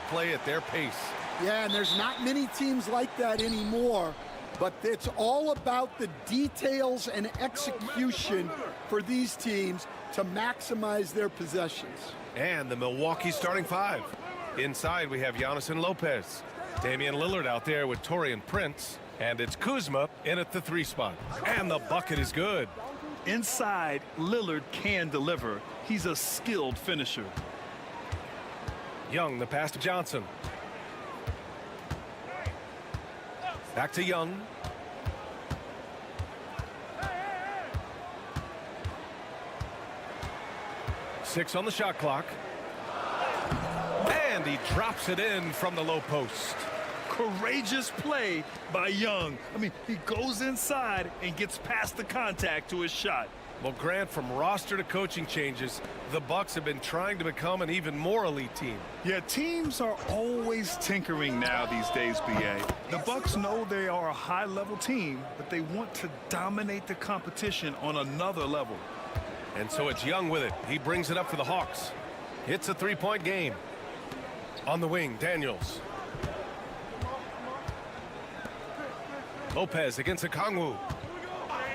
Play at their pace. Yeah, and there's not many teams like that anymore, but it's all about the details and execution for these teams to maximize their possessions. And the Milwaukee starting five. Inside, we have Giannis and Lopez. Damian Lillard out there with Taurean Prince. And it's Kuzma in at the 3 spot. And the bucket is good. Inside, Lillard can deliver. He's a skilled finisher. Young, the pass to Johnson. Back to Young. Six on the shot clock. And he drops it in from the low post. Courageous play by Young. I mean, he goes inside and gets past the contact to his shot. Well, Grant, from roster to coaching changes, the Bucks have been trying to become an even more elite team. Yeah, teams are always tinkering now these days, B.A. The Bucks know they are a high-level team, but they want to dominate the competition on another level. And so it's Young with it. He brings it up for the Hawks. It's a 3-point game. On the wing, Daniels. Lopez against Okongwu.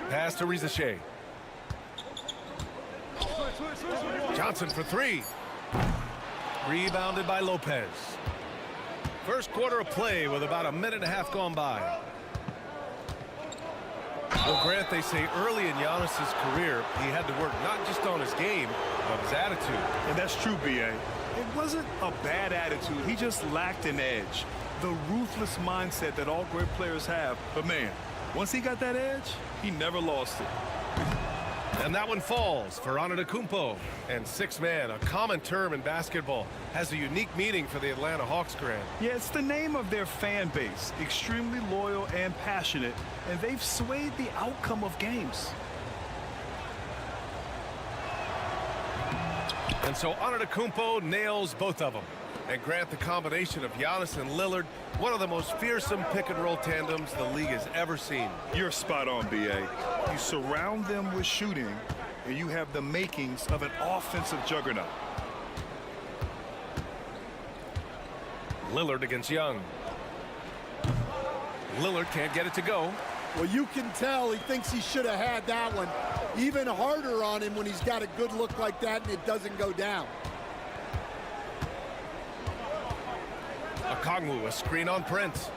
Pass to Rizashe. Johnson for 3. Rebounded by Lopez. First quarter of play with about a minute and a half gone by. Well, Grant, they say early in Giannis's career, he had to work not just on his game, but his attitude. And that's true, B.A. It wasn't a bad attitude. He just lacked an edge. The ruthless mindset that all great players have. But, man, once he got that edge, he never lost it. And that one falls for Antetokounmpo. And 6-man, a common term in basketball, has a unique meaning for the Atlanta Hawks, Grant. Yeah, it's the name of their fan base. Extremely loyal and passionate. And they've swayed the outcome of games. And so Antetokounmpo nails both of them. And Grant, the combination of Giannis and Lillard, one of the most fearsome pick-and-roll tandems the league has ever seen. You're spot on, B.A. You surround them with shooting, and you have the makings of an offensive juggernaut. Lillard against Young. Lillard can't get it to go. Well, you can tell he thinks he should have had that one. Even harder on him when he's got a good look like that and it doesn't go down. Okongwu, a screen on Prince.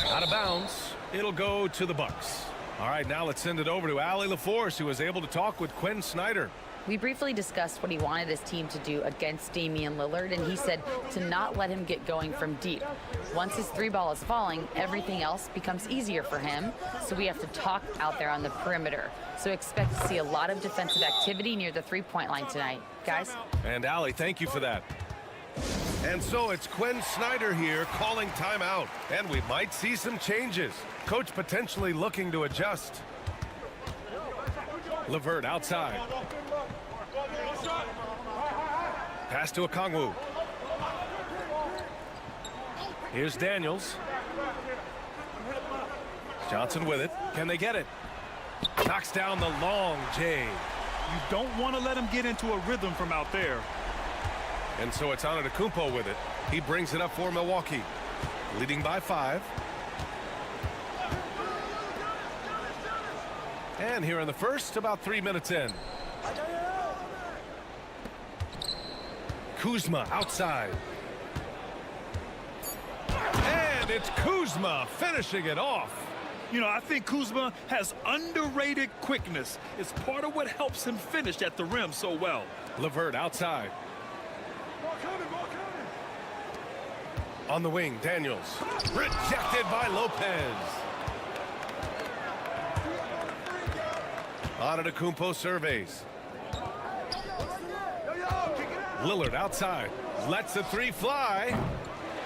Out of bounds. It'll go to the Bucks. All right, now let's send it over to Allie LaForce, who was able to talk with Quinn Snyder. We briefly discussed what he wanted his team to do against Damian Lillard, and he said to not let him get going from deep. Once his 3-ball is falling, everything else becomes easier for him, so we have to talk out there on the perimeter. So expect to see a lot of defensive activity near the 3-point line tonight. Guys? And Allie, thank you for that. And so it's Quinn Snyder here calling timeout, and we might see some changes. Coach potentially looking to adjust. LeVert outside. Pass to Okongwu. Here's Daniels. Johnson with it. Can they get it? Knocks down the long J. You don't want to let him get into a rhythm from out there. And so it's Antetokounmpo with it. He brings it up for Milwaukee. Leading by 5. And here in the first, about 3 minutes in. Kuzma outside. And it's Kuzma finishing it off. You know, I think Kuzma has underrated quickness. It's part of what helps him finish at the rim so well. LeVert outside. On the wing, Daniels. Rejected by Lopez. Antetokounmpo surveys. Lillard outside. Lets the three fly.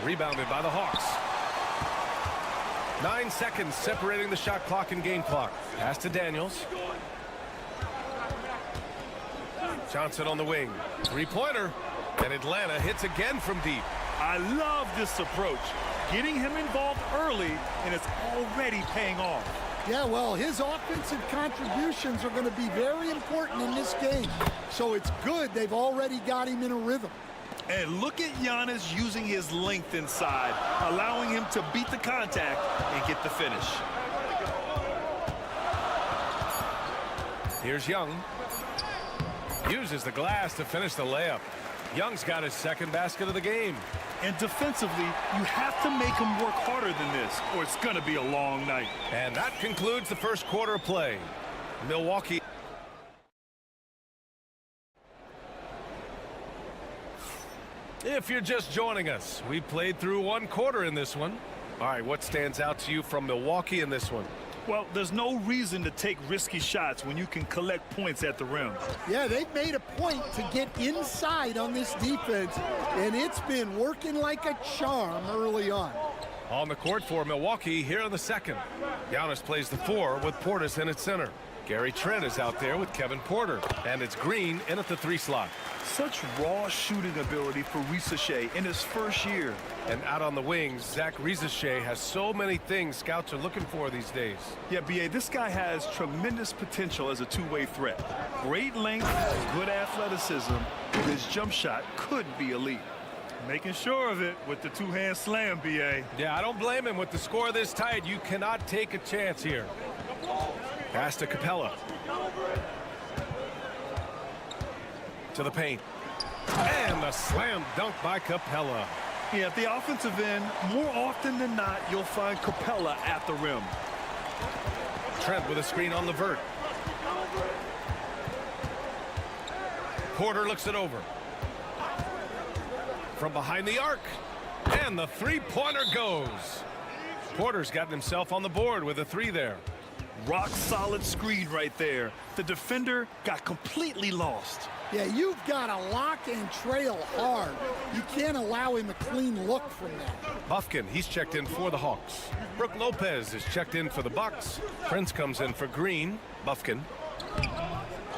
Rebounded by the Hawks. 9 seconds separating the shot clock and game clock. Pass to Daniels. Johnson on the wing. Three-pointer. And Atlanta hits again from deep. I love this approach. Getting him involved early, and it's already paying off. Yeah, well, his offensive contributions are going to be very important in this game. So it's good they've already got him in a rhythm. And look at Giannis using his length inside, allowing him to beat the contact and get the finish. Here's Young. Uses the glass to finish the layup. Young's got his second basket of the game. And defensively, you have to make him work harder than this, or it's going to be a long night. And that concludes the first quarter of play. Milwaukee. If you're just joining us, we played through one quarter in this one. All right, what stands out to you from Milwaukee in this one? Well, there's no reason to take risky shots when you can collect points at the rim. Yeah, they've made a point to get inside on this defense, and it's been working like a charm early on. On the court for Milwaukee here in the second. Giannis plays the 4 with Portis in at center. Gary Trent is out there with Kevin Porter, and it's Green in at the 3 slot. Such raw shooting ability for Risacher in his first year. And out on the wings, Zach Risacher has so many things scouts are looking for these days. Yeah, B.A., this guy has tremendous potential as a two-way threat. Great length, good athleticism, and his jump shot could be elite. Making sure of it with the two-hand slam, B.A. Yeah, I don't blame him. With the score this tight, you cannot take a chance here. Pass to Capella. To the paint. And a slam dunk by Capella. Yeah, at the offensive end, more often than not, you'll find Capella at the rim. Trent with a screen on LeVert. Porter looks it over. From behind the arc. And the three-pointer goes. Porter's gotten himself on the board with a 3 there. Rock solid screen right there. The defender got completely lost. Yeah, you've got to lock and trail hard. You can't allow him a clean look from that. Bufkin, he's checked in for the Hawks. Brook Lopez is checked in for the Bucks. Prince comes in for Green. Bufkin.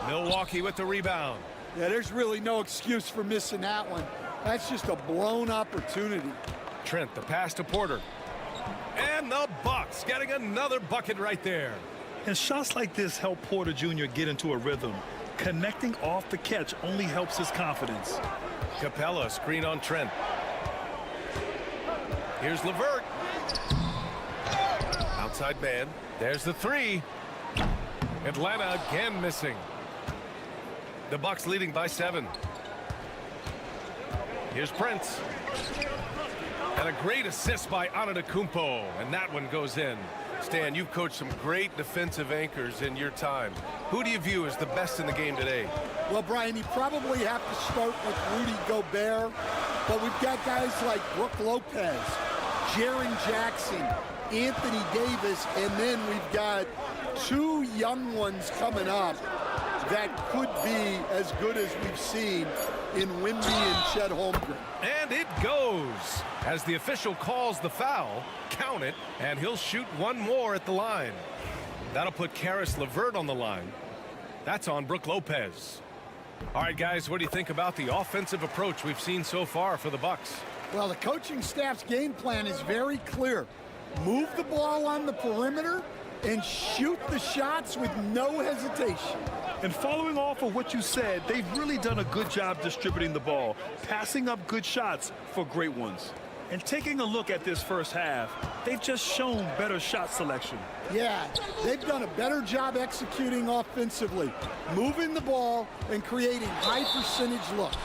Milwaukee with the rebound. Yeah, there's really no excuse for missing that one. That's just a blown opportunity. Trent, the pass to Porter. And the Bucks getting another bucket right there. And shots like this help Porter Jr. get into a rhythm. Connecting off the catch only helps his confidence. Capella, screen on Trent. Here's LeVert. Outside man. There's the 3. Atlanta again missing. The Bucks leading by 7. Here's Prince. And a great assist by Antetokounmpo. And that one goes in. Stan, you've coached some great defensive anchors in your time. Who do you view as the best in the game today? Well, Brian, you probably have to start with Rudy Gobert, but we've got guys like Brook Lopez, Jaren Jackson, Anthony Davis, and then we've got 2 young ones coming up that could be as good as we've seen in Wemby and Chet Holmgren. And it goes. As the official calls the foul, count it, and he'll shoot one more at the line. That'll put Karis LeVert on the line. That's on Brook Lopez. All right, guys, what do you think about the offensive approach we've seen so far for the Bucks? Well, the coaching staff's game plan is very clear. Move the ball on the perimeter and shoot the shots with no hesitation. And following off of what you said, they've really done a good job distributing the ball, passing up good shots for great ones. And taking a look at this first half, they've just shown better shot selection. Yeah, they've done a better job executing offensively, moving the ball and creating high percentage looks.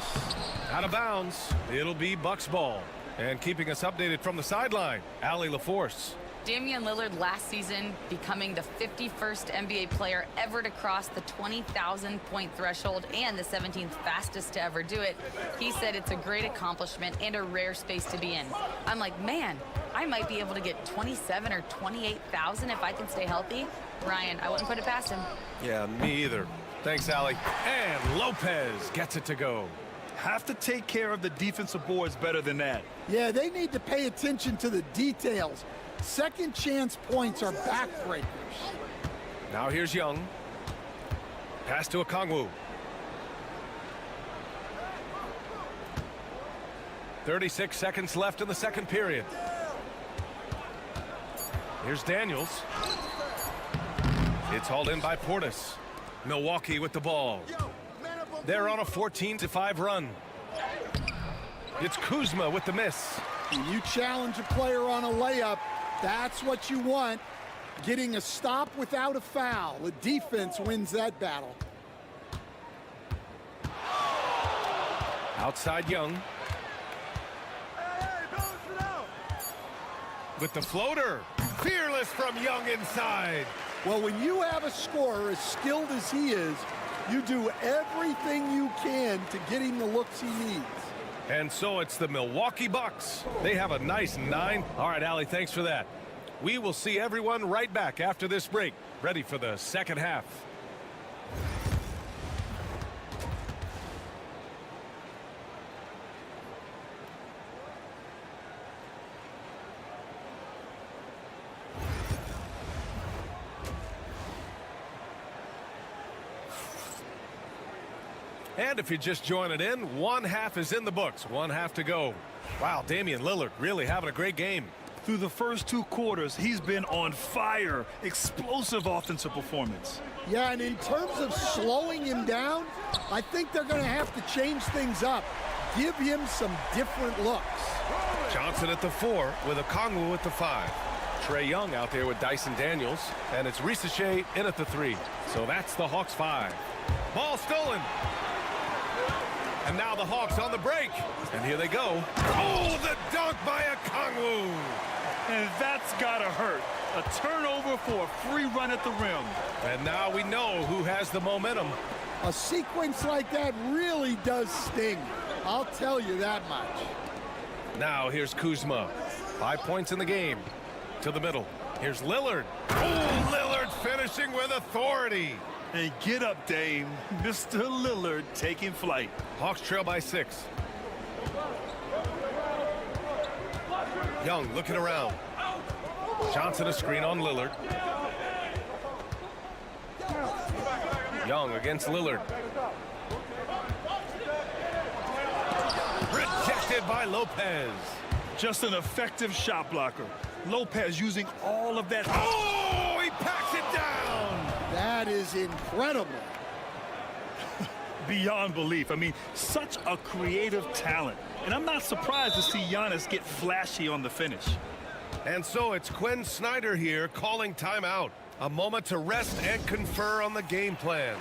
Out of bounds. It'll be Bucks ball. And keeping us updated from the sideline, Allie LaForce. Damian Lillard last season becoming the 51st NBA player ever to cross the 20,000-point threshold and the 17th fastest to ever do it. He said it's a great accomplishment and a rare space to be in. I'm like, man, I might be able to get 27 or 28,000 if I can stay healthy. Ryan, I wouldn't put it past him. Yeah, me either. Thanks, Allie. And Lopez gets it to go. Have to take care of the defensive boards better than that. Yeah, they need to pay attention to the details. Second chance points are backbreakers. Now here's Young. Pass to Okongwu. 36 seconds left in the second period. Here's Daniels. It's hauled in by Portis. Milwaukee with the ball. They're on a 14-5 run. It's Kuzma with the miss. When you challenge a player on a layup, that's what you want. Getting a stop without a foul. The defense wins that battle. Outside Young. With the floater. Fearless from Young inside. Well, when you have a scorer as skilled as he is, you do everything you can to get him the looks he needs. And so it's the Milwaukee Bucks. They have a nice 9. All right, Allie, thanks for that. We will see everyone right back after this break, ready for the second half. And if you're just joining in, one half is in the books. One half to go. Wow, Damian Lillard really having a great game. Through the first 2 quarters, he's been on fire. Explosive offensive performance. Yeah, and in terms of slowing him down, I think they're going to have to change things up. Give him some different looks. Johnson at the 4 with Okongwu at the 5. Trae Young out there with Dyson Daniels. And it's Ricochet in at the 3. So that's the Hawks 5. Ball stolen. And now the Hawks on the break. And here they go. Oh, the dunk by Okongwu. And that's gotta hurt. A turnover for a free run at the rim. And now we know who has the momentum. A sequence like that really does sting. I'll tell you that much. Now here's Kuzma. 5 points in the game. To the middle. Here's Lillard. Oh, Lillard finishing with authority. And get up, Dame. Mr. Lillard taking flight. Hawks trail by 6. Young looking around. Johnson a screen on Lillard. Young against Lillard. Rejected by Lopez. Just an effective shot blocker. Lopez using all of that. Oh, he packs it down. That is incredible. Beyond belief. I mean, such a creative talent. And I'm not surprised to see Giannis get flashy on the finish. And so it's Quinn Snyder here calling timeout. A moment to rest and confer on the game plan.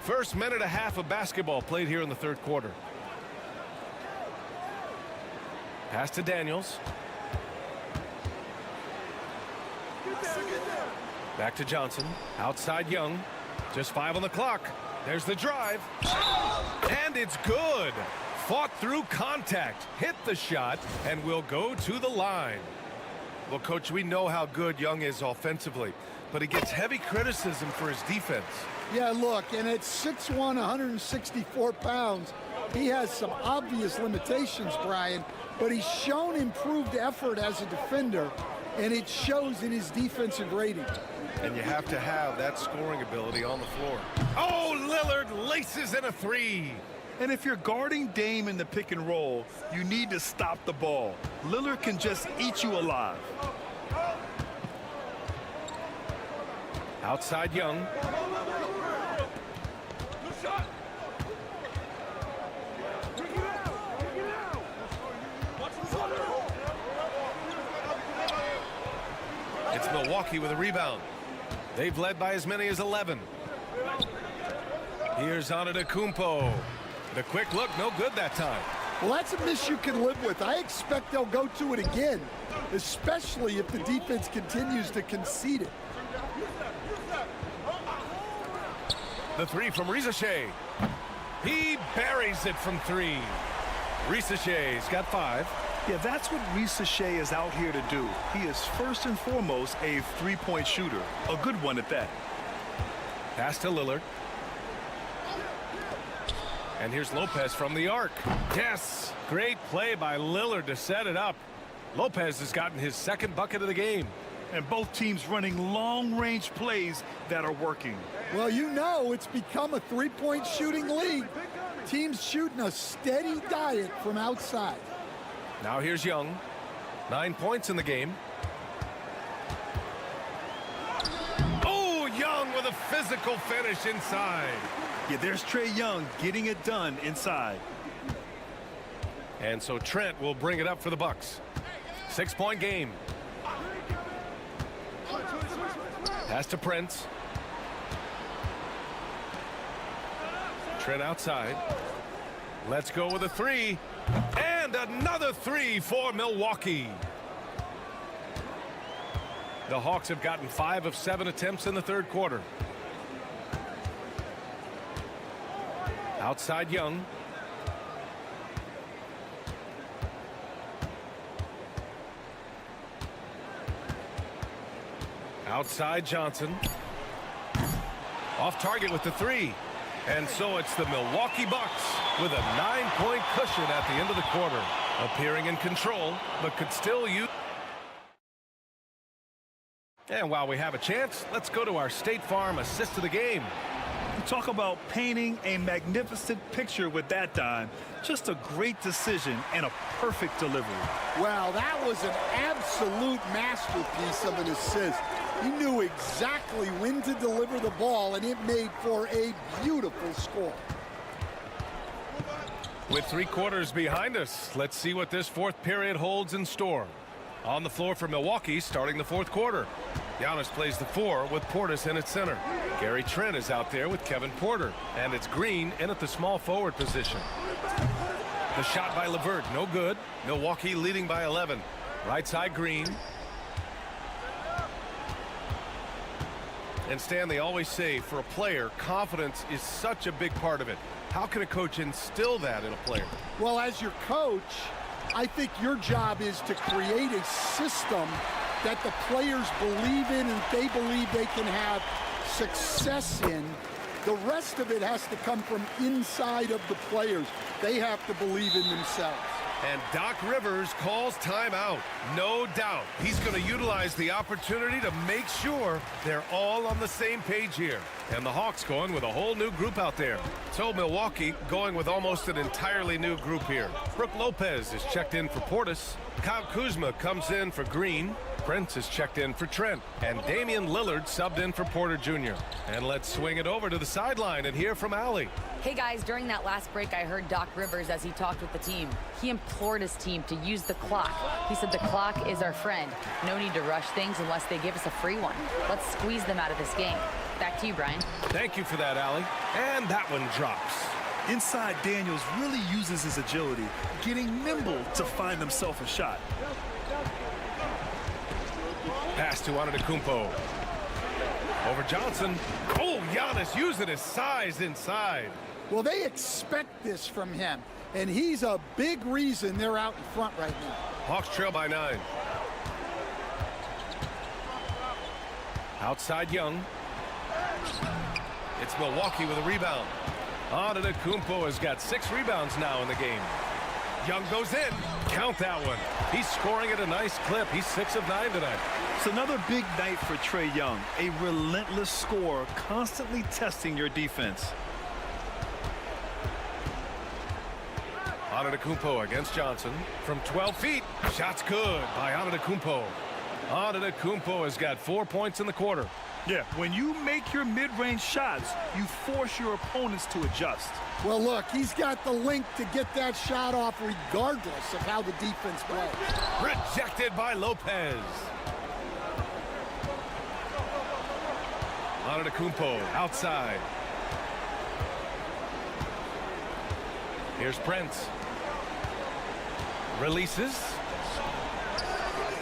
First minute and a half of basketball played here in the third quarter. Pass to Daniels. Back to Johnson. Outside Young. Just 5 on the clock. There's the drive. And it's good. Fought through contact. Hit the shot and will go to the line. Well, Coach, we know how good Young is offensively, but he gets heavy criticism for his defense. Yeah, look, and at 6'1", 164 pounds, he has some obvious limitations, Brian, but he's shown improved effort as a defender, and it shows in his defensive rating. And you have to have that scoring ability on the floor. Oh, Lillard laces in a 3. And if you're guarding Dame in the pick and roll, you need to stop the ball. Lillard can just eat you alive. Outside Young. It's Milwaukee with a rebound. They've led by as many as 11. Here's Antetokounmpo. The quick look, no good that time. Well, that's a miss you can live with. I expect they'll go to it again, especially if the defense continues to concede it. The three from Risacher. He buries it from three. Risacher's got 5. Yeah, that's what Risacher is out here to do. He is first and foremost a three-point shooter. A good one at that. Pass to Lillard. And here's Lopez from the arc. Yes, great play by Lillard to set it up. Lopez has gotten his second bucket of the game. And both teams running long-range plays that are working. Well, you know it's become a three-point shooting league. Teams shooting a steady diet from outside. Now here's Young. 9 points in the game. Oh, Young with a physical finish inside. Yeah, there's Trae Young getting it done inside. And so Trent will bring it up for the Bucks. 6-point game. Pass to Prince. Trent outside. Let's go with a 3. And another 3 for Milwaukee. The Hawks have gotten 5 of 7 attempts in the third quarter. Outside Young. Outside Johnson. Off target with the 3. And so it's the Milwaukee Bucks with a 9-point cushion at the end of the quarter. Appearing in control, but could still use. And while we have a chance, let's go to our State Farm assist of the game. Talk about painting a magnificent picture with that dime. Just a great decision and a perfect delivery. Wow, that was an absolute masterpiece of an assist. He knew exactly when to deliver the ball, and it made for a beautiful score. With 3 quarters behind us, let's see what this fourth period holds in store. On the floor for Milwaukee, starting the fourth quarter. Giannis plays the 4 with Portis in at center. Gary Trent is out there with Kevin Porter. And it's Green in at the small forward position. The shot by LeVert, no good. Milwaukee leading by 11. Right side Green. And Stan, they always say for a player, confidence is such a big part of it. How can a coach instill that in a player? Well, as your coach, I think your job is to create a system that the players believe in and they believe they can have success in. The rest of it has to come from inside of the players. They have to believe in themselves. And Doc Rivers calls timeout. No doubt he's going to utilize the opportunity to make sure they're all on the same page here. And the Hawks going with a whole new group out there. So Milwaukee going with almost an entirely new group here. Brook Lopez is checked in for Portis. Kyle Kuzma comes in for Green. Prince is checked in for Trent. And Damian Lillard subbed in for Porter Jr. And let's swing it over to the sideline and hear from Allie. Hey guys, during that last break, I heard Doc Rivers as he talked with the team. He implored his team to use the clock. He said the clock is our friend. No need to rush things unless they give us a free one. Let's squeeze them out of this game. Back to you, Brian. Thank you for that, Allie. And that one drops. Inside, Daniels really uses his agility, getting nimble to find himself a shot. Pass to Antetokounmpo. Over Johnson. Oh, Giannis using his size inside. Well, they expect this from him, and he's a big reason they're out in front right now. Hawks trail by 9. Outside Young. It's Milwaukee with a rebound. Antetokounmpo has got 6 rebounds now in the game. Young goes in. Count that one. He's scoring at a nice clip. He's 6 of 9 tonight. It's another big night for Trae Young. A relentless scorer, constantly testing your defense. Antetokounmpo against Johnson from 12 feet. Shot's good by Antetokounmpo. Antetokounmpo has got 4 points in the quarter. Yeah, when you make your mid-range shots, you force your opponents to adjust. Well, look, he's got the length to get that shot off regardless of how the defense plays. Rejected by Lopez. Antetokounmpo outside. Here's Prince. Releases.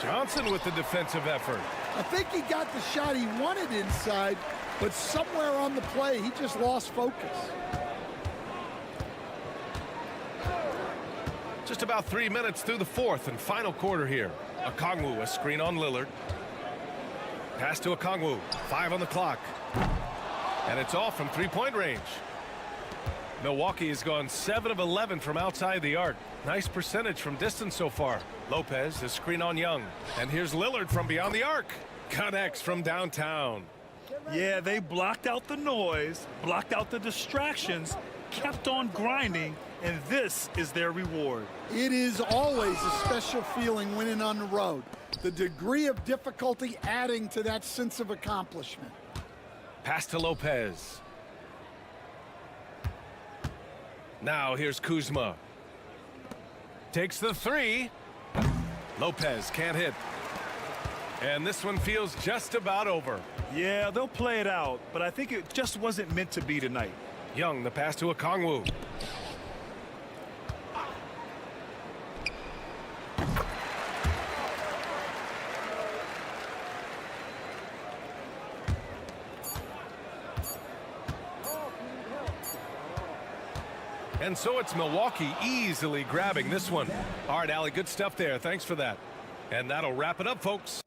Johnson with the defensive effort. I think he got the shot he wanted inside, but somewhere on the play, he just lost focus. Just about 3 minutes through the fourth and final quarter here. Okongwu, a screen on Lillard. Pass to Okongwu. 5 on the clock. And it's off from three-point range. Milwaukee has gone 7 of 11 from outside the arc. Nice percentage from distance so far. Lopez, a screen on Young. And here's Lillard from beyond the arc. Connects from downtown. Yeah, they blocked out the noise, blocked out the distractions, kept on grinding, and this is their reward. It is always a special feeling winning on the road. The degree of difficulty adding to that sense of accomplishment. Pass to Lopez. Now here's Kuzma. Takes the three. Lopez can't hit. And this one feels just about over. Yeah, they'll play it out, but I think it just wasn't meant to be tonight. Young, the pass to Okongwu. And so it's Milwaukee easily grabbing this one. All right, Allie, good stuff there. Thanks for that. And that'll wrap it up, folks.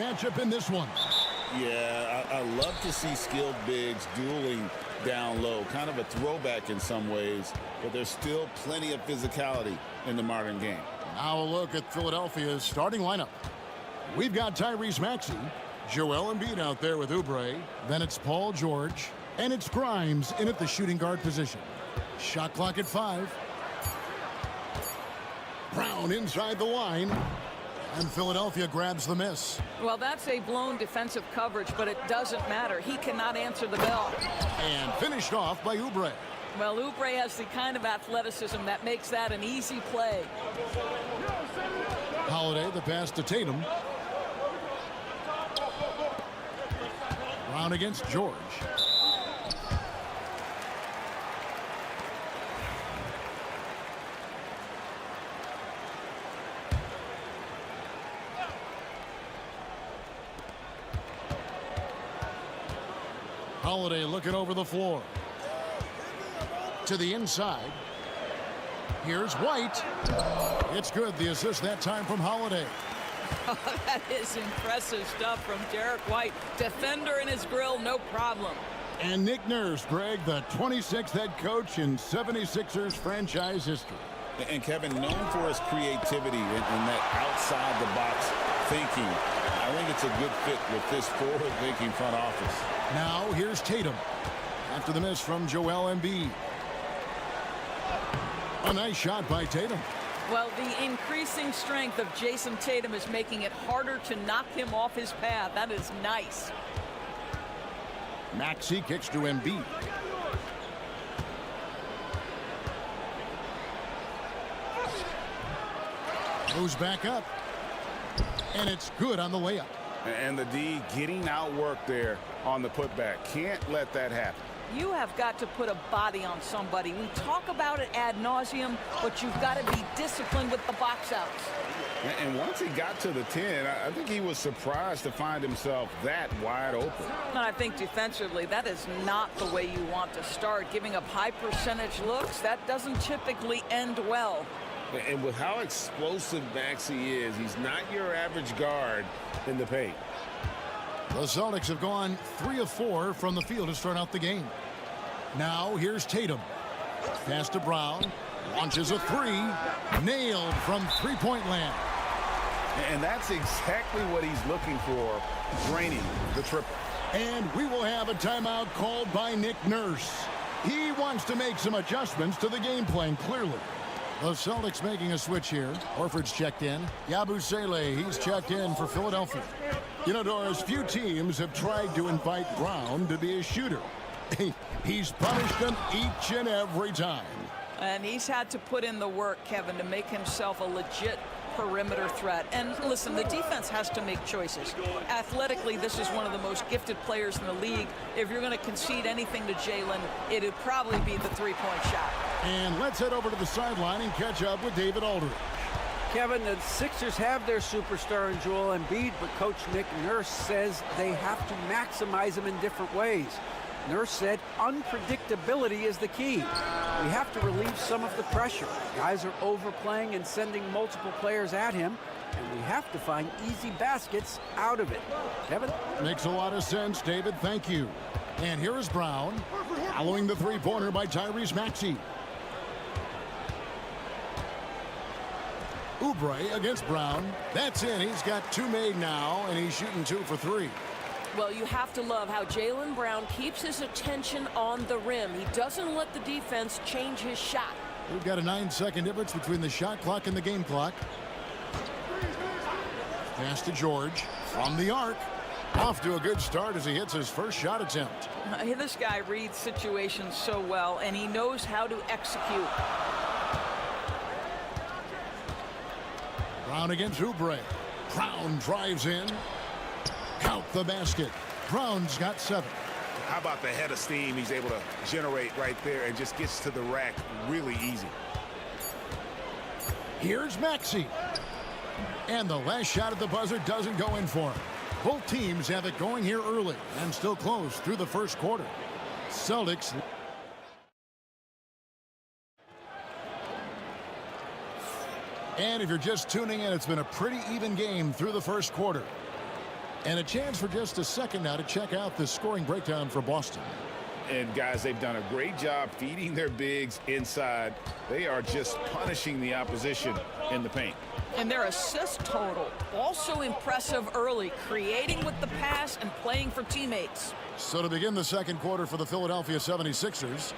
matchup in this one. Yeah, I love to see skilled bigs dueling down low. Kind of a throwback in some ways, but there's still plenty of physicality in the modern game. Now a look at Philadelphia's starting lineup. We've got Tyrese Maxey, Joel Embiid out there with Oubre. Then it's Paul George, and it's Grimes in at the shooting guard position. Shot clock at 5. Brown inside the line, and Philadelphia grabs the miss. Well, that's a blown defensive coverage, but it doesn't matter. He cannot answer the bell. And finished off by Oubre. Well, Oubre has the kind of athleticism that makes that an easy play. Holiday, the pass to Tatum. Brown against George. Holiday looking over the floor. To the inside. Here's White. It's good. The assist that time from Holiday. That is impressive stuff from Derek White. Defender in his grill, no problem. And Nick Nurse, Greg, the 26th head coach in 76ers franchise history. And Kevin, known for his creativity and that outside-the-box thinking, I think it's a good fit with this forward-thinking front office. Now here's Tatum. After the miss from Joel Embiid. A nice shot by Tatum. Well, the increasing strength of Jason Tatum is making it harder to knock him off his path. That is nice. Maxey kicks to Embiid. Goes back up. And it's good on the layup. And the D getting outworked there on the putback. Can't let that happen. You have got to put a body on somebody. We talk about it ad nauseum, but you've got to be disciplined with the box outs. And once he got to the 10, I think he was surprised to find himself that wide open. And I think defensively, that is not the way you want to start. Giving up high percentage looks, that doesn't typically end well. And with how explosive Maxey is, he's not your average guard in the paint. The Celtics have gone 3 of 4 from the field to start out the game. Now here's Tatum. Pass to Brown. Launches a 3. Nailed from three-point land. And that's exactly what he's looking for, draining the triple. And we will have a timeout called by Nick Nurse. He wants to make some adjustments to the game plan, clearly. The Celtics making a switch here. Horford's checked in. Yabusele, he's checked in for Philadelphia. You know, Doris, few teams have tried to invite Brown to be a shooter. He's punished them each and every time. And he's had to put in the work, Kevin, to make himself a legit perimeter threat. And listen, the defense has to make choices. Athletically, this is one of the most gifted players in the league. If you're going to concede anything to Jalen, it'd probably be the three-point shot. And let's head over to the sideline and catch up with David Aldridge. Kevin, the Sixers have their superstar in Joel Embiid, but Coach Nick Nurse says they have to maximize him in different ways. Nurse said unpredictability is the key. We have to relieve some of the pressure. Guys are overplaying and sending multiple players at him, and we have to find easy baskets out of it. Kevin? Makes a lot of sense, David. Thank you. And here is Brown, following the three-pointer by Tyrese Maxey. Oubre against Brown. That's in. He's got 2 made now, and he's shooting 2 for 3. Well, you have to love how Jaylen Brown keeps his attention on the rim. He doesn't let the defense change his shot. We've got a 9-second difference between the shot clock and the game clock. Pass to George from the arc. Off to a good start as he hits his first shot attempt. This guy reads situations so well, and he knows how to execute. Brown against Oubre. Brown drives in. Count the basket. Brown's got 7. How about the head of steam he's able to generate right there and just gets to the rack really easy. Here's Maxey. And the last shot at the buzzer doesn't go in for him. Both teams have it going here early and still close through the first quarter. Celtics. And if you're just tuning in, it's been a pretty even game through the first quarter. And a chance for just a second now to check out the scoring breakdown for Boston. And guys, they've done a great job feeding their bigs inside. They are just punishing the opposition in the paint. And their assist total also impressive early, creating with the pass and playing for teammates. So to begin the second quarter for the Philadelphia 76ers,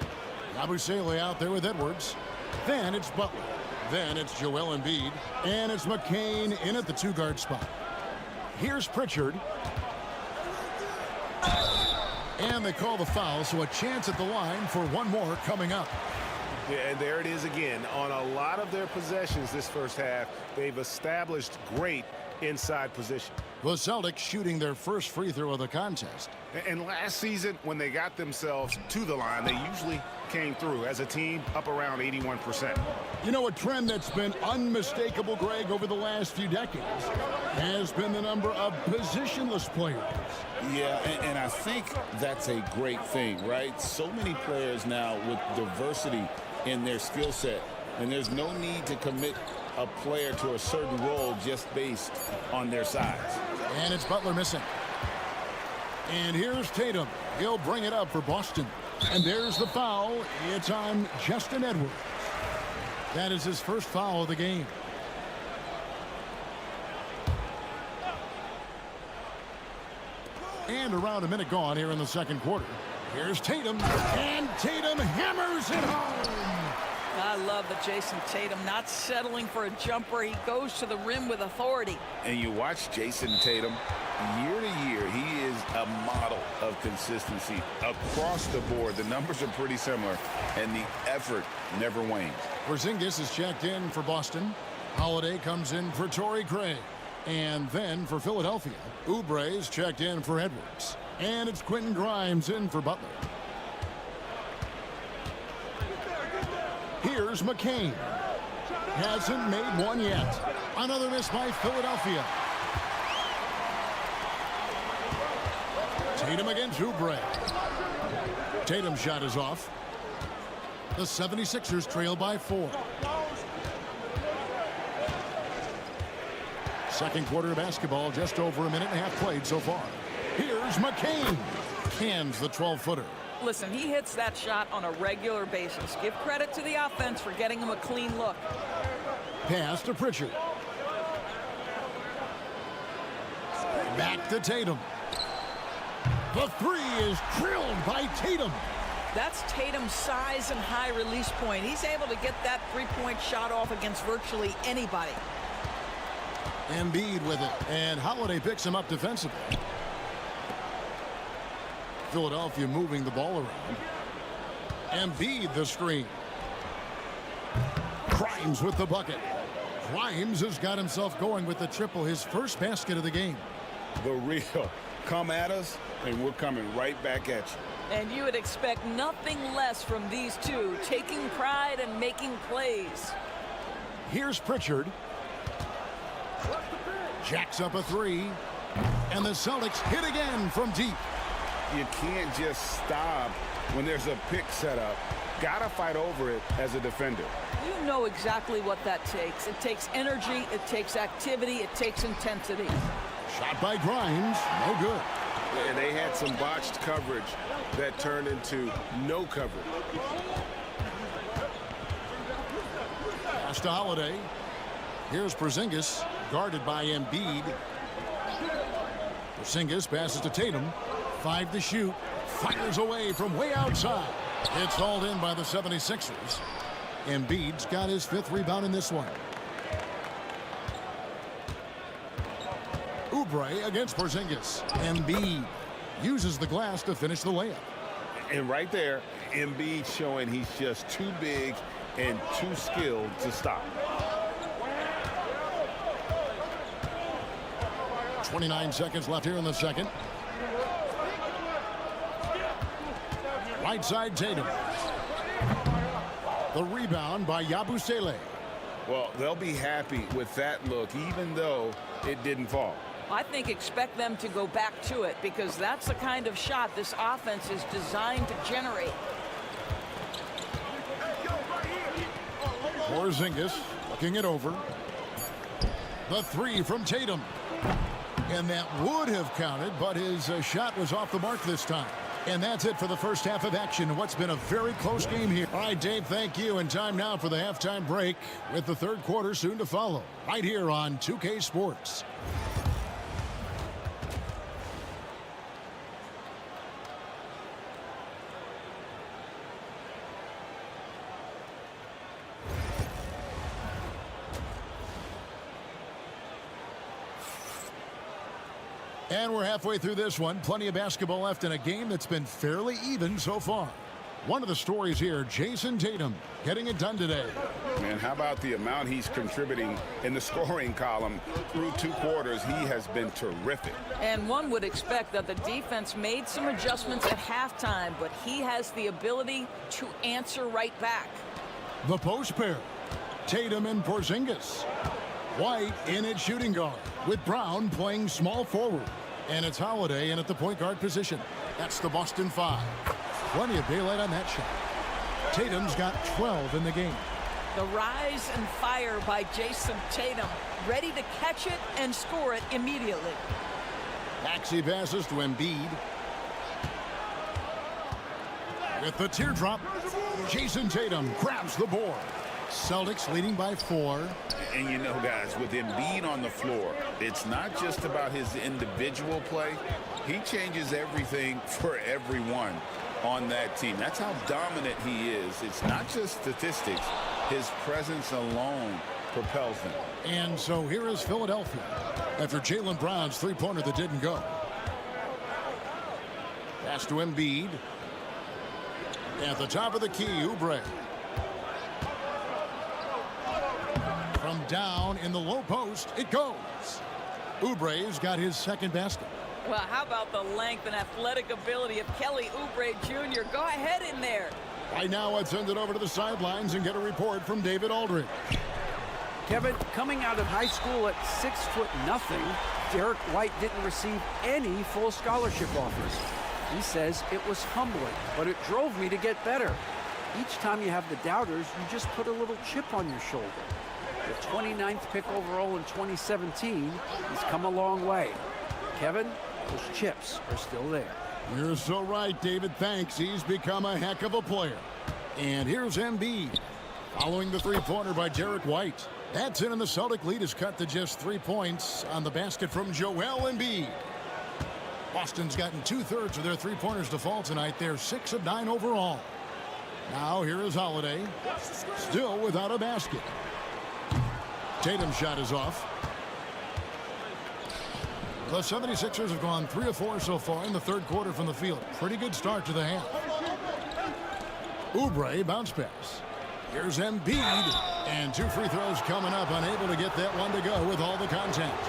Yabusele out there with Edwards. Then it's Butler. Then it's Joel Embiid. And it's McCain in at the 2-guard spot. Here's Pritchard. And they call the foul, so a chance at the line for one more coming up. Yeah, and there it is again. On a lot of their possessions this first half, they've established great inside position. The Celtics shooting their first free throw of the contest. And last season, when they got themselves to the line, they usually came through as a team up around 81%. You know, a trend that's been unmistakable, Greg, over the last few decades has been the number of positionless players. Yeah, and I think that's a great thing, right? So many players now with diversity in their skill set, and there's no need to commit a player to a certain role just based on their size. And it's Butler missing. And here's Tatum. He'll bring it up for Boston. And there's the foul. It's on Justin Edwards. That is his first foul of the game. And around a minute gone here in the second quarter. Here's Tatum. And Tatum hammers it home. I love the Jason Tatum not settling for a jumper. He goes to the rim with authority. And you watch Jason Tatum year to year, he is a model of consistency across the board. The numbers are pretty similar, and the effort never wanes. Porzingis is checked in for Boston. Holiday comes in for Torrey Craig. And then for Philadelphia, Oubre is checked in for Edwards. And it's Quentin Grimes in for Butler. Here's McCain. Hasn't made one yet. Another miss by Philadelphia. Tatum against Oubre. Tatum's shot is off. The 76ers trail by 4. Second quarter basketball, just over a minute and a half played so far. Here's McCain. Cans the 12-footer. Listen, he hits that shot on a regular basis. Give credit to the offense for getting him a clean look. Pass to Pritchard. Back to Tatum. The three is drilled by Tatum. That's Tatum's size and high release point. He's able to get that three-point shot off against virtually anybody. Embiid with it, and Holiday picks him up defensively. Philadelphia moving the ball around. Embiid the screen. Grimes with the bucket. Grimes has got himself going with the triple, his first basket of the game. The real. Come at us, and we're coming right back at you. And you would expect nothing less from these two, taking pride and making plays. Here's Pritchard. Jacks up a three. And the Celtics hit again from deep. You can't just stop when there's a pick set up. Gotta fight over it as a defender. You know exactly what that takes. It takes energy, it takes activity, it takes intensity. Shot by Grimes, no good. And they had some botched coverage that turned into no coverage. Pass to Holiday. Here's Porzingis, guarded by Embiid. Porzingis passes to Tatum. 5 to shoot. Fires away from way outside. It's hauled in by the 76ers. Embiid's got his 5th rebound in this one. Oubre against Porzingis. Embiid uses the glass to finish the layup. And right there, Embiid showing he's just too big and too skilled to stop. 29 seconds left here in the second. Right side Tatum. The rebound by Yabusele. Well, they'll be happy with that look, even though it didn't fall. I think expect them to go back to it because that's the kind of shot this offense is designed to generate. Porzingis looking it over. The three from Tatum. And that would have counted, but his shot was off the mark this time. And that's it for the first half of action. What's been a very close game here. All right, Dave, thank you. And time now for the halftime break with the third quarter soon to follow. Right here on 2K Sports. And we're halfway through this one. Plenty of basketball left in a game that's been fairly even so far. One of the stories here, Jason Tatum getting it done today. Man, how about the amount he's contributing in the scoring column through 2 quarters? He has been terrific. And one would expect that the defense made some adjustments at halftime, but he has the ability to answer right back. The post pair, Tatum and Porzingis. White in at shooting guard with Brown playing small forward. And it's Holiday in at the point guard position. That's the Boston 5. Plenty of daylight on that shot. Tatum's got 12 in the game. The rise and fire by Jason Tatum, ready to catch it and score it immediately. Maxey passes to Embiid. With the teardrop, Jason Tatum grabs the board. Celtics leading by 4. And you know, guys, with Embiid on the floor, it's not just about his individual play. He changes everything for everyone on that team. That's how dominant he is. It's not just statistics. His presence alone propels them. And so here is Philadelphia after Jaylen Brown's three-pointer that didn't go. Pass to Embiid. At the top of the key, Oubre. From down in the low post, it goes. Oubre's got his second basket. Well, how about the length and athletic ability of Kelly Oubre Jr.? Go ahead in there. Right now, let's send it over to the sidelines and get a report from David Aldridge. Kevin, coming out of high school at 6'0", Derek White didn't receive any full scholarship offers. He says it was humbling, but it drove me to get better. Each time you have the doubters, you just put a little chip on your shoulder. The 29th pick overall in 2017, he's come a long way. Kevin, those chips are still there. You're so right, David. Thanks. He's become a heck of a player. And here's Embiid, following the three-pointer by Derek White. That's in, and the Celtic lead is cut to just 3 points on the basket from Joel Embiid. Boston's gotten 2/3 of their three-pointers to fall tonight. They're 6 of 9 overall. Now here is Holiday, still without a basket. Tatum's shot is off. The 76ers have gone 3 of 4 so far in the third quarter from the field. Pretty good start to the half. Oubre bounce pass. Here's Embiid. And 2 free throws coming up. Unable to get that one to go with all the contact.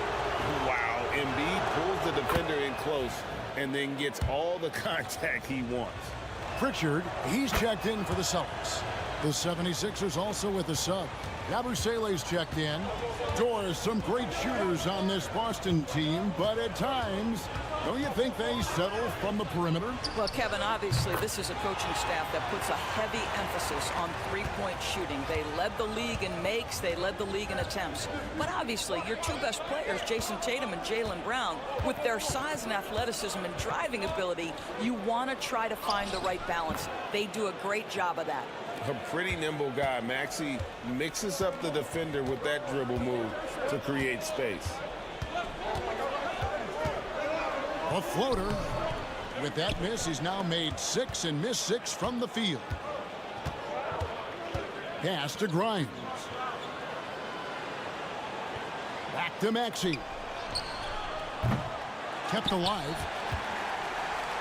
Wow, Embiid pulls the defender in close and then gets all the contact he wants. Pritchard, he's checked in for the Celtics. The 76ers also with a sub. Yabusele's checked in. Doors, some great shooters on this Boston team, but at times, don't you think they settle from the perimeter? Well, Kevin, obviously this is a coaching staff that puts a heavy emphasis on three-point shooting. They led the league in makes, they led the league in attempts. But obviously, your 2 best players, Jason Tatum and Jaylen Brown, with their size and athleticism and driving ability, you want to try to find the right balance. They do a great job of that. A pretty nimble guy. Maxey mixes up the defender with that dribble move to create space. A floater. With that miss, he's now made 6 and missed 6 from the field. Pass to Grimes. Back to Maxey. Kept alive.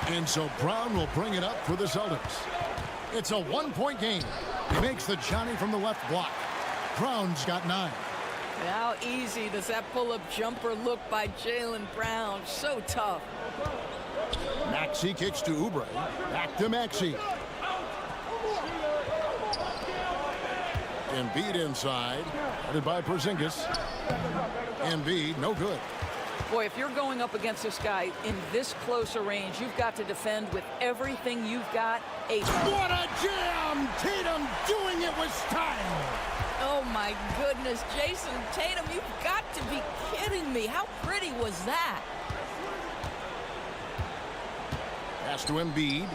And so Brown will bring it up for the Celtics. It's a 1-point game. He makes the Johnny from the left block. Brown's got 9. How easy does that pull-up jumper look by Jaylen Brown? So tough. Maxey kicks to Oubre. Back to Maxey. Embiid inside. Headed by Porzingis. Embiid, no good. Boy, if you're going up against this guy in this close a range, you've got to defend with everything you've got. What a jam! Tatum doing it with style. Oh, my goodness. Jason Tatum, you've got to be kidding me. How pretty was that? Pass to Embiid.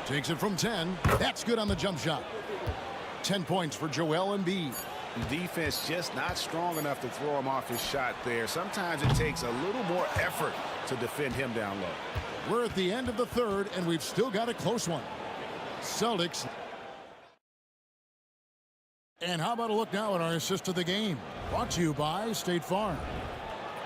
Takes it from 10. That's good on the jump shot. 10 points for Joel Embiid. Defense just not strong enough to throw him off his shot there. Sometimes it takes a little more effort to defend him down low. We're at the end of the third, and we've still got a close one. Celtics. And how about a look now at our assist of the game? Brought to you by State Farm.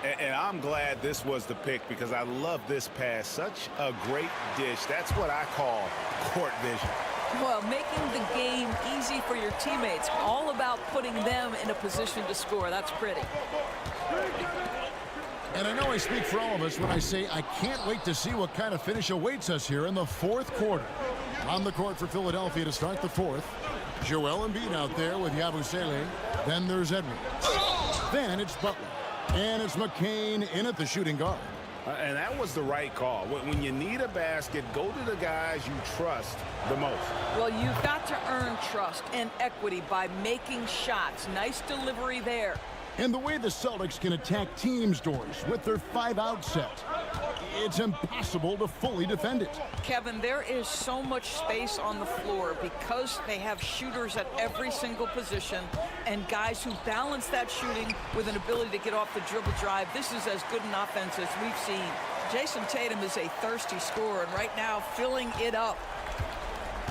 And I'm glad this was the pick because I love this pass. Such a great dish. That's what I call court vision. Well, making the game easy for your teammates. All about putting them in a position to score. That's pretty. And I know I speak for all of us when I say I can't wait to see what kind of finish awaits us here in the fourth quarter. On the court for Philadelphia to start the fourth. Joel Embiid out there with Yabusele. Then there's Edwards. Then it's Butler. And it's McCain in at the shooting guard. And that was the right call. When you need a basket, go to the guys you trust the most. Well, you've got to earn trust and equity by making shots. Nice delivery there. And the way the Celtics can attack teams, Doris, with their 5-out set, it's impossible to fully defend it. Kevin, there is so much space on the floor because they have shooters at every single position and guys who balance that shooting with an ability to get off the dribble drive. This is as good an offense as we've seen. Jason Tatum is a thirsty scorer, and right now filling it up.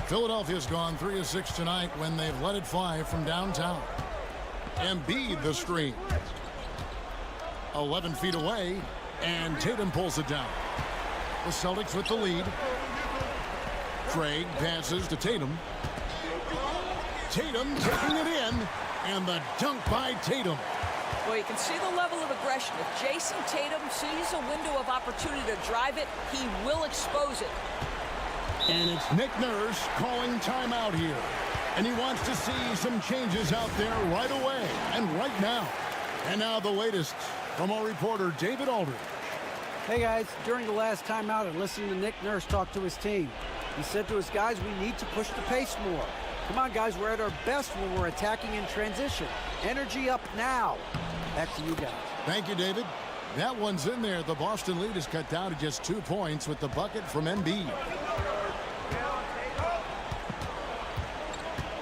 Philadelphia's gone 3 of 6 tonight when they've let it fly from downtown. Embiid the screen. 11 feet away, and Tatum pulls it down. The Celtics with the lead. Craig passes to Tatum. Tatum taking it in, and the dunk by Tatum. Well, you can see the level of aggression. If Jason Tatum sees a window of opportunity to drive it, he will expose it. And it's Nick Nurse calling timeout here. And he wants to see some changes out there right away and right now. And now the latest from our reporter, David Aldridge. Hey, guys. During the last timeout, I listened to Nick Nurse talk to his team. He said to his guys, we need to push the pace more. Come on, guys. We're at our best when we're attacking in transition. Energy up now. Back to you guys. Thank you, David. That one's in there. The Boston lead is cut down to just 2 points with the bucket from Embiid.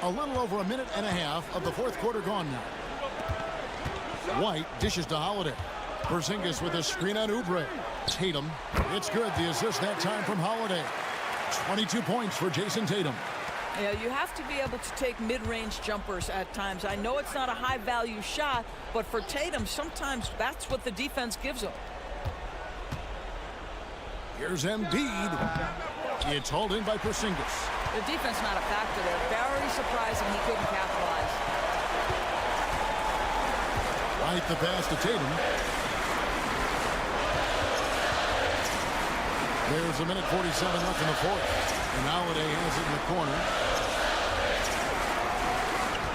A little over a minute and a half of the fourth quarter gone now. White dishes to Holiday. Porzingis with a screen on Oubre. Tatum. It's good. The assist that time from Holiday. 22 points for Jason Tatum. Yeah, you have to be able to take mid-range jumpers at times. I know it's not a high-value shot, but for Tatum, sometimes that's what the defense gives him. Here's Embiid. It's hauled in by Porzingis. The defense not a factor there. Very surprising he couldn't capitalize. Right, the pass to Tatum. There's a minute 47 left in the fourth. And Holiday has it in the corner.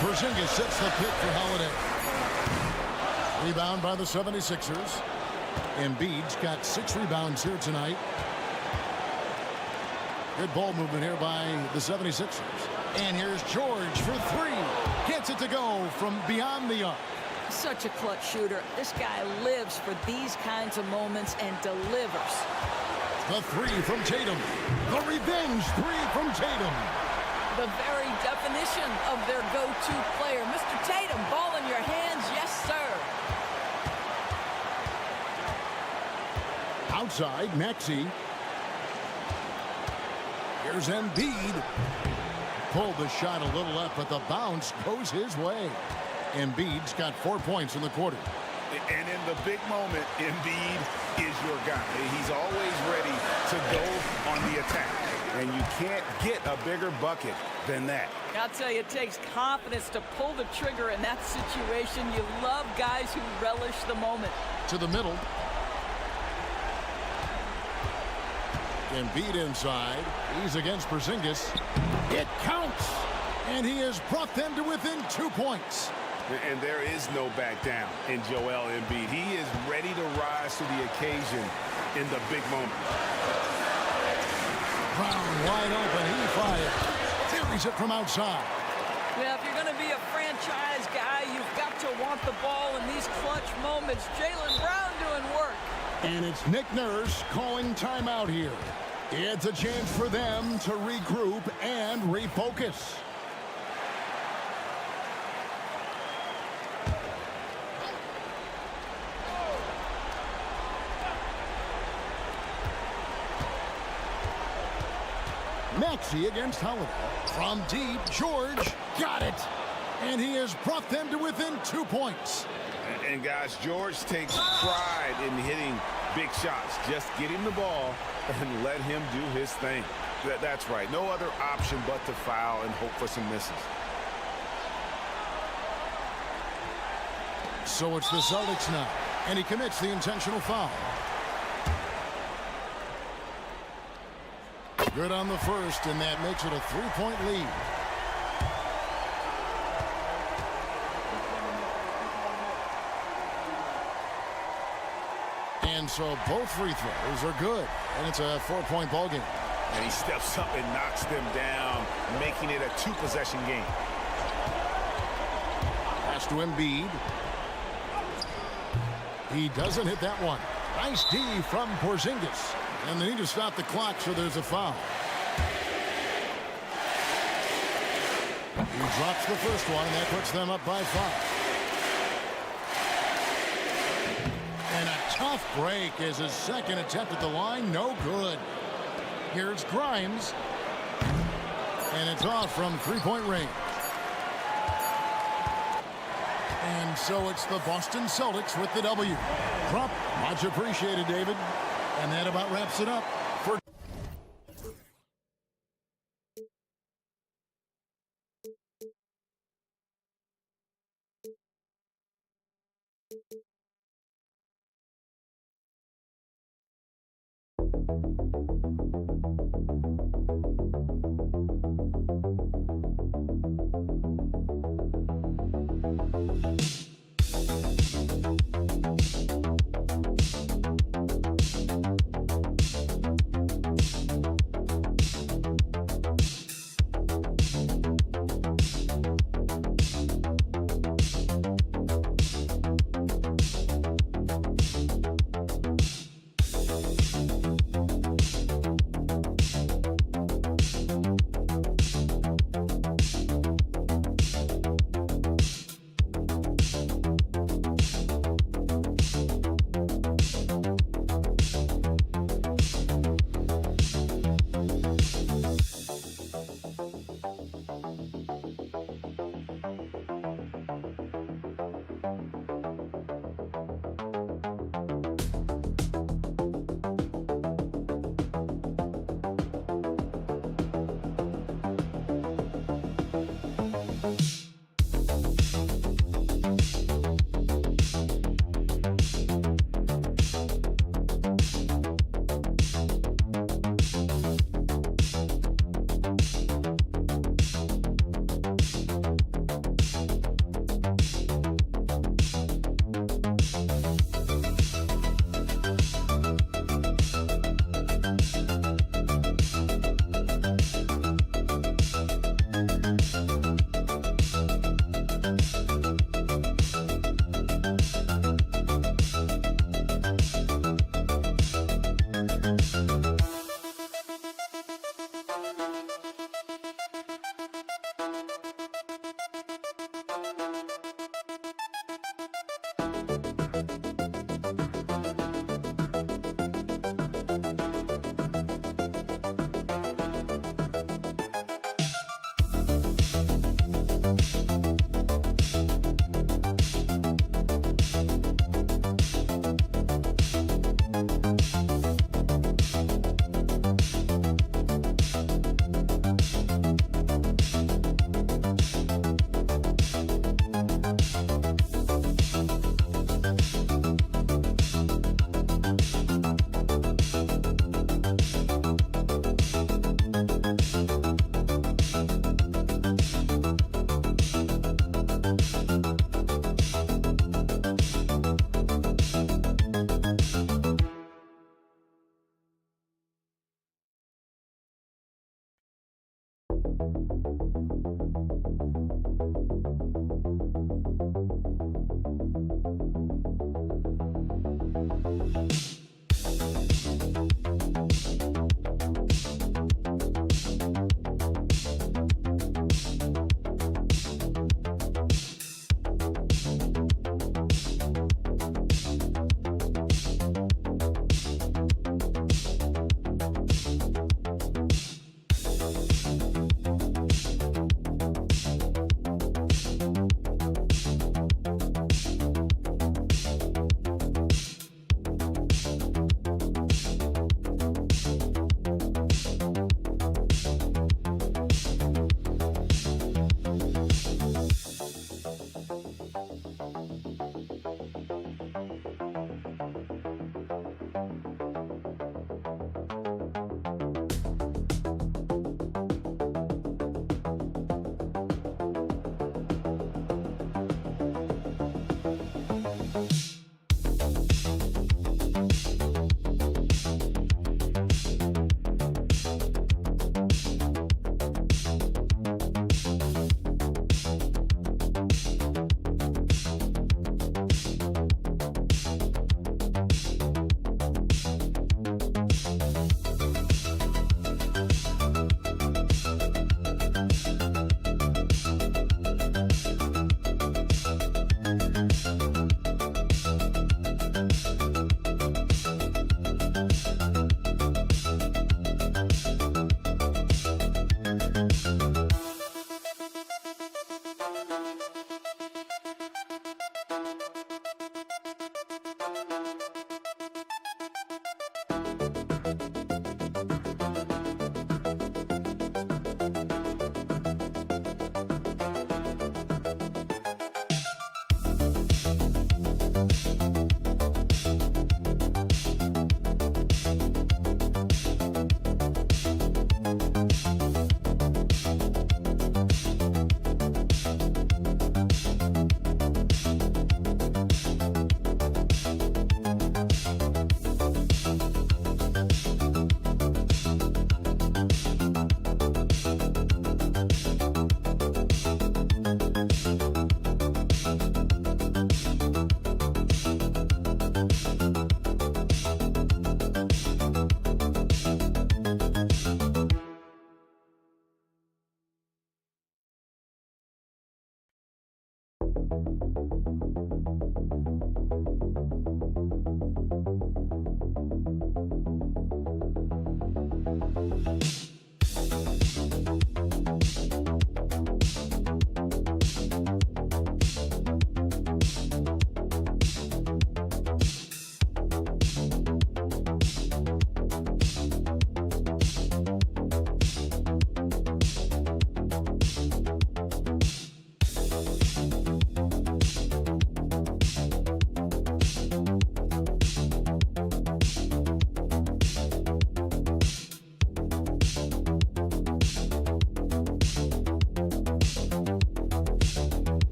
Porzingis sets the pick for Holiday. Rebound by the 76ers. Embiid's got 6 rebounds here tonight. Good ball movement here by the 76ers. And here's George for 3. Gets it to go from beyond the arc. Such a clutch shooter. This guy lives for these kinds of moments and delivers. The 3 from Tatum. The revenge 3 from Tatum. The very definition of their go-to player. Mr. Tatum, ball in your hands. Yes, sir. Outside, Maxey. Here's Embiid. Pulled the shot a little left, but the bounce goes his way. Embiid's got 4 points in the quarter. And in the big moment, Embiid is your guy. He's always ready to go on the attack. And you can't get a bigger bucket than that. I'll tell you, it takes confidence to pull the trigger in that situation. You love guys who relish the moment. To the middle. Embiid inside. He's against Porzingis. It counts. And he has brought them to within 2 points. And there is no back down in Joel Embiid. He is ready to rise to the occasion in the big moment. Brown wide open. He fires. Buries it from outside. Yeah, if you're going to be a franchise guy, you've got to want the ball in these clutch moments. Jaylen Brown doing work. And it's Nick Nurse calling timeout here. It's a chance for them to regroup and refocus. Maxey against Holiday. From deep, George got it. And he has brought them to within 2 points. And guys, George takes pride in hitting big shots. Just get him the ball and let him do his thing. That's right. No other option but to foul and hope for some misses. So it's the Celtics now. And he commits the intentional foul. Good on the first, and that makes it a 3-point lead. And so both free throws are good, and it's a 4-point ball game. And he steps up and knocks them down, making it a 2-possession game. Pass to Embiid. He doesn't hit that one. Nice D from Porzingis. And they need to stop the clock, so there's a foul. He drops the first one, and that puts them up by 5. And a tough break is his second attempt at the line. No good. Here's Grimes. And it's off from 3-point range. And so it's the Boston Celtics with the W. Drop. Much appreciated, David. And that about wraps it up for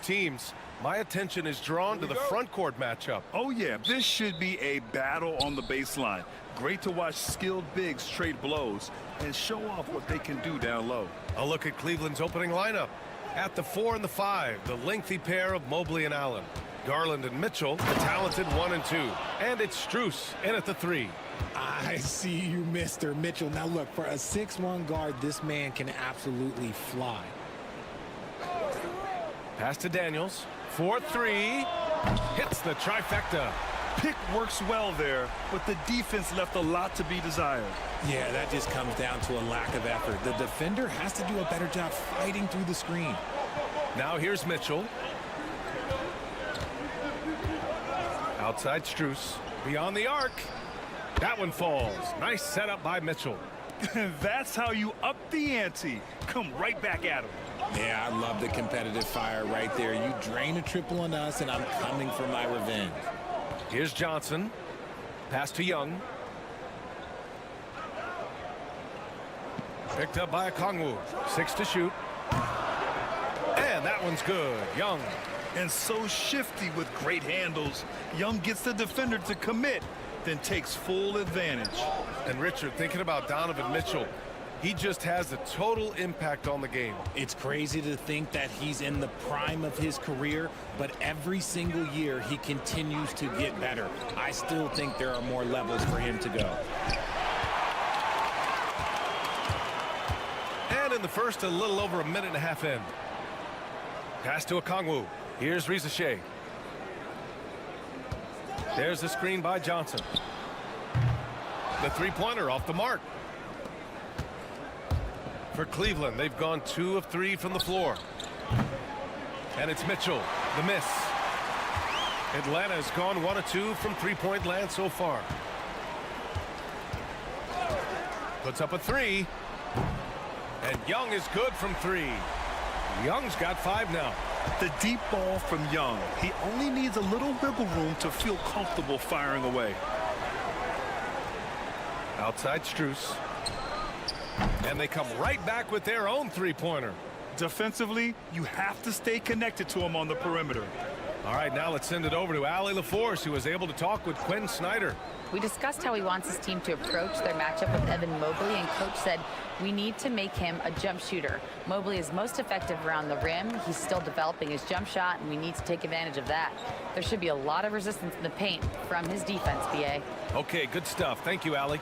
Teams, my attention is drawn to the front court matchup. Oh yeah, this should be a battle on the baseline. Great to watch skilled bigs trade blows and show off what they can do down low. A look at Cleveland's opening lineup. At the 4 and the 5, the lengthy pair of Mobley and Allen. Garland and Mitchell, the talented 1 and 2. And it's Strus in at the 3. I see you, Mr. Mitchell. Now look, for a 6'1" guard, this man can absolutely fly. Pass to Daniels. 4-3. Hits the trifecta. Pick works well there, but the defense left a lot to be desired. Yeah, that just comes down to a lack of effort. The defender has to do a better job fighting through the screen. Now here's Mitchell. Outside Strus. Beyond the arc. That one falls. Nice setup by Mitchell. That's how you up the ante. Come right back at him. Yeah, I love the competitive fire right there. You drain a triple on us, and I'm coming for my revenge. Here's Johnson. Pass to Young. Picked up by Okongwu. 6 to shoot. And that one's good. Young. And so shifty with great handles. Young gets the defender to commit, then takes full advantage. And Richard, thinking about Donovan Mitchell, he just has a total impact on the game. It's crazy to think that he's in the prime of his career, but every single year he continues to get better. I still think there are more levels for him to go. And in the first, a little over a minute and a half in. Pass to Okongwu. Here's Rizachet. There's the screen by Johnson. The three-pointer off the mark. For Cleveland, they've gone 2 of 3 from the floor. And it's Mitchell, the miss. Atlanta has gone 1 of 2 from three-point land so far. Puts up a 3. And Young is good from 3. Young's got 5 now. The deep ball from Young. He only needs a little wiggle room to feel comfortable firing away. Outside Strus. And they come right back with their own three-pointer. Defensively, you have to stay connected to him on the perimeter. All right, now let's send it over to Allie LaForce, who was able to talk with Quinn Snyder. We discussed how he wants his team to approach their matchup with Evan Mobley, and Coach said, we need to make him a jump shooter. Mobley is most effective around the rim. He's still developing his jump shot, and we need to take advantage of that. There should be a lot of resistance in the paint from his defense, BA. Okay, good stuff. Thank you, Allie.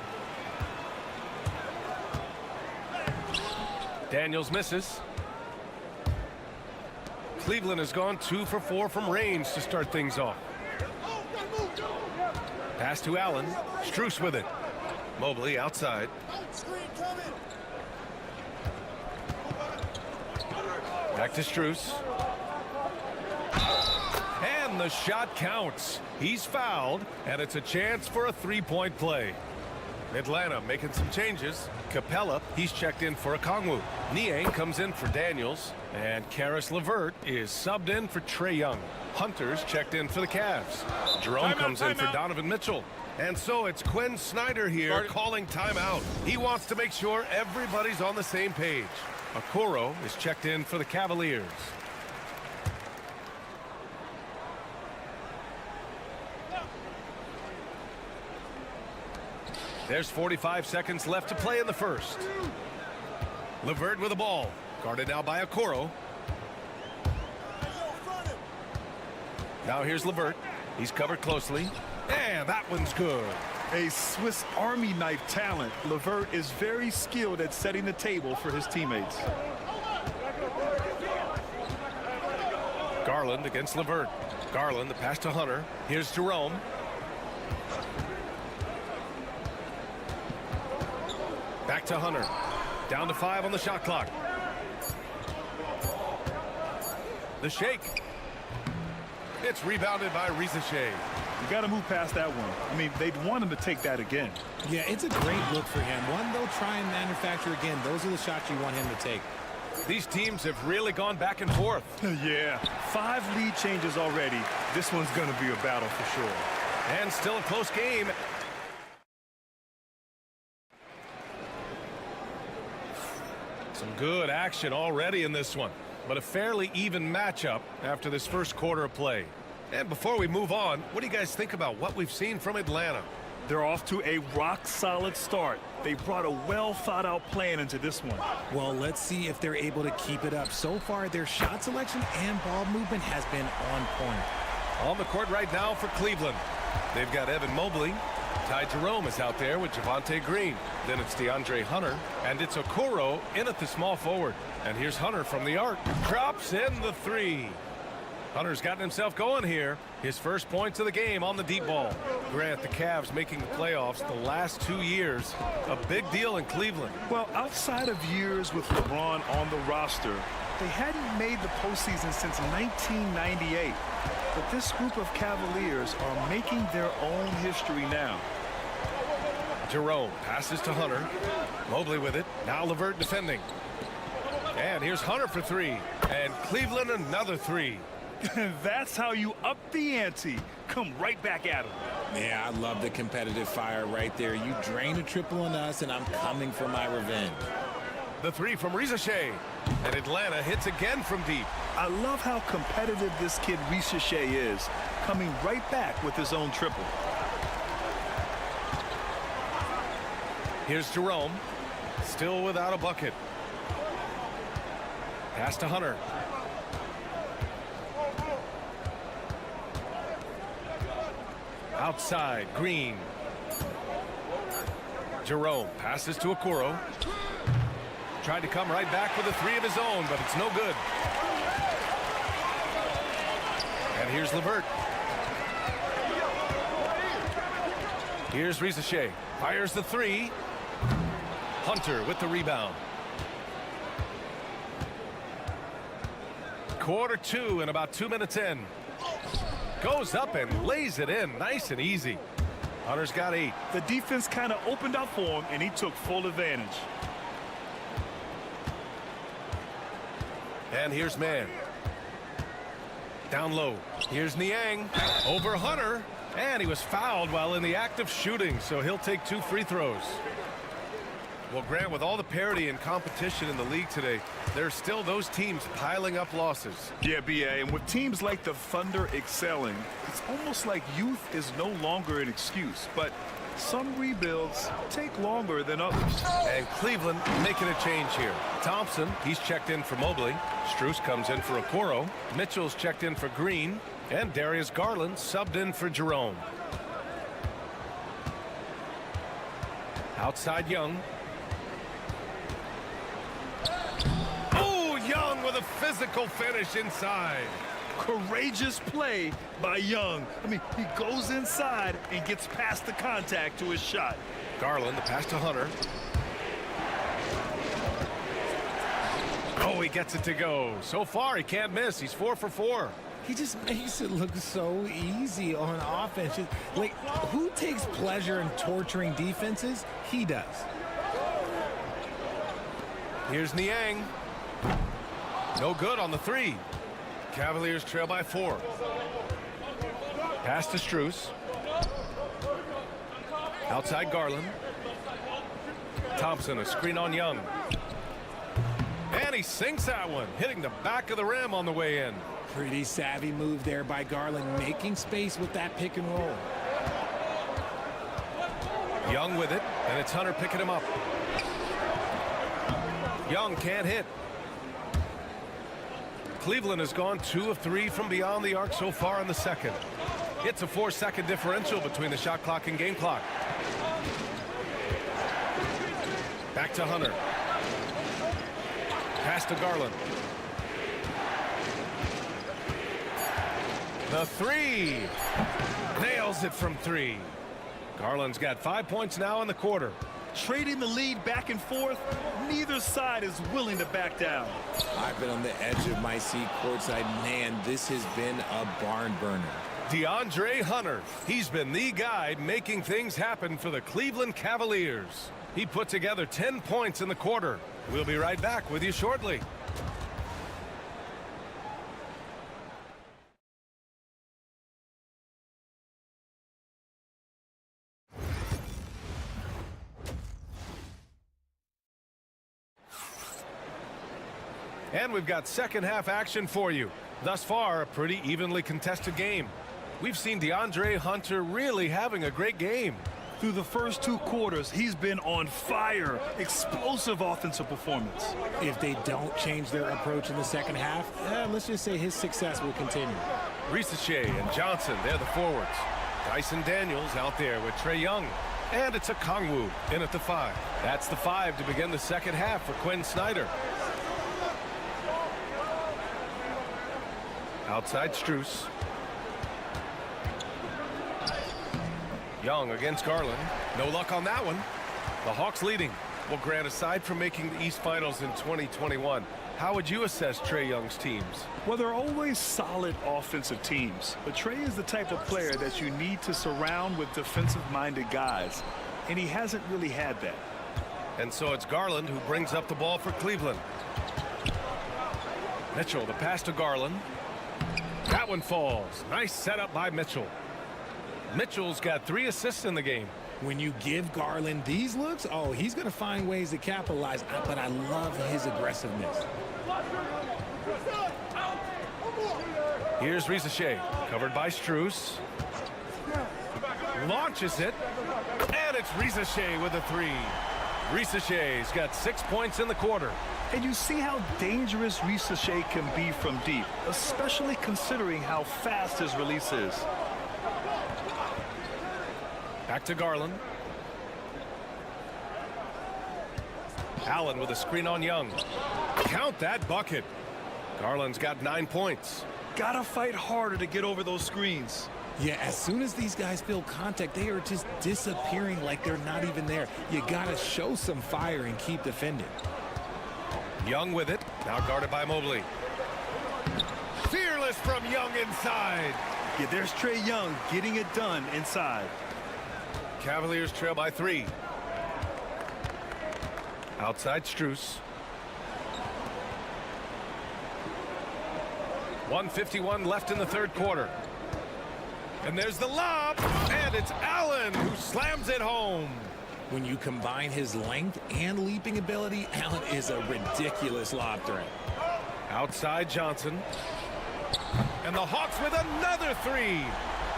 Daniels misses. Cleveland has gone 2 for 4 from range to start things off. Pass to Allen. Strus with it. Mobley outside. Back to Strus. And the shot counts. He's fouled, and it's a chance for a three-point play. Atlanta making some changes. Capella, he's checked in for Okongwu. Niang comes in for Daniels. And Caris LeVert is subbed in for Trae Young. Hunter's checked in for the Cavs. Jerome comes in for Donovan Mitchell. And so it's Quinn Snyder here calling timeout. He wants to make sure everybody's on the same page. Okoro is checked in for the Cavaliers. There's 45 seconds left to play in the first. LeVert with the ball. Guarded now by Okoro. Now here's LeVert. He's covered closely. And that one's good. A Swiss Army knife talent. LeVert is very skilled at setting the table for his teammates. Garland against LeVert. Garland, the pass to Hunter. Here's Jerome. Back to Hunter. Down to 5 on the shot clock. The shake. It's rebounded by Rizachet. You got to move past that one. I mean, they'd want him to take that again. Yeah, it's a great look for him. One they'll try and manufacture again. Those are the shots you want him to take. These teams have really gone back and forth. Yeah, 5 lead changes already. This one's going to be a battle for sure. And still a close game. Some good action already in this one, but a fairly even matchup after this first quarter of play. And before we move on, what do you guys think about what we've seen from Atlanta? They're off to a rock-solid start. They brought a well-thought-out plan into this one. Well, let's see if they're able to keep it up. So far, their shot selection and ball movement has been on point. On the court right now for Cleveland. They've got Evan Mobley. Ty Jerome is out there with Javonte Green. Then it's DeAndre Hunter. And it's Okoro in at the small forward. And here's Hunter from the arc. Drops in the 3. Hunter's gotten himself going here. His first points of the game on the deep ball. Grant, the Cavs making the playoffs the last 2 years. A big deal in Cleveland. Well, outside of years with LeBron on the roster, they hadn't made the postseason since 1998. But this group of Cavaliers are making their own history now. Jerome passes to Hunter. Mobley with it. Now LeVert defending. And here's Hunter for 3. And Cleveland another 3. That's how you up the ante. Come right back at him. Yeah, I love the competitive fire right there. You drain a triple on us, and I'm coming for my revenge. The 3 from Rizachet. And Atlanta hits again from deep. I love how competitive this kid Rizachet is, coming right back with his own triple. Here's Jerome. Still without a bucket. Pass to Hunter. Outside, Green. Jerome passes to Okoro. Tried to come right back with a 3 of his own, but it's no good. And here's LeVert. Here's Rizachet. Fires the 3. Hunter with the rebound. Quarter 2 and about 2 minutes in. Goes up and lays it in nice and easy. Hunter's got 8. The defense kind of opened up for him, and he took full advantage. And here's Mann. Down low. Here's Niang. Over Hunter. And he was fouled while in the act of shooting, so he'll take 2 free throws. Well, Grant, with all the parity and competition in the league today, there's still those teams piling up losses. Yeah, BA, and with teams like the Thunder excelling, it's almost like youth is no longer an excuse. But some rebuilds take longer than others. And Cleveland making a change here. Thompson, he's checked in for Mobley. Strus comes in for Okoro. Mitchell's checked in for Green. And Darius Garland subbed in for Jerome. Outside Young. Oh, Young with a physical finish inside. Courageous play by Young. I mean, he goes inside and gets past the contact to his shot. Garland, the pass to Hunter. Oh, he gets it to go. So far, he can't miss. He's 4 for 4. He just makes it look so easy on offense. Like, who takes pleasure in torturing defenses? He does. Here's Niang. No good on the 3. Cavaliers trail by 4. Pass to Strus. Outside Garland. Thompson, a screen on Young. And he sinks that one, hitting the back of the rim on the way in. Pretty savvy move there by Garland, making space with that pick and roll. Young with it, and it's Hunter picking him up. Young can't hit. Cleveland has gone 2 of 3 from beyond the arc so far in the second. It's a 4-second differential between the shot clock and game clock. Back to Hunter. Pass to Garland. The 3. Nails it from 3. Garland's got 5 points now in the quarter. Trading the lead back and forth, neither side is willing to back down. I've been on the edge of my seat courtside. Man, this has been a barn burner. DeAndre Hunter, he's been the guy making things happen for the Cleveland Cavaliers. He put together 10 points in the quarter. We'll be right back with you shortly. And we've got second half action for you. Thus far, a pretty evenly contested game. We've seen DeAndre Hunter really having a great game. Through the first 2 quarters, he's been on fire. Explosive offensive performance. If they don't change their approach in the second half, let's just say his success will continue. Risacher and Johnson, they're the forwards. Dyson Daniels out there with Trae Young. And it's a Kongwu in at the 5. That's the 5 to begin the second half for Quinn Snyder. Outside Strus. Young against Garland. No luck on that one. The Hawks leading. Well, Grant, aside from making the East Finals in 2021, how would you assess Trae Young's teams? Well, they're always solid offensive teams. But Trae is the type of player that you need to surround with defensive-minded guys. And he hasn't really had that. And so it's Garland who brings up the ball for Cleveland. Mitchell, the pass to Garland. That one falls. Nice setup by Mitchell. Mitchell's got 3 assists in the game. When you give Garland these looks, oh, he's going to find ways to capitalize. But I love his aggressiveness. Here's Risacher, covered by Strus. Launches it, and it's Risacher with a 3. Risacher's got 6 points in the quarter. And you see how dangerous Risacher can be from deep, especially considering how fast his release is. Back to Garland. Allen with a screen on Young. Count that bucket. Garland's got 9 points. Gotta fight harder to get over those screens. Yeah, as soon as these guys feel contact, they are just disappearing like they're not even there. You gotta show some fire and keep defending. Young with it, now guarded by Mobley. Fearless from Young inside. Yeah, there's Trae Young getting it done inside. Cavaliers trail by 3. Outside Strus. 1:51 left in the third quarter. And there's the lob, and it's Allen who slams it home. When you combine his length and leaping ability, Allen is a ridiculous lob threat. Outside Johnson. And the Hawks with another three.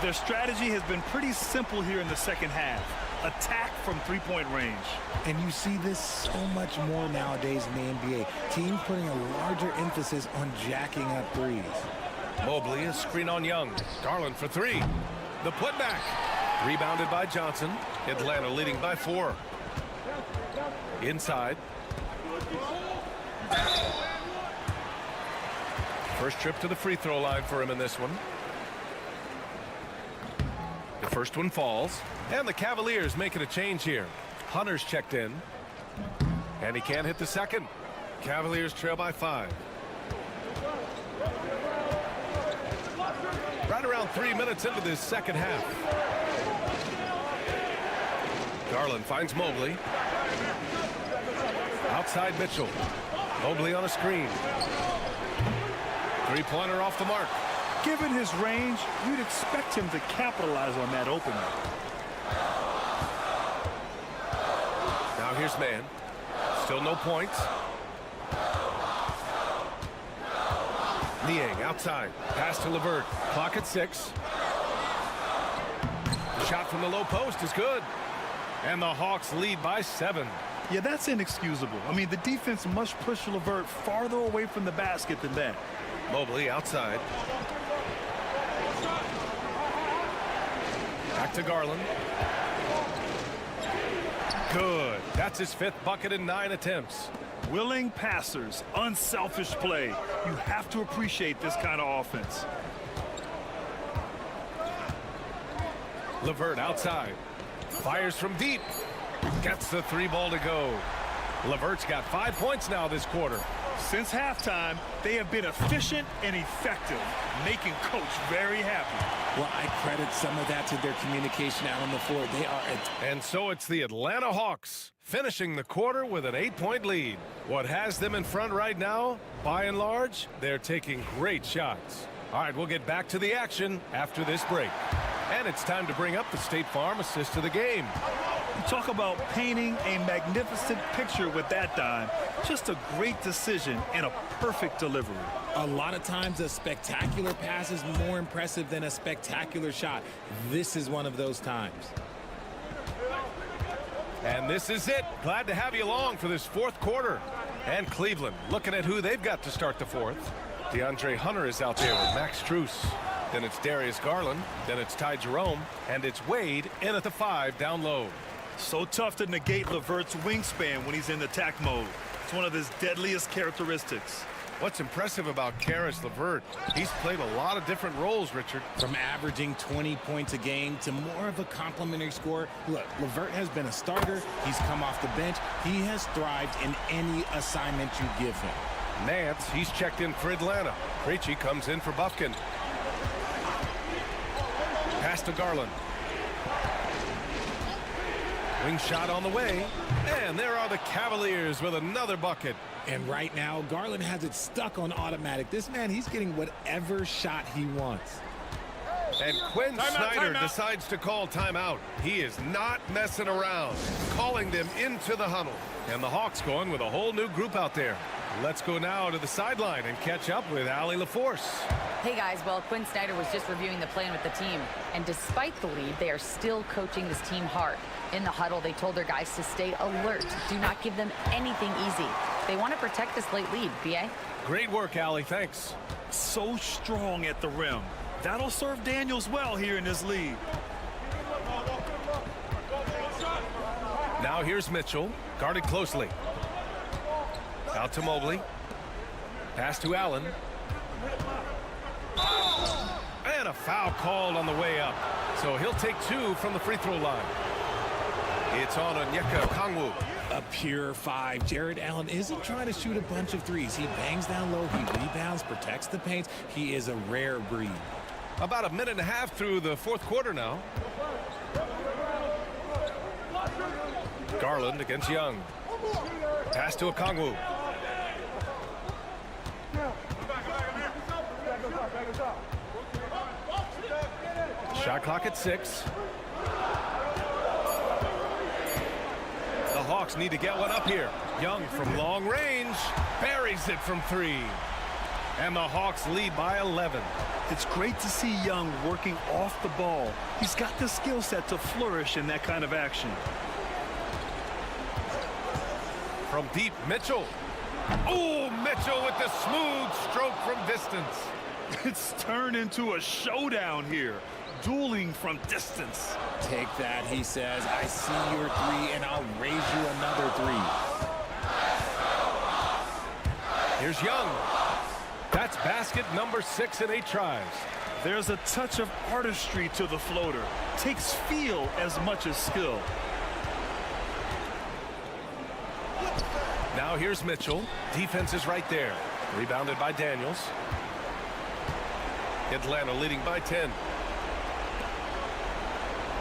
Their strategy has been pretty simple here in the second half. Attack from three-point range. And you see this so much more nowadays in the NBA. Teams putting a larger emphasis on jacking up threes. Mobley, a screen on Young. Garland for three. The putback. Rebounded by Johnson. Atlanta leading by 4. Inside. First trip to the free throw line for him in this one. The first one falls. And the Cavaliers making a change here. Hunter's checked in. And he can't hit the second. Cavaliers trail by 5. Right around 3 minutes into this second half. Garland finds Mobley. Outside Mitchell. Mobley on a screen. Three-pointer off the mark. Given his range, you'd expect him to capitalize on that opening. Now here's man. Still no points. Niang outside. Pass to LeVert. Clock at 6. The shot from the low post is good. And the Hawks lead by 7. Yeah, that's inexcusable. I mean, the defense must push LeVert farther away from the basket than that. Mobley outside. Back to Garland. Good. That's his 5th bucket in 9 attempts. Willing passers, unselfish play. You have to appreciate this kind of offense. LeVert outside. Fires from deep. Gets the 3-ball to go. LeVert's got 5 points now this quarter. Since halftime, they have been efficient and effective, making Coach very happy. Well, I credit some of that to their communication out on the floor. They are... And so it's the Atlanta Hawks finishing the quarter with an 8-point lead. What has them in front right now, by and large, they're taking great shots. All right, we'll get back to the action after this break. And it's time to bring up the State Farm assist of the game. You talk about painting a magnificent picture with that dime. Just a great decision and a perfect delivery. A lot of times a spectacular pass is more impressive than a spectacular shot. This is one of those times. And this is it. Glad to have you along for this 4th quarter. And Cleveland looking at who they've got to start the 4th. DeAndre Hunter is out there with Max Strus. Then it's Darius Garland. Then it's Ty Jerome. And it's Wade in at the 5 down low. So tough to negate LeVert's wingspan when he's in attack mode. It's one of his deadliest characteristics. What's impressive about Caris LeVert, he's played a lot of different roles, Richard. From averaging 20 points a game to more of a complimentary scorer. Look, LeVert has been a starter. He's come off the bench. He has thrived in any assignment you give him. Nance, he's checked in for Atlanta. Krejci comes in for Buffkin. Pass to Garland. Wing shot on the way. And there are the Cavaliers with another bucket. And right now, Garland has it stuck on automatic. This man, he's getting whatever shot he wants. And Quinn Snyder decides to call timeout. He is not messing around, calling them into the huddle. And the Hawks going with a whole new group out there. Let's go now to the sideline and catch up with Allie LaForce. Hey guys, well, Quinn Snyder was just reviewing the plan with the team, and despite the lead, they are still coaching this team hard. In the huddle, they told their guys to stay alert. Do not give them anything easy. They want to protect this late lead, B.A. Great work, Allie. Thanks. So strong at the rim. That'll serve Daniels well here in this league. Now here's Mitchell, guarded closely. Out to Mobley. Pass to Allen. And a foul called on the way up. So he'll take 2 from the free throw line. It's on Onyeka Okongwu. A pure 5. Jared Allen isn't trying to shoot a bunch of threes. He bangs down low, he rebounds, protects the paint. He is a rare breed. About a minute and a half through the 4th quarter now. Garland against Young. Pass to Okongwu. Shot clock at 6. Hawks need to get one up here. Young from long range buries it from 3. And the Hawks lead by 11. It's great to see Young working off the ball. He's got the skill set to flourish in that kind of action. From deep, Mitchell. Oh, Mitchell with the smooth stroke from distance. It's turned into a showdown here. Dueling from distance. Take that, he says. I see your 3, and I'll raise you another 3. Here's Young. That's basket number 6 in 8 tries. There's a touch of artistry to the floater. Takes feel as much as skill. Now here's Mitchell. Defense is right there. Rebounded by Daniels. Atlanta leading by 10.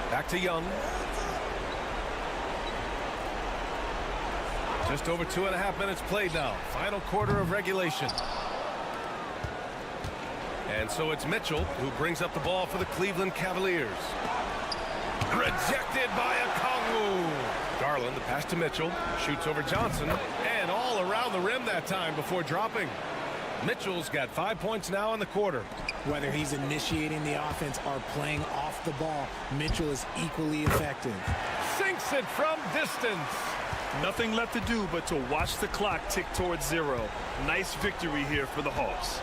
Back to Young. Just over 2.5 minutes played now. Final quarter of regulation. And so it's Mitchell who brings up the ball for the Cleveland Cavaliers. Rejected by Okongwu. Garland, the pass to Mitchell. Shoots over Johnson. And all around the rim that time before dropping. Mitchell's got 5 points now in the quarter. Whether he's initiating the offense or playing off the ball, Mitchell is equally effective. Sinks it from distance. Nothing left to do but to watch the clock tick towards 0. Nice victory here for the Hawks.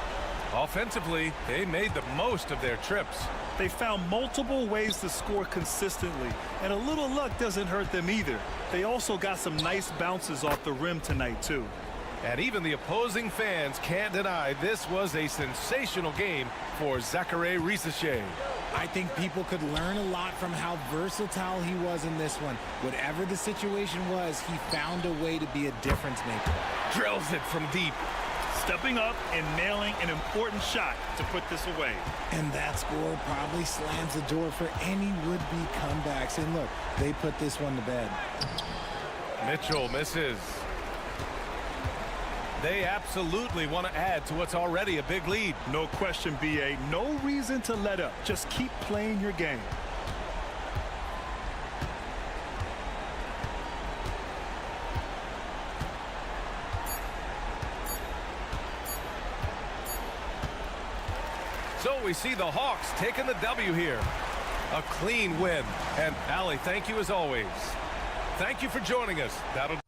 Offensively, they made the most of their trips. They found multiple ways to score consistently, and a little luck doesn't hurt them either. They also got some nice bounces off the rim tonight, too. And even the opposing fans can't deny this was a sensational game for Zaccharie Risacher. I think people could learn a lot from how versatile he was in this one. Whatever the situation was, he found a way to be a difference maker. Drills it from deep. Stepping up and nailing an important shot to put this away. And that score probably slams the door for any would-be comebacks. And look, they put this one to bed. Mitchell misses. They absolutely want to add to what's already a big lead. No question, B.A. No reason to let up. Just keep playing your game. So we see the Hawks taking the W here. A clean win. And Allie, thank you as always. Thank you for joining us. That'll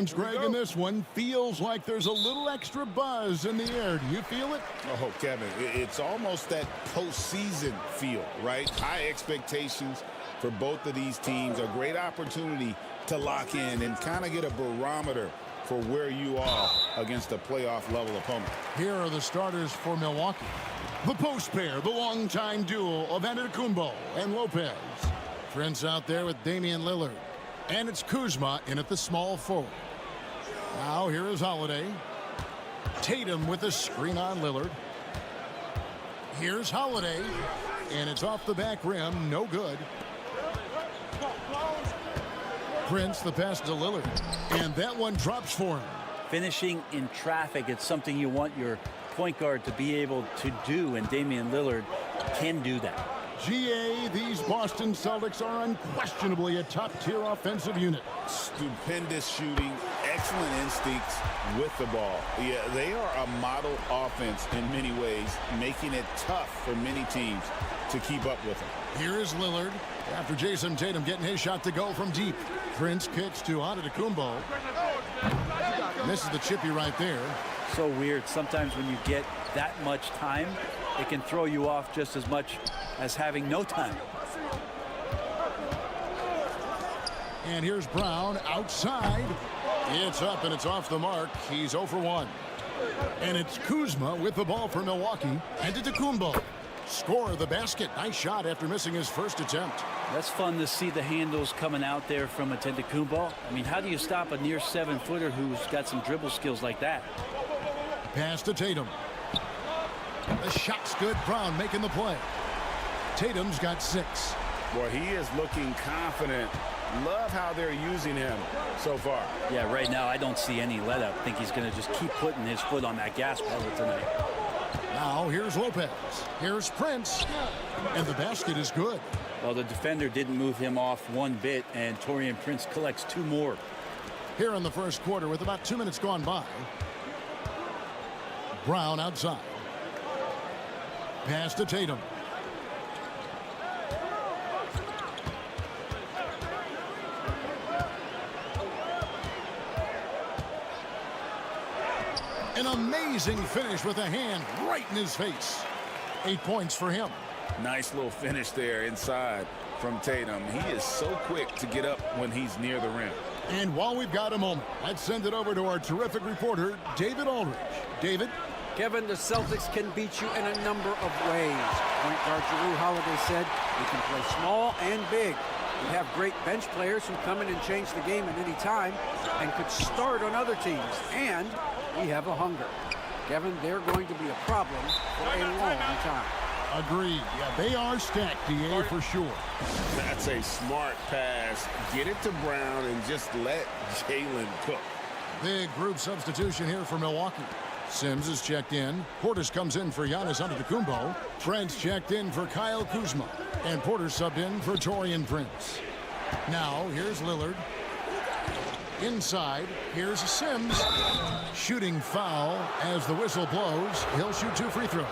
difference, Greg, in this one. Feels like there's a little extra buzz in the air. Do you feel it? Oh, Kevin, it's almost that postseason feel, right? High expectations for both of these teams. A great opportunity to lock in and kind of get a barometer for where you are against a playoff-level opponent. Here are the starters for Milwaukee. The post pair, the longtime duo of Antetokounmpo and Lopez. Prince out there with Damian Lillard. And it's Kuzma in at the small forward. Now here is Holiday. Tatum with a screen on Lillard. Here's Holiday. And it's off the back rim. No good. Prince, the pass to Lillard. And that one drops for him. Finishing in traffic, it's something you want your point guard to be able to do, and Damian Lillard can do that. GA, these Boston Celtics are unquestionably a top-tier offensive unit. Stupendous shooting, excellent instincts with the ball. Yeah, they are a model offense in many ways, making it tough for many teams to keep up with them. Here is Lillard after Jason Tatum getting his shot to go from deep. Prince kicks to Antetokounmpo. Misses the chippy right there. So weird. Sometimes when you get that much time, it can throw you off just as much as having no time. And here's Brown outside. It's up and it's off the mark. He's 0 for 1. And it's Kuzma with the ball for Milwaukee. Antetokounmpo. Score the basket. Nice shot after missing his first attempt. That's fun to see the handles coming out there from Antetokounmpo. I mean, how do you stop a near 7-footer who's got some dribble skills like that? Pass to Tatum. The shot's good. Brown making the play. Tatum's got 6. Boy, he is looking confident. Love how they're using him so far. Yeah, right now I don't see any let up. I think he's going to just keep putting his foot on that gas pedal tonight. Now here's Lopez. Here's Prince. And the basket is good. Well, the defender didn't move him off one bit, and Taurean Prince collects 2 more. Here in the first quarter with about 2 minutes gone by. Brown outside. Pass to Tatum. An amazing finish with a hand right in his face. 8 points for him. Nice little finish there inside from Tatum. He is so quick to get up when he's near the rim. And while we've got a moment, let's send it over to our terrific reporter, David Aldridge. David? Kevin, the Celtics can beat you in a number of ways. Point guard Jrue Holiday said you can play small and big. We have great bench players who come in and change the game at any time and could start on other teams. And we have a hunger. Kevin, they're going to be a problem for a long time. Agreed. Yeah, they are stacked, DA, for sure. That's a smart pass. Get it to Brown and just let Jalen cook. Big group substitution here for Milwaukee. Sims is checked in. Portis comes in for Giannis Antetokounmpo. Trent's checked in for Kyle Kuzma. And Porter subbed in for Taurean Prince. Now, here's Lillard. Inside, here's Sims. Shooting foul as the whistle blows. He'll shoot 2 free throws.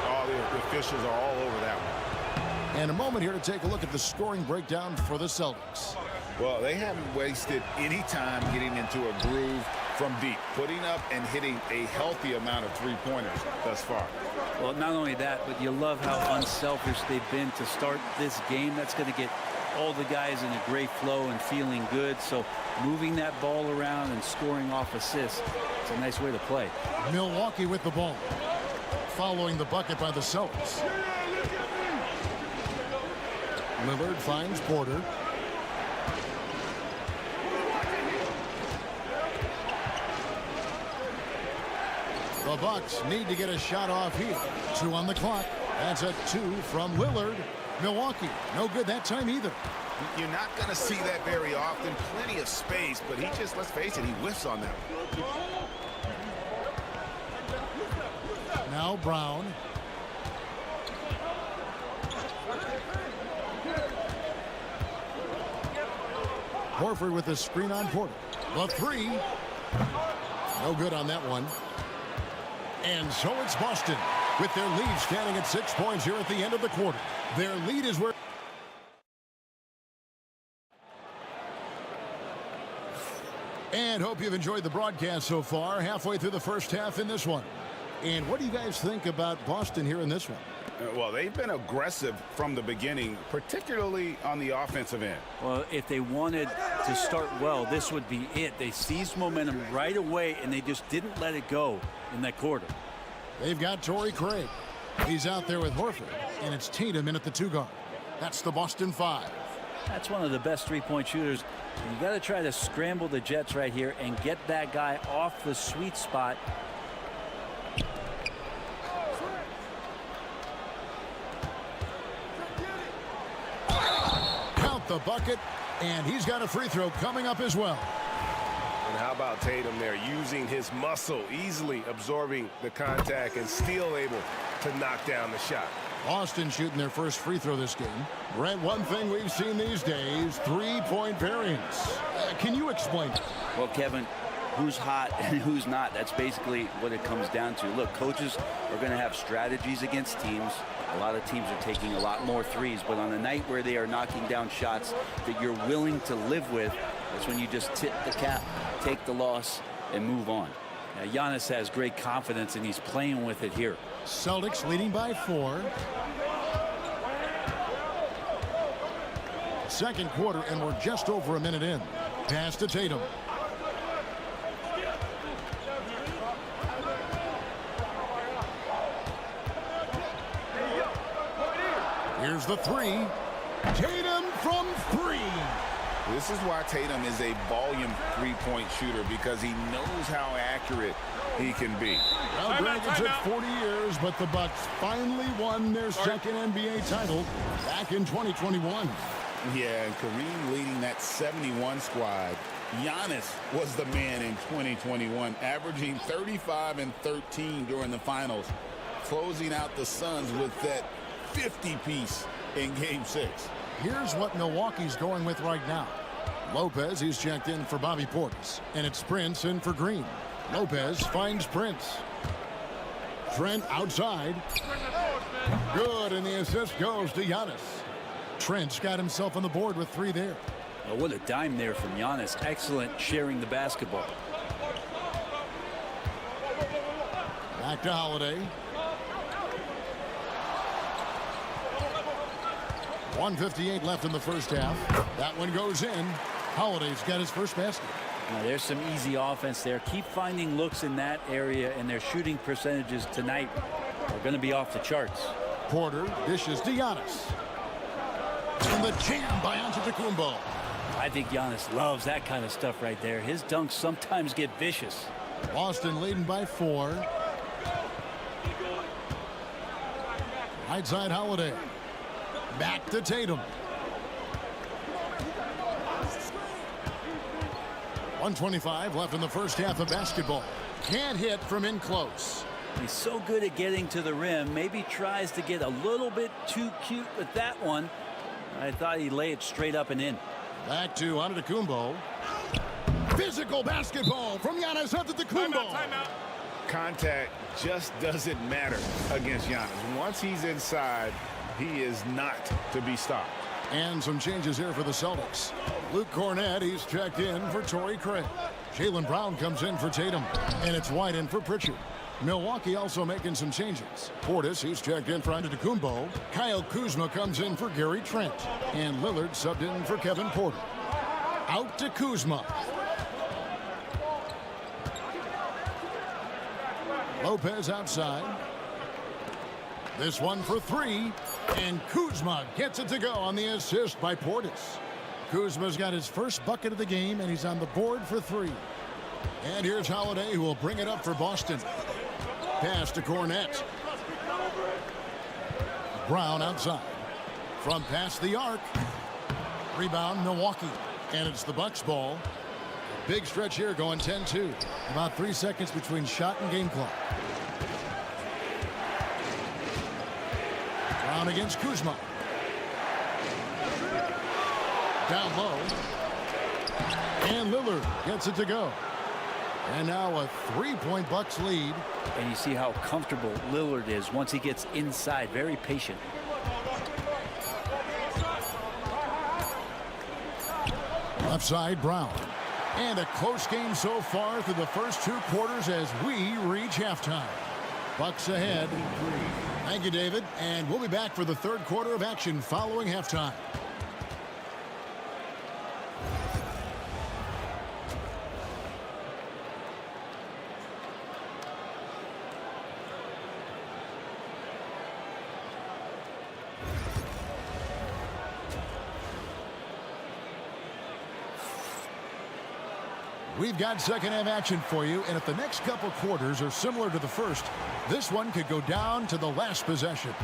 Oh, the officials are all over that one. And a moment here to take a look at the scoring breakdown for the Celtics. Well, they haven't wasted any time getting into a groove from deep, putting up and hitting a healthy amount of three-pointers thus far. Well, not only that, but you love how unselfish they've been to start this game. That's going to get all the guys in a great flow and feeling good. So moving that ball around and scoring off assists, it's a nice way to play. Milwaukee with the ball. Following the bucket by the Celtics. Lillard finds Porter. The Bucks need to get a shot off here. 2 on the clock. That's a 2 from Lillard. Milwaukee, no good that time either. You're not going to see that very often. Plenty of space, but he just, let's face it, he whiffs on that. Now Brown. Horford with the screen on Porter. The 3. No good on that one. And so it's Boston with their lead standing at 6 points here at the end of the quarter. Their lead is where... And hope you've enjoyed the broadcast so far. Halfway through the first half in this one. And what do you guys think about Boston here in this one? Well, they've been aggressive from the beginning, particularly on the offensive end. Well, if they wanted to start well, this would be it. They seized momentum right away, and they just didn't let it go in that quarter. They've got Torrey Craig. He's out there with Horford, and it's Tatum in at the 2 guard. That's the Boston 5. That's one of the best three-point shooters. You got to try to scramble the Jets right here and get that guy off the sweet spot. Count the bucket, and he's got a free throw coming up as well. And how about Tatum there, using his muscle, easily absorbing the contact and still able to knock down the shot. Boston shooting their first free throw this game. Brent, one thing we've seen these days, 3-point variance. Can you explain it? Well, Kevin, who's hot and who's not, that's basically what it comes down to. Look, coaches are going to have strategies against teams. A lot of teams are taking a lot more threes, but on a night where they are knocking down shots that you're willing to live with, that's when you just tip the cap, take the loss, and move on. Now, Giannis has great confidence, and he's playing with it here. Celtics leading by 4. Second quarter, and we're just over a minute in. Pass to Tatum. Here's the 3. Tatum from 3. This is why Tatum is a volume three-point shooter, because he knows how accurate he can be. Well, Greg, it took 40 years, but the Bucks finally won their second NBA title back in 2021. Yeah, and Kareem leading that 71 squad. Giannis was the man in 2021, averaging 35 and 13 during the finals, closing out the Suns with that 50-piece in Game 6. Here's what Milwaukee's going with right now. Lopez, he's checked in for Bobby Portis, and it's Prince in for Green. Lopez finds Prince. Trent outside. Good, and the assist goes to Giannis. Trent's got himself on the board with 3 there. Oh, what a dime there from Giannis. Excellent sharing the basketball. Back to Holiday. 1:58 left in the first half. That one goes in. Holiday's got his first basket. Now, there's some easy offense there. Keep finding looks in that area, and their shooting percentages tonight are going to be off the charts. Porter dishes to Giannis. And the jam by Antetokounmpo. I think Giannis loves that kind of stuff right there. His dunks sometimes get vicious. Boston leading by 4. Right side Holiday. Back to Tatum. 1:25 left in the first half of basketball. Can't hit from in close. He's so good at getting to the rim. Maybe tries to get a little bit too cute with that one. I thought he'd lay it straight up and in. Back to Antetokounmpo. Physical basketball from Giannis Antetokounmpo. Contact just doesn't matter against Giannis. Once he's inside, he is not to be stopped. And some changes here for the Celtics. Luke Cornett, he's checked in for Torrey Craig. Jaylen Brown comes in for Tatum. And it's White in for Pritchard. Milwaukee also making some changes. Portis, he's checked in for Antetokounmpo. Kyle Kuzma comes in for Gary Trent. And Lillard subbed in for Kevin Porter. Out to Kuzma. Lopez outside. This one for 3. And Kuzma gets it to go on the assist by Portis. Kuzma's got his first bucket of the game, and he's on the board for 3. And here's Holiday, who will bring it up for Boston. Pass to Cornett. Brown outside. From past the arc. Rebound Milwaukee. And it's the Bucks ball. Big stretch here going 10-2. About 3 seconds between shot and game clock. Brown against Kuzma. Down low. And Lillard gets it to go. And now a 3-point Bucks lead. And you see how comfortable Lillard is once he gets inside. Very patient. Left side, Brown. And a close game so far through the first 2 quarters as we reach halftime. Bucks ahead. Thank you, David. And we'll be back for the 3rd quarter of action following halftime. We've got second half action for you, and if the next couple quarters are similar to the first, this one could go down to the last possession.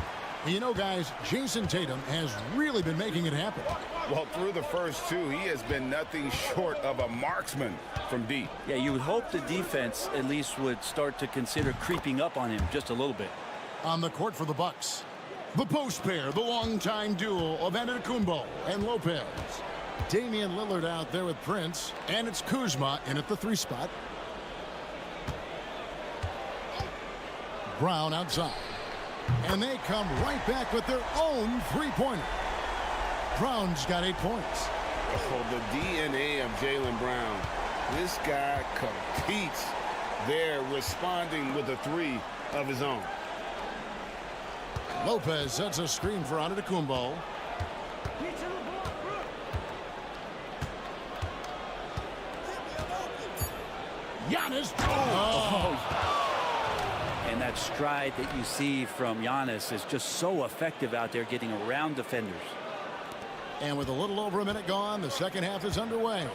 You know, guys, Jason Tatum has really been making it happen. Well, through the first 2, he has been nothing short of a marksman from deep. Yeah, you would hope the defense at least would start to consider creeping up on him just a little bit. On the court for the Bucks, the post pair, the longtime duo of Antetokounmpo and Lopez. Damian Lillard out there with Prince, and it's Kuzma in at the 3 spot. Brown outside. And they come right back with their own 3-pointer. Brown's got 8 points. Oh, the DNA of Jaylen Brown. This guy competes there, responding with a 3 of his own. Lopez sets a screen for Antetokounmpo. Giannis. And that stride that you see from Giannis is just so effective out there getting around defenders. And with a little over a minute gone, the second half is underway.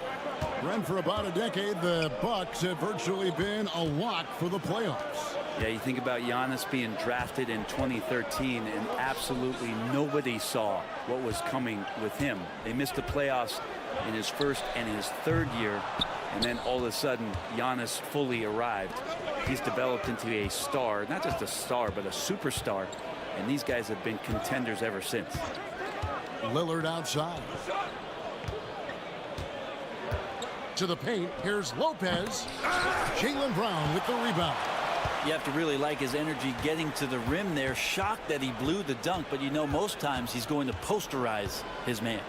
Run for about a decade, the Bucks have virtually been a lock for the playoffs. Yeah, you think about Giannis being drafted in 2013, and absolutely nobody saw what was coming with him. They missed the playoffs in his first and his 3rd year, and then all of a sudden, Giannis fully arrived. He's developed into a star, not just a star, but a superstar, and these guys have been contenders ever since. Lillard outside. To the paint, here's Lopez. Jaylen Brown with the rebound. You have to really like his energy getting to the rim there. Shocked that he blew the dunk, but you know most times he's going to posterize his man.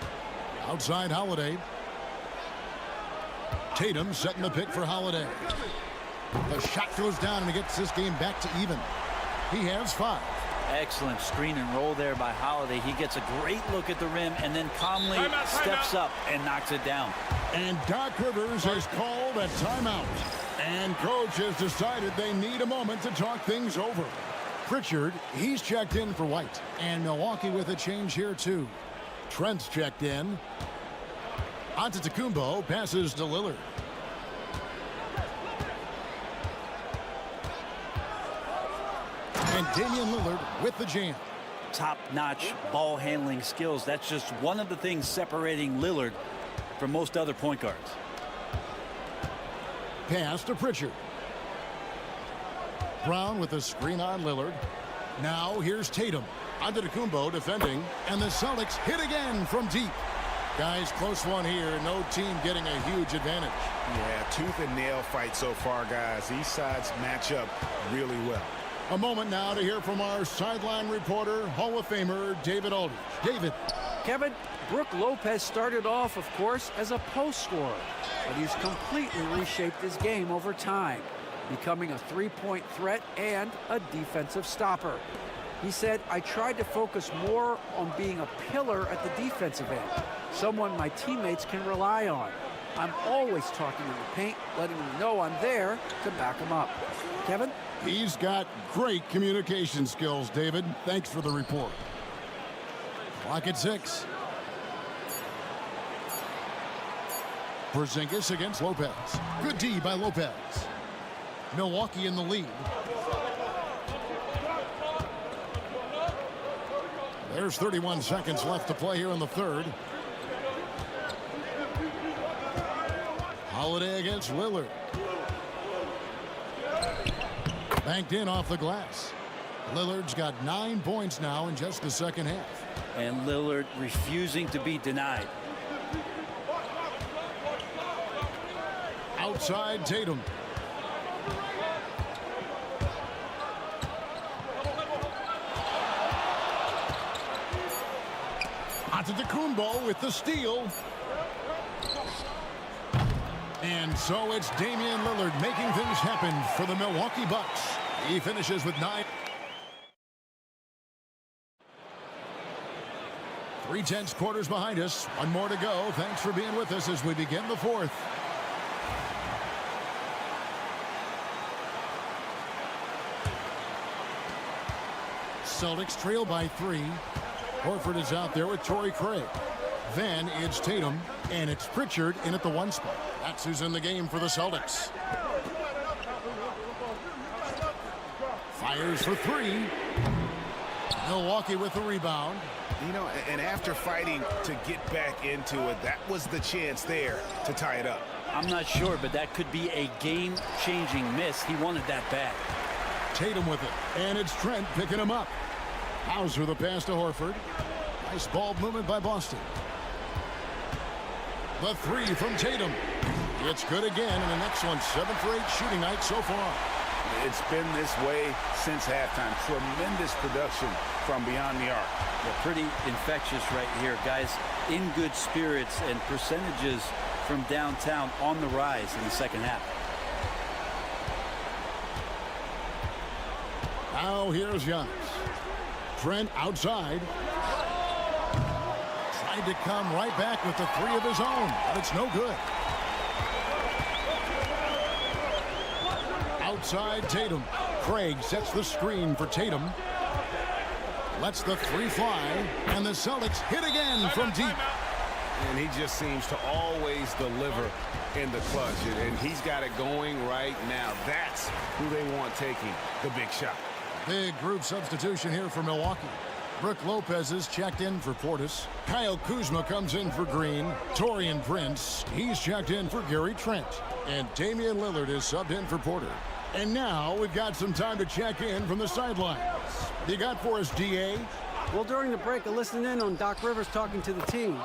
Outside Holiday. Tatum setting the pick for Holiday. The shot goes down and he gets this game back to even. He has 5. Excellent screen and roll there by Holiday. He gets a great look at the rim and then calmly steps up and knocks it down. And Doc Rivers has called a timeout. And coach has decided they need a moment to talk things over. Pritchard, he's checked in for White. And Milwaukee with a change here too. Trent's checked in. Antetokounmpo passes to Lillard. And Damian Lillard with the jam. Top-notch ball handling skills. That's just one of the things separating Lillard from most other point guards. Pass to Pritchard. Brown with the screen on Lillard. Now here's Tatum. Antetokounmpo defending, and the Celtics hit again from deep. Guys, close one here. No team getting a huge advantage. Yeah, tooth and nail fight so far, guys. These sides match up really well. A moment now to hear from our sideline reporter, Hall of Famer David Aldridge. David. Kevin, Brook Lopez started off, of course, as a post scorer, but he's completely reshaped his game over time, becoming a three-point threat and a defensive stopper. He said, I tried to focus more on being a pillar at the defensive end, someone my teammates can rely on. I'm always talking in the paint, letting them know I'm there to back them up. Kevin? He's got great communication skills, David. Thanks for the report. Clock at 6. Porzingis against Lopez. Good D by Lopez. Milwaukee in the lead. There's 31 seconds left to play here in the third. Holiday against Lillard. Banked in off the glass. Lillard's got 9 points now in just the second half. And Lillard refusing to be denied. Outside Tatum. Antetokounmpo with the steal. And so it's Damian Lillard making things happen for the Milwaukee Bucks. He finishes with 9. 3/10 quarters behind us. One more to go. Thanks for being with us as we begin the fourth. Celtics trail by 3. Horford is out there with Torrey Craig. Then it's Tatum, and it's Pritchard in at the 1 spot. That's who's in the game for the Celtics. Fires for 3. Milwaukee with the rebound. You know, and after fighting to get back into it, that was the chance there to tie it up. I'm not sure, but that could be a game-changing miss. He wanted that bad. Tatum with it, and it's Trent picking him up. Hauser the pass to Horford. Nice ball movement by Boston. The 3 from Tatum. It's good again, and an excellent 7 for 8 shooting night so far. It's been this way since halftime. Tremendous production from beyond the arc. They're pretty infectious right here. Guys in good spirits, and percentages from downtown on the rise in the second half. Now here's Giannis. Trent outside. Tried to come right back with the 3 of his own, but it's no good. Outside Tatum. Craig sets the screen for Tatum. Lets the 3 fly, and the Celtics hit again from deep. And he just seems to always deliver in the clutch, and he's got it going right now. That's who they want taking the big shot. Big group substitution here for Milwaukee. Brook Lopez is checked in for Portis. Kyle Kuzma comes in for Green. Taurean Prince, he's checked in for Gary Trent. And Damian Lillard is subbed in for Porter. And now we've got some time to check in from the sidelines. You got for us, DA? Well, during the break, I listened in on Doc Rivers talking to the team.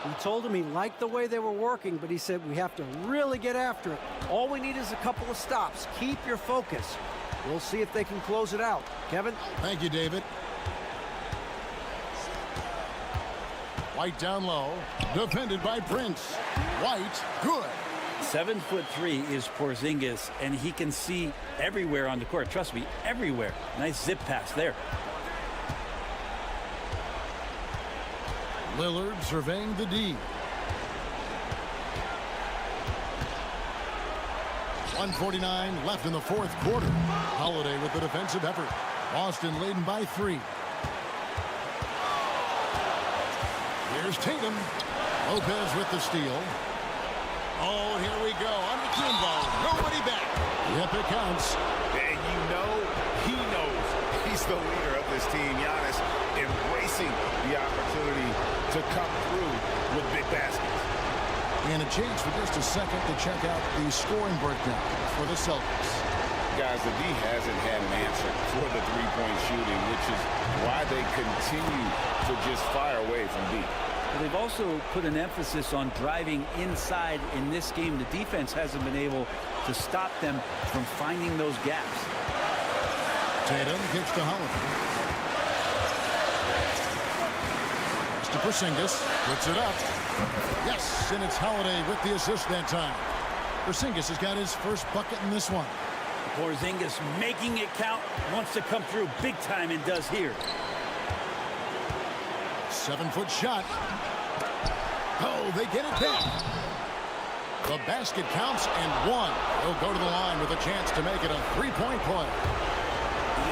He told him he liked the way they were working, but he said we have to really get after it. All we need is a couple of stops. Keep your focus. We'll see if they can close it out. Kevin? Thank you, David. White down low. Defended by Prince. White, good. 7'3" is Porzingis, and he can see everywhere on the court. Trust me, everywhere. Nice zip pass there. Lillard surveying the D. 1:49 left in the fourth quarter. Holiday with the defensive effort. Boston leading by 3. Here's Tatum. Lopez with the steal. Oh, here we go. On the Kimbo. Nobody back. Yep, it counts. And you know, he knows he's the leader of this team. Giannis embracing the opportunity to come through with big baskets. And a chance for just a second to check out the scoring breakdown for the Celtics. Guys, the D hasn't had an answer for the three-point shooting, which is why they continue to just fire away from deep. But they've also put an emphasis on driving inside in this game. The defense hasn't been able to stop them from finding those gaps. Tatum gets to Holiday. It's to Porzingis. Puts it up. Yes, and it's Holiday with the assist that time. Porzingis has got his first bucket in this one. Porzingis making it count. Wants to come through big time and does here. 7-foot shot. Oh, they get it back. The basket counts and 1. He'll go to the line with a chance to make it a 3-point play.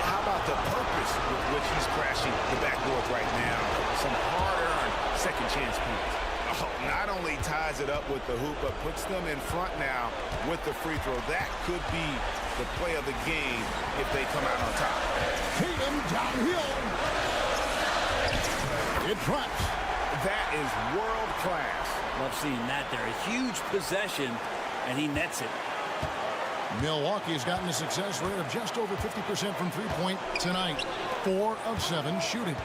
How about the purpose with which he's crashing the backboards right now? Some hard-earned second chance points. Oh, not only ties it up with the hoop, but puts them in front now with the free throw. That could be the play of the game if they come out on top. Tatum downhill. It drops. That is world class. Love seeing that there. A huge possession, and he nets it. Milwaukee has gotten a success rate of just over 50% from three-point tonight. 4 of 7 shooting.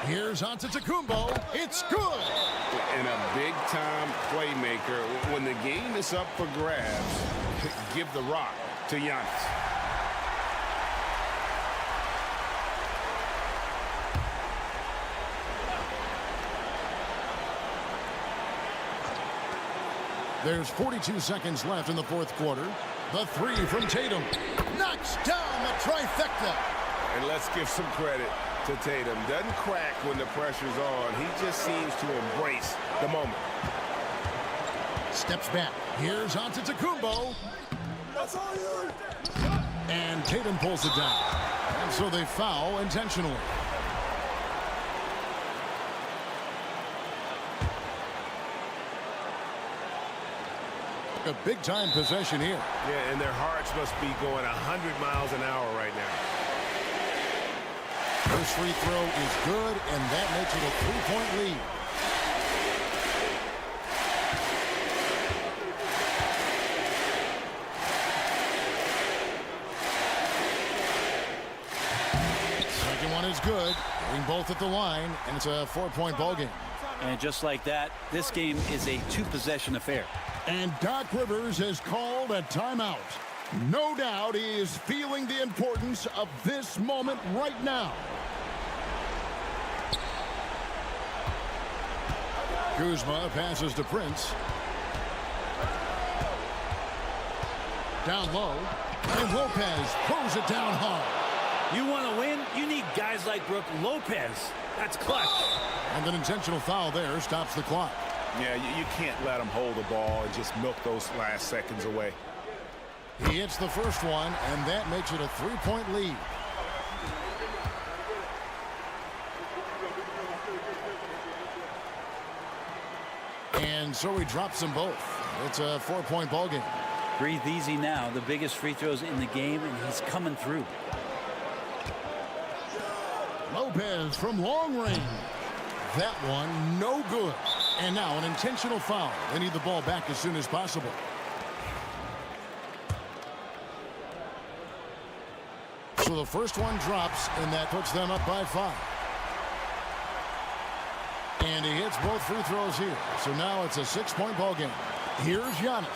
Here's Antetokounmpo. It's good. And a big-time playmaker. When the game is up for grabs, give the rock to Giannis. There's 42 seconds left in the fourth quarter. The three from Tatum. Knocks down the trifecta. And let's give some credit to Tatum. Doesn't crack when the pressure's on. He just seems to embrace the moment. Steps back. Here's Antetokounmpo. And Tatum pulls it down. And so they foul intentionally. A big-time possession here. Yeah, and their hearts must be going 100 miles an hour right now. First free throw is good, and that makes it a three-point lead. Second one is good. Getting both at the line, and it's a 4-point ball game. And just like that, this game is a two-possession affair. And Doc Rivers has called a timeout. No doubt he is feeling the importance of this moment right now. Kuzma passes to Prince. Down low. And Lopez throws it down hard. You want to win? You need guys like Brook Lopez. That's clutch. And an intentional foul there stops the clock. Yeah, you can't let him hold the ball and just milk those last seconds away. He hits the first one, and that makes it a three-point lead. And so he drops them both. It's a 4-point ball game. Breathe easy now. The biggest free throws in the game, and he's coming through. Lopez from long range. That one no good. And now an intentional foul. They need the ball back as soon as possible. So the first one drops, and that puts them up by 5. And he hits both free throws here. So now it's a 6-point ball game. Here's Giannis.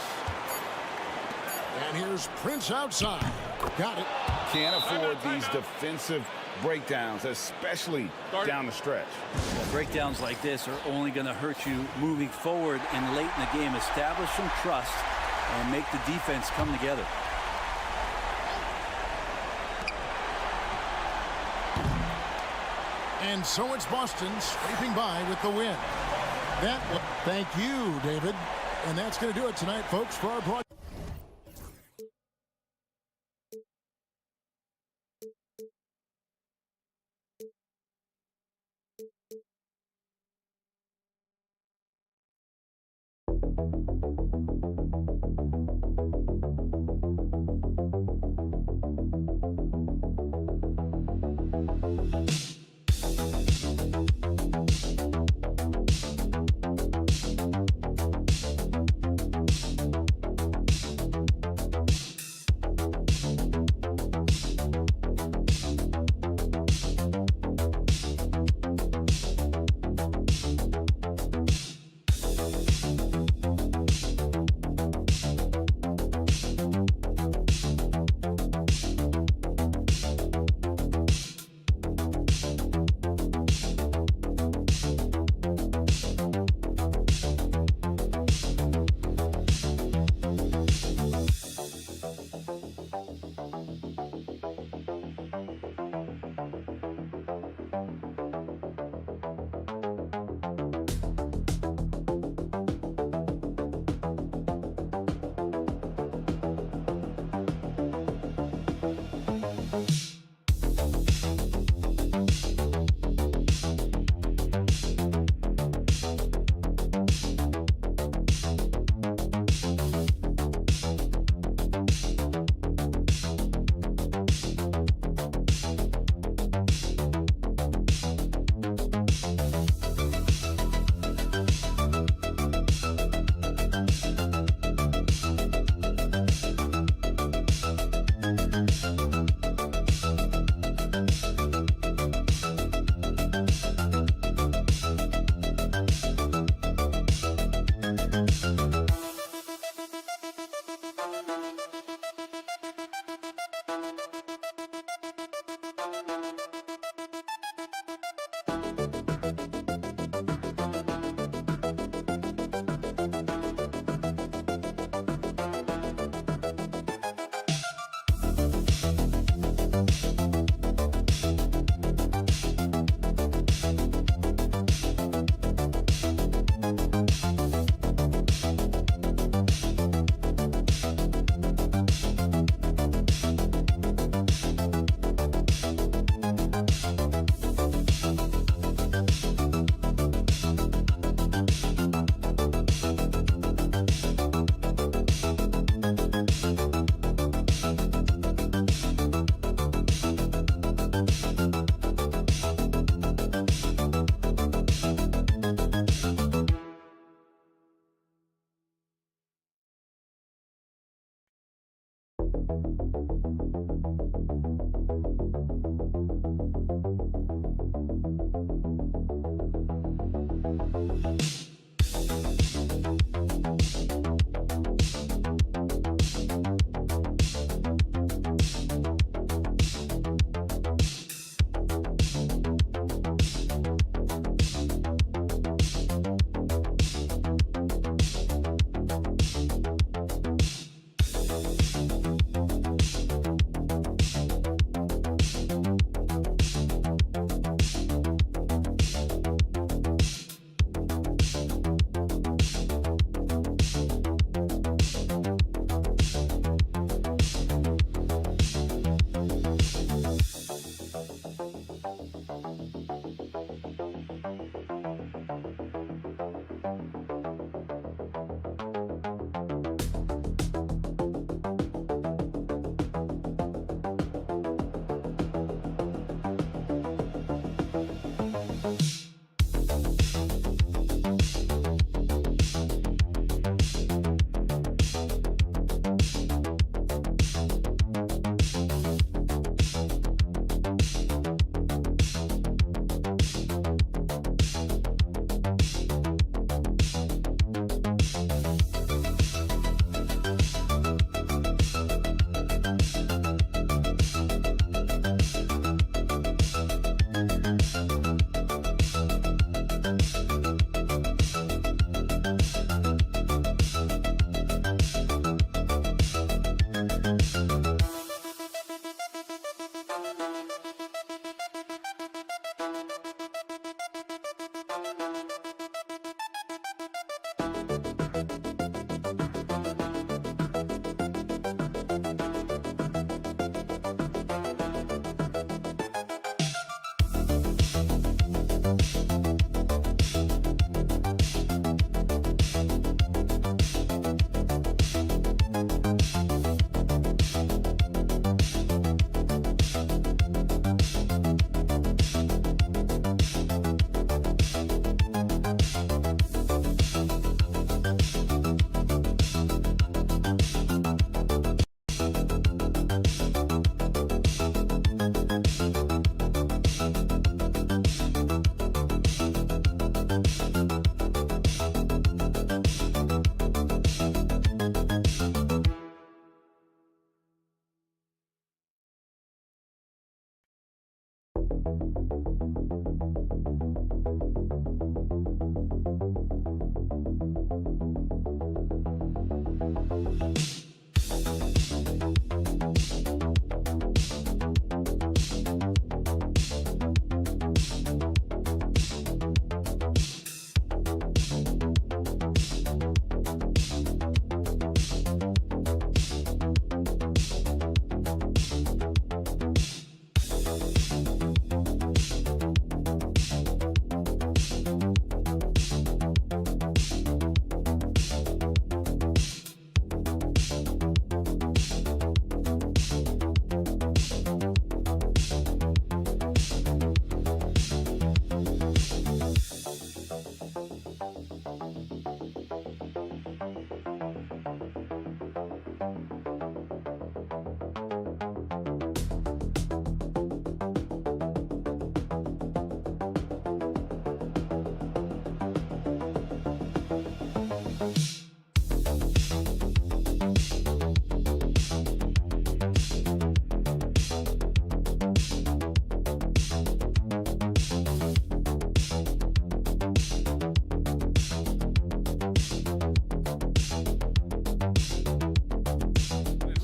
And here's Prince outside. Got it. Can't afford these defensive breakdowns, especially down the stretch. Breakdowns like this are only going to hurt you moving forward and late in the game. Establish some trust and make the defense come together. And so it's Boston scraping by with the win. Thank you, David. And that's going to do it tonight, folks, for our broadcast.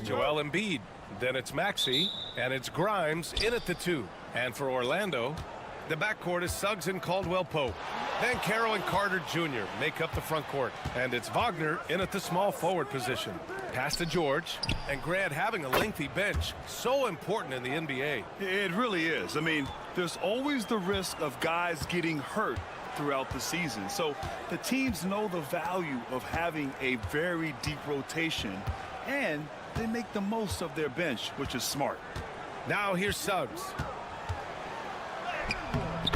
Joel Embiid. Then it's Maxey, and it's Grimes in at the 2. And for Orlando, the backcourt is Suggs and Caldwell-Pope. Then Carroll and Carter Jr. make up the front court. And it's Wagner in at the small forward position. Pass to George, and Grant having a lengthy bench, so important in the NBA. It really is. I mean, there's always the risk of guys getting hurt throughout the season. So the teams know the value of having a very deep rotation, and they make the most of their bench, which is smart. Now here's Suggs.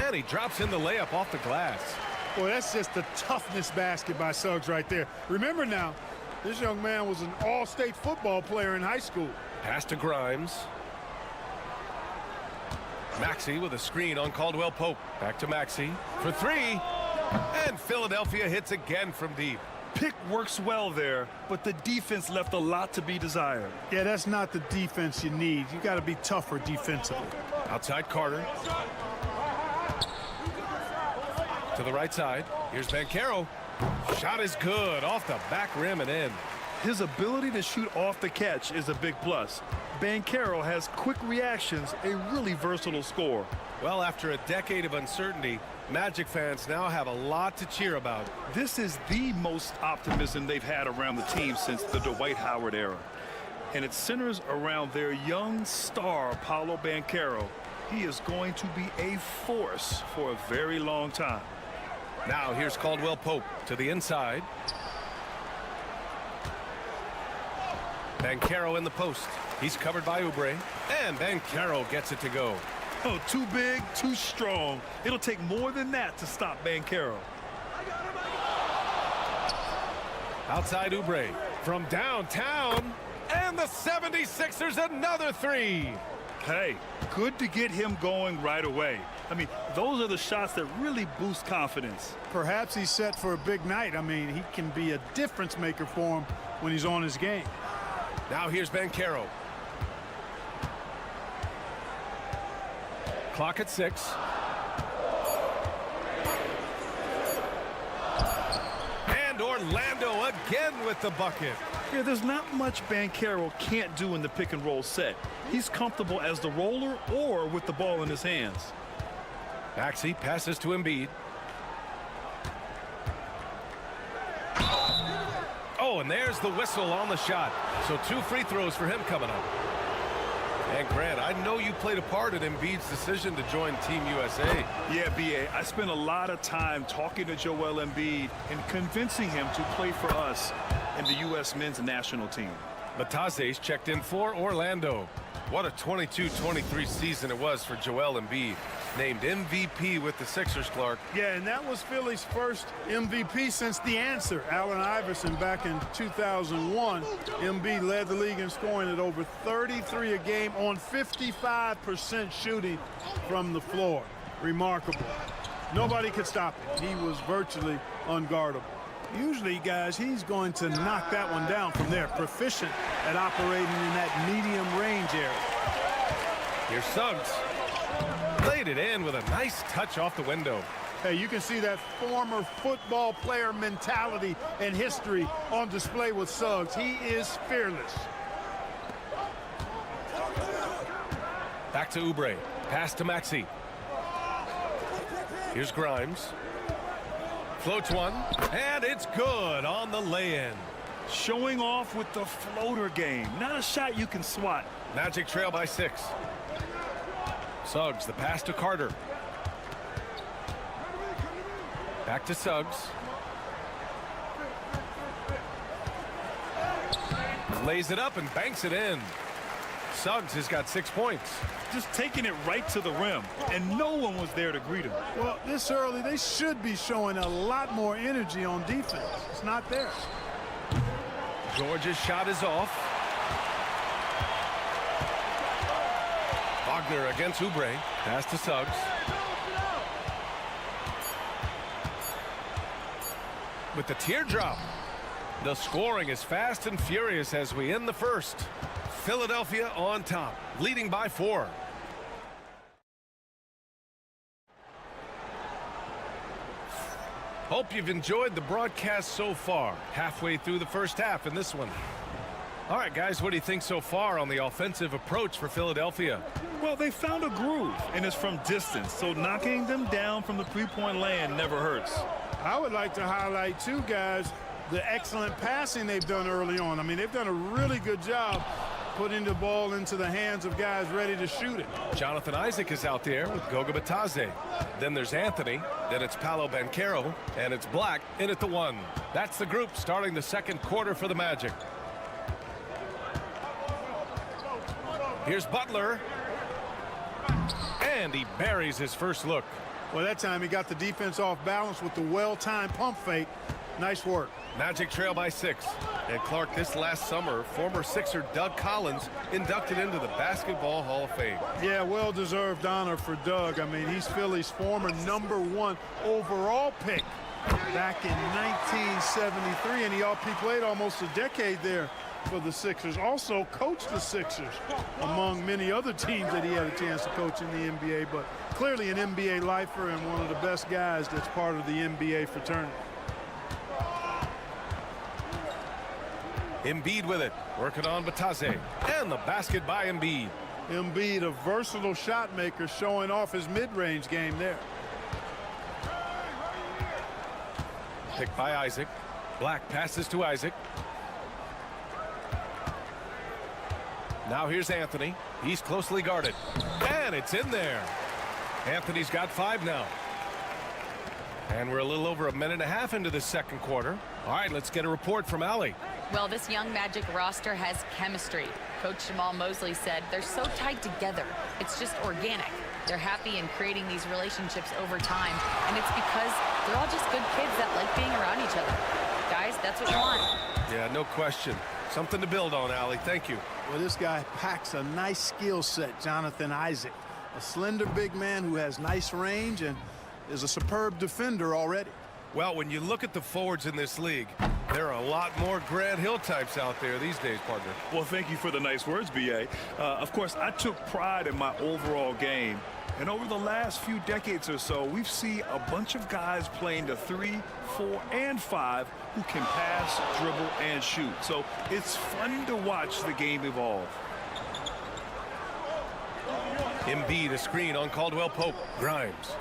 And he drops in the layup off the glass. Well, that's just the toughness basket by Suggs right there. Remember now, this young man was an all-state football player in high school. Pass to Grimes. Maxey with a screen on Caldwell-Pope. Back to Maxey for 3. And Philadelphia hits again from deep. Pick works well there, but the defense left a lot to be desired. Yeah, that's not the defense you need. You got to be tougher defensively. Outside Carter. To the right side. Here's Banchero. Shot is good off the back rim and in. His ability to shoot off the catch is a big plus. Banchero has quick reactions, a really versatile scorer. Well, after a decade of uncertainty, Magic fans now have a lot to cheer about. This is the most optimism they've had around the team since the Dwight Howard era. And it centers around their young star, Paolo Banchero. He is going to be a force for a very long time. Now here's Caldwell-Pope to the inside. Banchero in the post. He's covered by Oubre. And Banchero gets it to go. Oh, too big, too strong. It'll take more than that to stop Banchero. Outside Oubre from downtown. And the 76ers another 3. Hey, good to get him going right away. I mean, those are the shots that really boost confidence. Perhaps he's set for a big night. I mean, he can be a difference maker for him when he's on his game. Now here's Banchero. Clock at 6. And Orlando again with the bucket. Yeah, there's not much Banchero can't do in the pick and roll set. He's comfortable as the roller or with the ball in his hands. Maxey passes to Embiid. Oh, and there's the whistle on the shot. So 2 free throws for him coming up. And Grant, I know you played a part in Embiid's decision to join Team USA. Yeah, B.A., I spent a lot of time talking to Joel Embiid and convincing him to play for us in the U.S. men's national team. Matazes checked in for Orlando. What a 22-23 season it was for Joel Embiid. Named MVP with the Sixers, Clark. Yeah, and that was Philly's first MVP since the answer, Allen Iverson, back in 2001. Embiid led the league in scoring at over 33 a game on 55% shooting from the floor. Remarkable. Nobody could stop him. He was virtually unguardable. Usually, guys, he's going to knock that one down from there. Proficient at operating in that medium range area. Here's Suggs. Laid it in with a nice touch off the window. Hey, you can see that former football player mentality and history on display with Suggs. He is fearless. Back to Oubre. Pass to Maxey. Here's Grimes. Floats one, and it's good on the lay-in. Showing off with the floater game. Not a shot you can swat. Magic trail by 6. Suggs, the pass to Carter. Back to Suggs. Lays it up and banks it in. Suggs has got 6 points. Just taking it right to the rim, and no one was there to greet him. Well, this early, they should be showing a lot more energy on defense. It's not there. George's shot is off. Wagner against Oubre. Pass to Suggs. With the teardrop. The scoring is fast and furious as we end the first. Philadelphia on top, leading by 4. Hope you've enjoyed the broadcast so far. Halfway through the first half in this one. All right, guys, what do you think so far on the offensive approach for Philadelphia? Well, they found a groove, and it's from distance, so knocking them down from the three-point land never hurts. I would like to highlight, too, guys, the excellent passing they've done early on. I mean, they've done a really good job putting the ball into the hands of guys ready to shoot it. Jonathan Isaac is out there with Goga Bitadze. Then there's Anthony. Then it's Paolo Banchero. And it's Black in at the 1. That's the group starting the second quarter for the Magic. Here's Butler. And he buries his first look. Well, that time he got the defense off balance with the well-timed pump fake. Nice work. Magic trail by 6. And Clark, this last summer, former Sixer Doug Collins inducted into the Basketball Hall of Fame. Yeah, well-deserved honor for Doug. I mean, he's Philly's former #1 overall pick back in 1973, and he played almost a decade there for the Sixers. Also coached the Sixers, among many other teams that he had a chance to coach in the NBA, but clearly an NBA lifer and one of the best guys that's part of the NBA fraternity. Embiid with it, working on Bitadze, and the basket by Embiid. Embiid, a versatile shot maker, showing off his mid-range game there. Picked by Isaac. Black passes to Isaac. Now here's Anthony. He's closely guarded, and it's in there. Anthony's got 5 now. And we're a little over a minute and a half into the second quarter. All right, let's get a report from Allie. Well, this young Magic roster has chemistry. Coach Jamal Mosley said they're so tied together. It's just organic. They're happy in creating these relationships over time, and it's because they're all just good kids that like being around each other. Guys, that's what you want. Yeah, no question. Something to build on, Allie. Thank you. Well, this guy packs a nice skill set, Jonathan Isaac. A slender big man who has nice range and is a superb defender already. Well, when you look at the forwards in this league, there are a lot more Grant Hill types out there these days, partner. Well, thank you for the nice words, B.A. Of course, I took pride in my overall game. And over the last few decades or so, we've seen a bunch of guys playing the 3, 4, and 5 who can pass, dribble, and shoot. So it's fun to watch the game evolve. Embiid, a screen on Caldwell Pope. Grimes.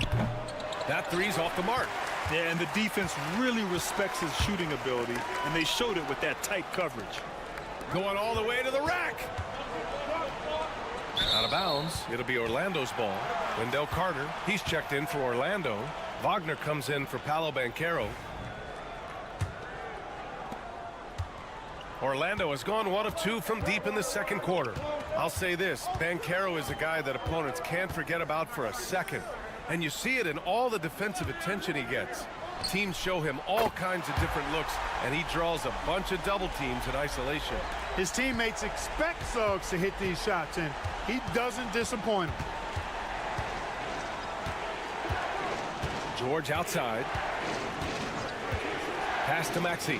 That three's off the mark. Yeah, and the defense really respects his shooting ability, and they showed it with that tight coverage. Going all the way to the rack. Out of bounds. It'll be Orlando's ball. Wendell Carter, he's checked in for Orlando. Wagner comes in for Paolo Banchero. Orlando has gone 1 of 2 from deep in the second quarter. I'll say this, Banchero is a guy that opponents can't forget about for a second. And you see it in all the defensive attention he gets. Teams show him all kinds of different looks, and he draws a bunch of double teams in isolation. His teammates expect Suggs to hit these shots, and he doesn't disappoint them. George outside. Pass to Maxey.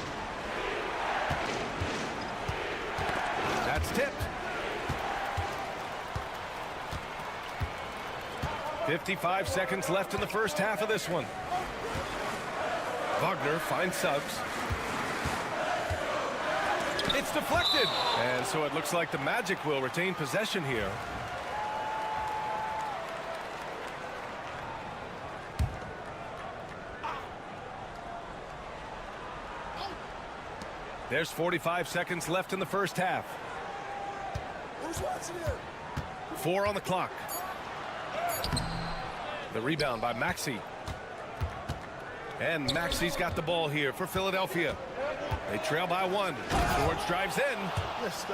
That's tipped. 55 seconds left in the first half of this one. Wagner finds Suggs. It's deflected. And so it looks like the Magic will retain possession here. There's 45 seconds left in the first half. 4 on the clock. The rebound by Maxey. And Maxey's got the ball here for Philadelphia. They trail by 1. George drives in. Just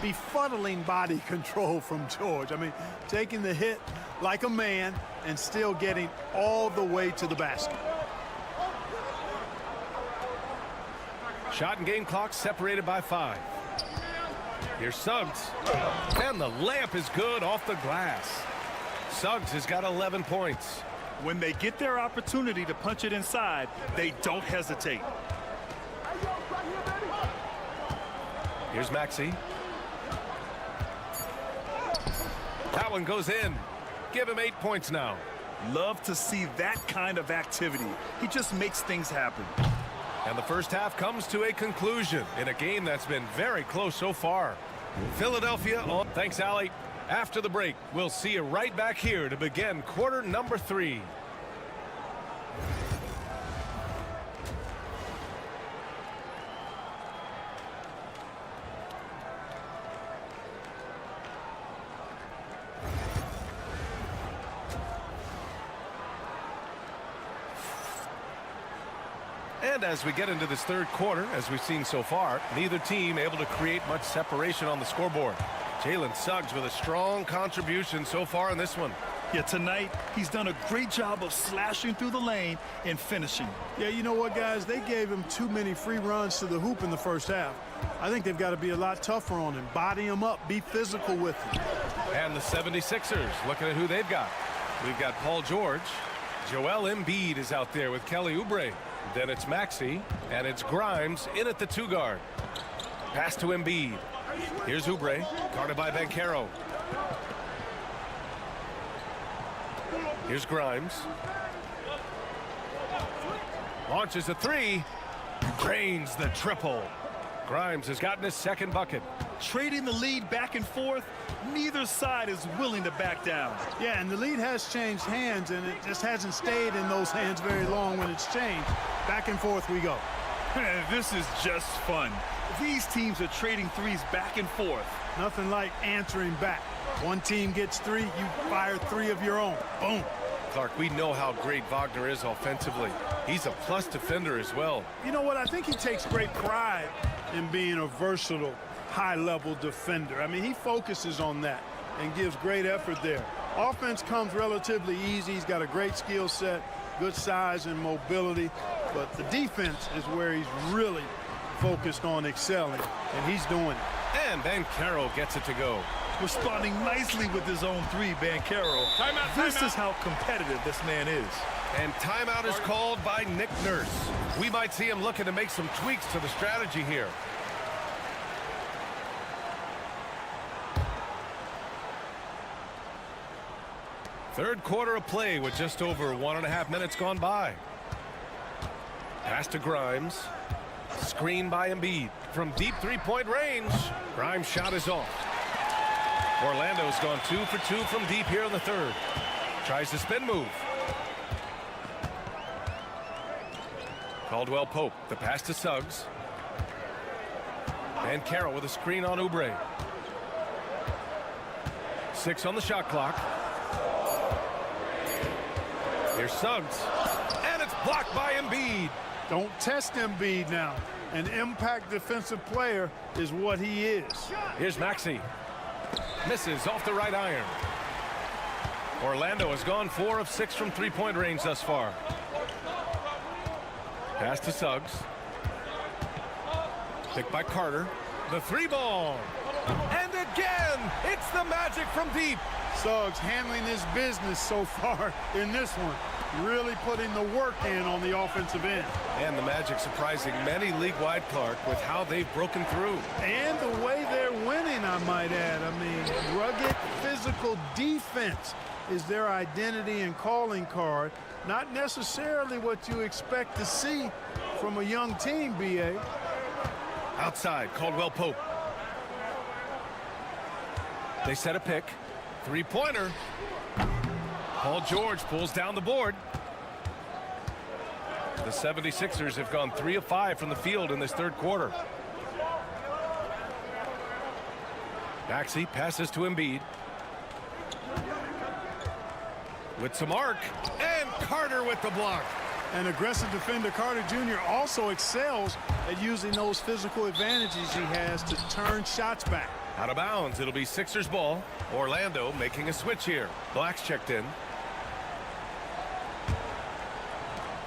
befuddling body control from George. I mean, taking the hit like a man and still getting all the way to the basket. Shot and game clock separated by 5. Here's Suggs. And the layup is good off the glass. Suggs has got 11 points. When they get their opportunity to punch it inside, they don't hesitate. Here's Maxey. That one goes in. Give him 8 points now. Love to see that kind of activity. He just makes things happen. And the first half comes to a conclusion in a game that's been very close so far. Philadelphia. Thanks, Allie. After the break, we'll see you right back here to begin quarter number 3. And as we get into this third quarter, as we've seen so far, neither team able to create much separation on the scoreboard. Jalen Suggs with a strong contribution so far in this one. Yeah, tonight he's done a great job of slashing through the lane and finishing. Yeah, you know what, guys? They gave him too many free runs to the hoop in the first half. I think they've got to be a lot tougher on him. Body him up. Be physical with him. And the 76ers, looking at who they've got. We've got Paul George. Joel Embiid is out there with Kelly Oubre. Then it's Maxey, and it's Grimes in at the 2 guard. Pass to Embiid. Here's Oubre, guarded by Banchero. Here's Grimes. Launches a 3. Drains the triple. Grimes has gotten his second bucket. Trading the lead back and forth, neither side is willing to back down. Yeah, and the lead has changed hands, and it just hasn't stayed in those hands very long when it's changed. Back and forth we go. This is just fun. These teams are trading threes back and forth. Nothing like answering back. One team gets 3, you fire 3 of your own. Boom. Clark, we know how great Wagner is offensively. He's a plus defender as well. You know what? I think he takes great pride in being a versatile, high-level defender. I mean, he focuses on that and gives great effort there. Offense comes relatively easy. He's got a great skill set, good size and mobility. But the defense is where he's really focused on excelling, and he's doing it. And Banchero gets it to go. Responding nicely with his own 3, Banchero. This is how competitive this man is. And timeout is called by Nick Nurse. We might see him looking to make some tweaks to the strategy here. Third quarter of play with just over 1.5 minutes gone by. Pass to Grimes. Screen by Embiid. From deep 3-point range. Grimes' shot is off. Orlando's gone 2 for 2 from deep here in the third. Tries the spin move. Caldwell Pope. The pass to Suggs. And Carroll with a screen on Oubre. 6 on the shot clock. Here's Suggs. And it's blocked by Embiid. Don't test Embiid now. An impact defensive player is what he is. Here's Maxey. Misses off the right iron. Orlando has gone 4 of 6 from 3-point range thus far. Pass to Suggs. Picked by Carter. The 3-ball. And again, it's the Magic from deep. Suggs handling his business so far in this one. Really putting the work in on the offensive end. And the Magic surprising many league-wide, Clark, with how they've broken through. And the way they're winning, I might add. I mean, rugged physical defense is their identity and calling card. Not necessarily what you expect to see from a young team, B.A. Outside, Caldwell Pope. They set a pick. Three-pointer. Paul George pulls down the board. The 76ers have gone 3 of 5 from the field in this third quarter. Maxey passes to Embiid. With some arc, and Carter with the block. An aggressive defender, Carter Jr. also excels at using those physical advantages he has to turn shots back. Out of bounds, it'll be Sixers ball. Orlando making a switch here. Black's checked in.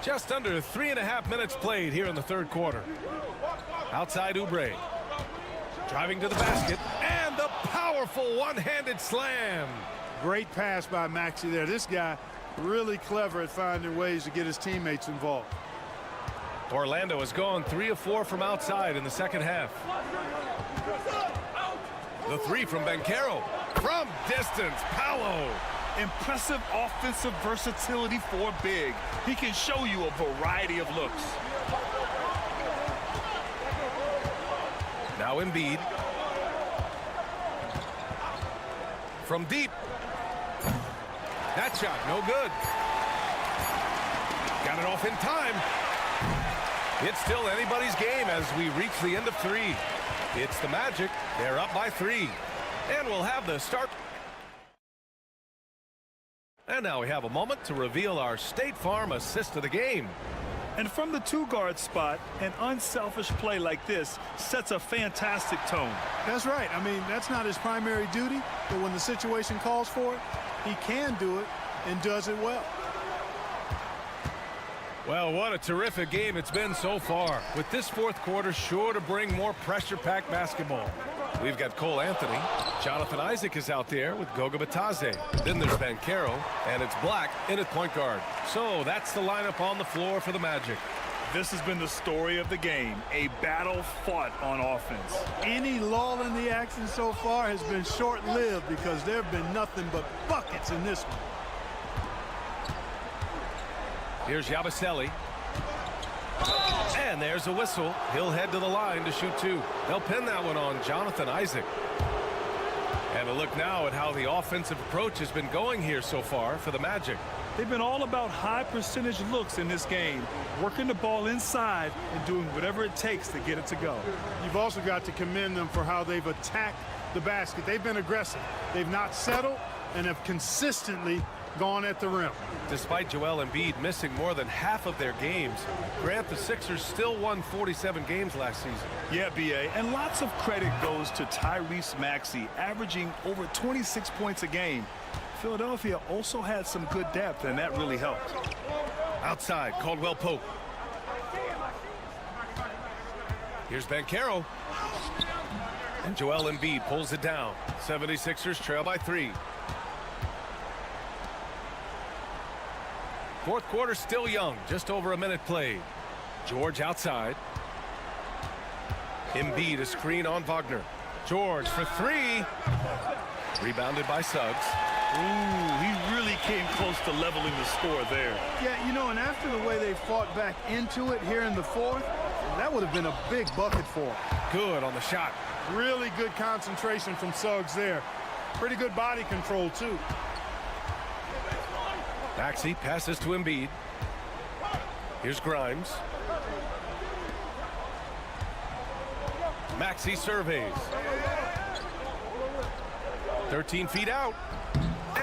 Just under 3.5 minutes played here in the third quarter. Outside Oubre. Driving to the basket, and the powerful one-handed slam. Great pass by Maxey there. This guy really clever at finding ways to get his teammates involved. Orlando has gone 3 of 4 from outside in the second half. The three from Banchero. From distance, Paolo. Impressive offensive versatility for big. He can show you a variety of looks. Now Embiid. From deep. That shot, no good. Got it off in time. It's still anybody's game as we reach the end of 3. It's the Magic. They're up by 3. And we'll have the start. And now we have a moment to reveal our State Farm assist of the game. And from the 2-guard spot, an unselfish play like this sets a fantastic tone. That's right. I mean, that's not his primary duty, but when the situation calls for it, he can do it and does it well. Well, what a terrific game it's been so far, with this fourth quarter sure to bring more pressure-packed basketball. We've got Cole Anthony. Jonathan Isaac is out there with Goga Bitadze. Then there's Banchero, and it's Black in at point guard. So that's the lineup on the floor for the Magic. This has been the story of the game, a battle fought on offense. Any lull in the action so far has been short-lived because there have been nothing but buckets in this one. Here's Yabusele. And there's a whistle. He'll head to the line to shoot 2. They'll pin that one on Jonathan Isaac. And a look now at how the offensive approach has been going here so far for the Magic. They've been all about high percentage looks in this game, working the ball inside and doing whatever it takes to get it to go. You've also got to commend them for how they've attacked the basket. They've been aggressive. They've not settled and have consistently gone at the rim. Despite Joel Embiid missing more than half of their games, Grant, the Sixers still won 47 games last season. Yeah, B.A., and lots of credit goes to Tyrese Maxey, averaging over 26 points a game. Philadelphia also had some good depth, and that really helped. Outside, Caldwell Pope. Here's Banchero. And Joel Embiid pulls it down. 76ers trail by 3. Fourth quarter still young, just over a minute played. George outside. Embiid a screen on Wagner. George for 3. Rebounded by Suggs. Ooh, he really came close to leveling the score there. Yeah, you know, and after the way they fought back into it here in the fourth, that would have been a big bucket for him. Good on the shot. Really good concentration from Suggs there. Pretty good body control, too. Maxey passes to Embiid. Here's Grimes. Maxey surveys. 13 feet out.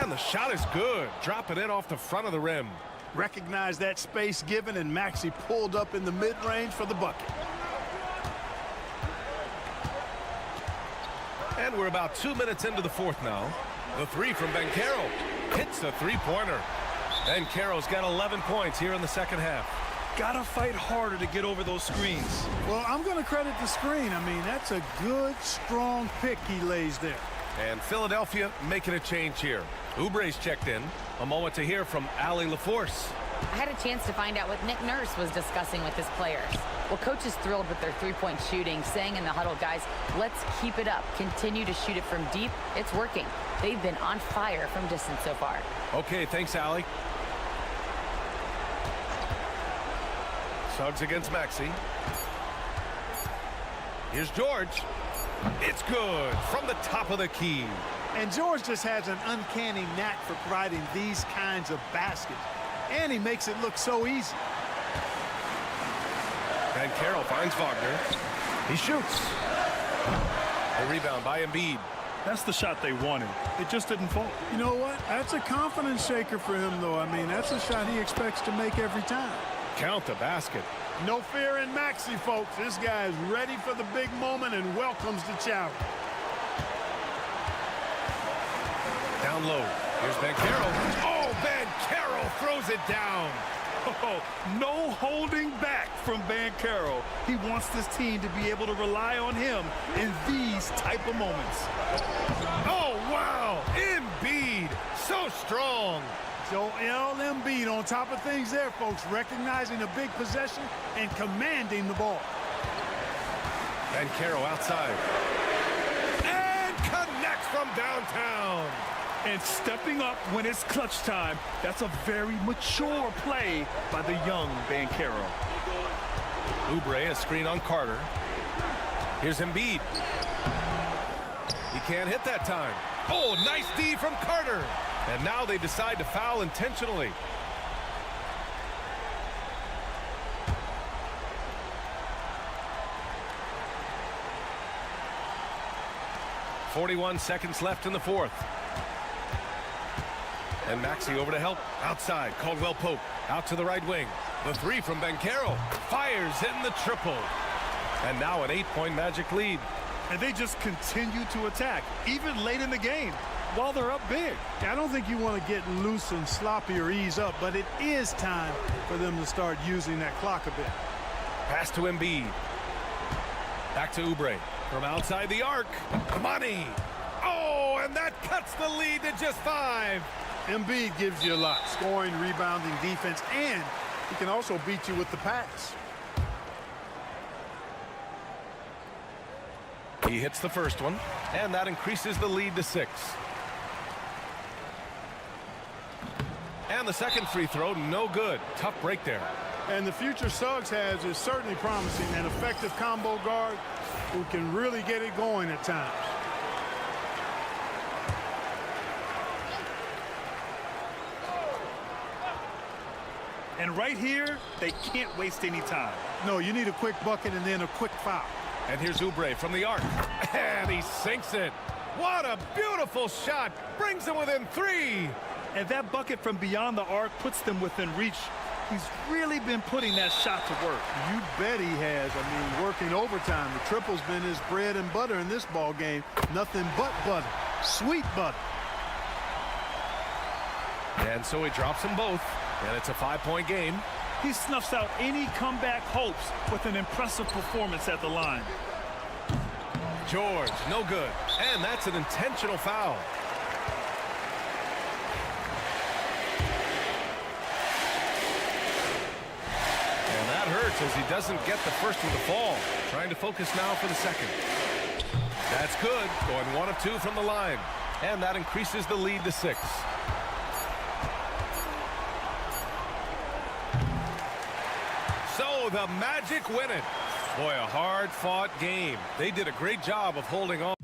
And the shot is good. Dropping it off the front of the rim. Recognize that space given, and Maxey pulled up in the mid-range for the bucket. And we're about 2 minutes into the fourth now. The 3 from Banchero. Hits the three-pointer. Banchero's got 11 points here in the second half. Gotta fight harder to get over those screens. Well, I'm going to credit the screen. I mean, that's a good, strong pick he lays there. And Philadelphia making a change here. Oubre's checked in. A moment to hear from Allie LaForce. I had a chance to find out what Nick Nurse was discussing with his players. Well, coach is thrilled with their three-point shooting, saying in the huddle, guys, let's keep it up. Continue to shoot it from deep. It's working. They've been on fire from distance so far. Okay, thanks, Allie. Suggs against Maxey. Here's George. It's good from the top of the key. And George just has an uncanny knack for providing these kinds of baskets. And he makes it look so easy. And Carroll finds Wagner. He shoots. A rebound by Embiid. That's the shot they wanted. It just didn't fall. You know what? That's a confidence shaker for him, though. I mean, that's a shot he expects to make every time. Count the basket. No fear in Maxey, folks. This guy is ready for the big moment and welcomes the challenge. Down low. Here's Banchero. Oh, Banchero throws it down. Oh, no holding back from Banchero. He wants this team to be able to rely on him in these type of moments. Oh, wow. Embiid. So strong. Joel Embiid on top of things there, folks. Recognizing a big possession and commanding the ball. Banchero outside. And connects from downtown. And stepping up when it's clutch time. That's a very mature play by the young Banchero. Oubre, a screen on Carter. Here's Embiid. He can't hit that time. Oh, nice D from Carter. And now they decide to foul intentionally. .41 seconds left in the fourth. And Maxey over to help. Outside, Caldwell Pope. Out to the right wing. The three from Banchero. Fires in the triple. And now an 8-point Magic lead. And they just continue to attack, even late in the game, while they're up big. I don't think you want to get loose and sloppy or ease up, but it is time for them to start using that clock a bit. Pass to Embiid. Back to Oubre. From outside the arc. Money. Oh, and that cuts the lead to just 5. Embiid gives you a lot. Scoring, rebounding, defense, and he can also beat you with the pass. He hits the first one, and that increases the lead to 6. And the second free throw, no good. Tough break there. And the future Suggs has is certainly promising. An effective combo guard who can really get it going at times. And right here, they can't waste any time. No, you need a quick bucket and then a quick foul. And here's Oubre from the arc. And he sinks it. What a beautiful shot. Brings them within 3. And that bucket from beyond the arc puts them within reach. He's really been putting that shot to work. You bet he has. I mean, working overtime. The triple's been his bread and butter in this ball game. Nothing but butter. Sweet butter. And so he drops them both. And it's a 5-point game. He snuffs out any comeback hopes with an impressive performance at the line. George, no good. And that's an intentional foul. And that hurts as he doesn't get the first one to fall. Trying to focus now for the second. That's good. Going 1 of 2 from the line. And that increases the lead to 6. So the Magic win it. Boy, a hard-fought game. They did a great job of holding on.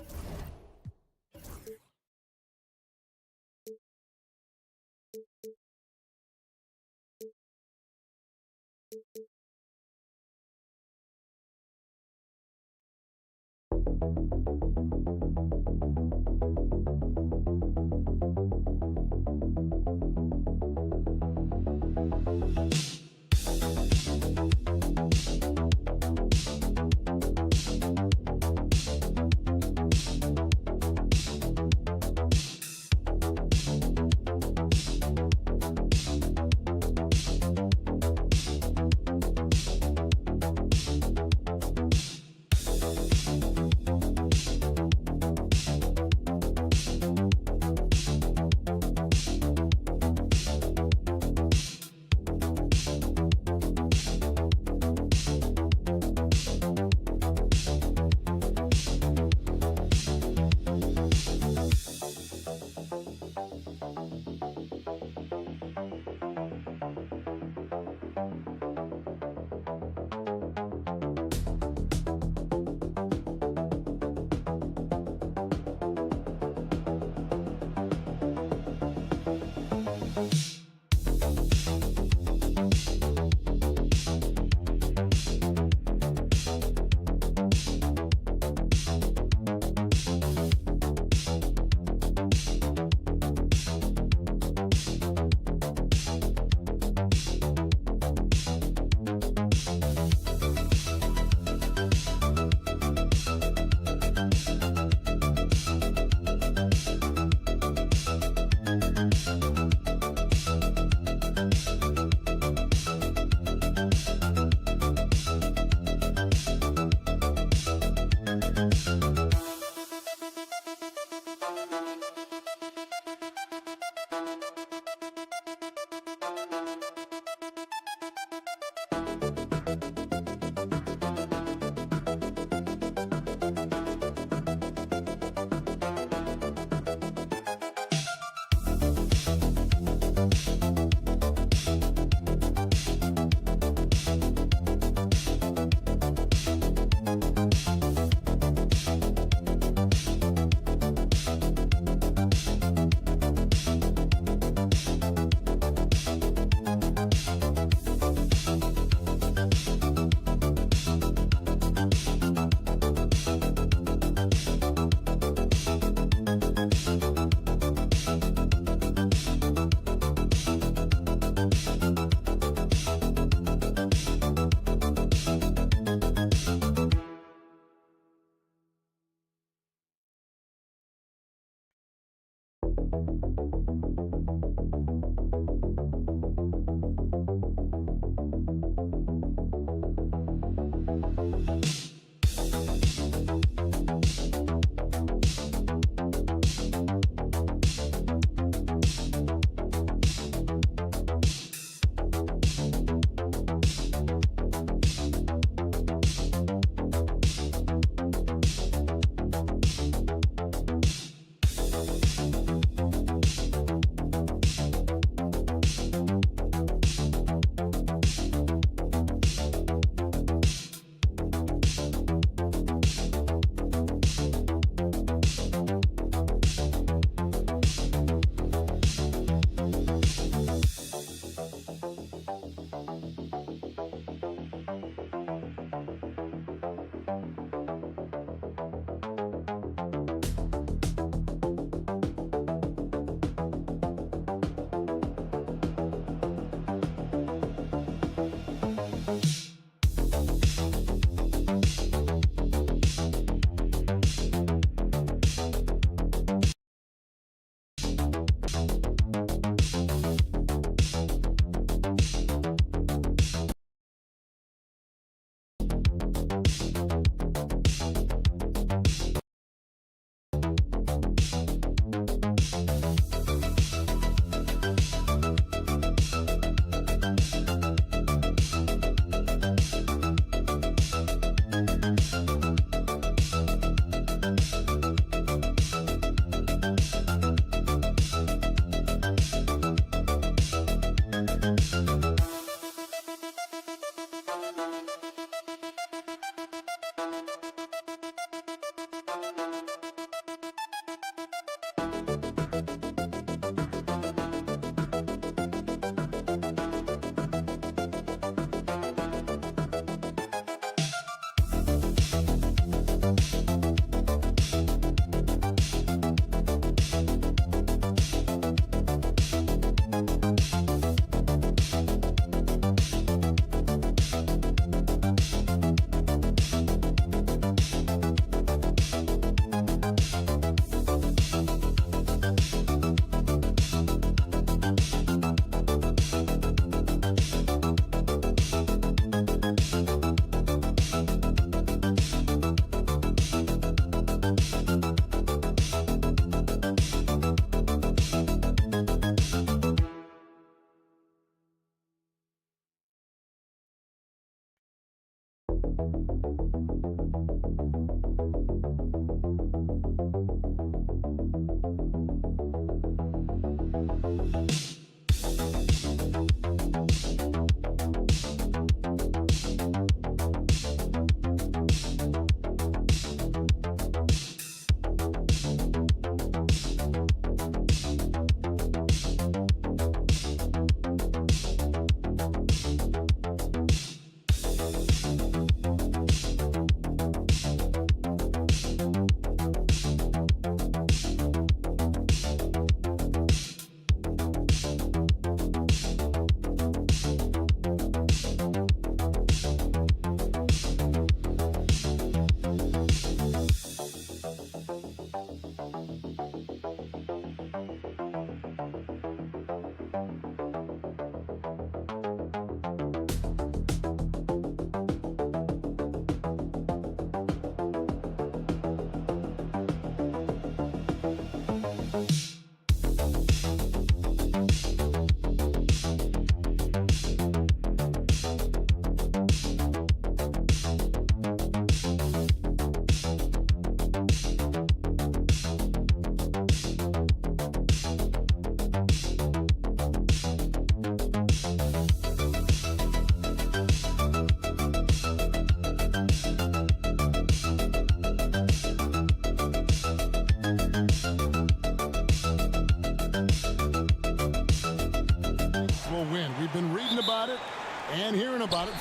and hearing about it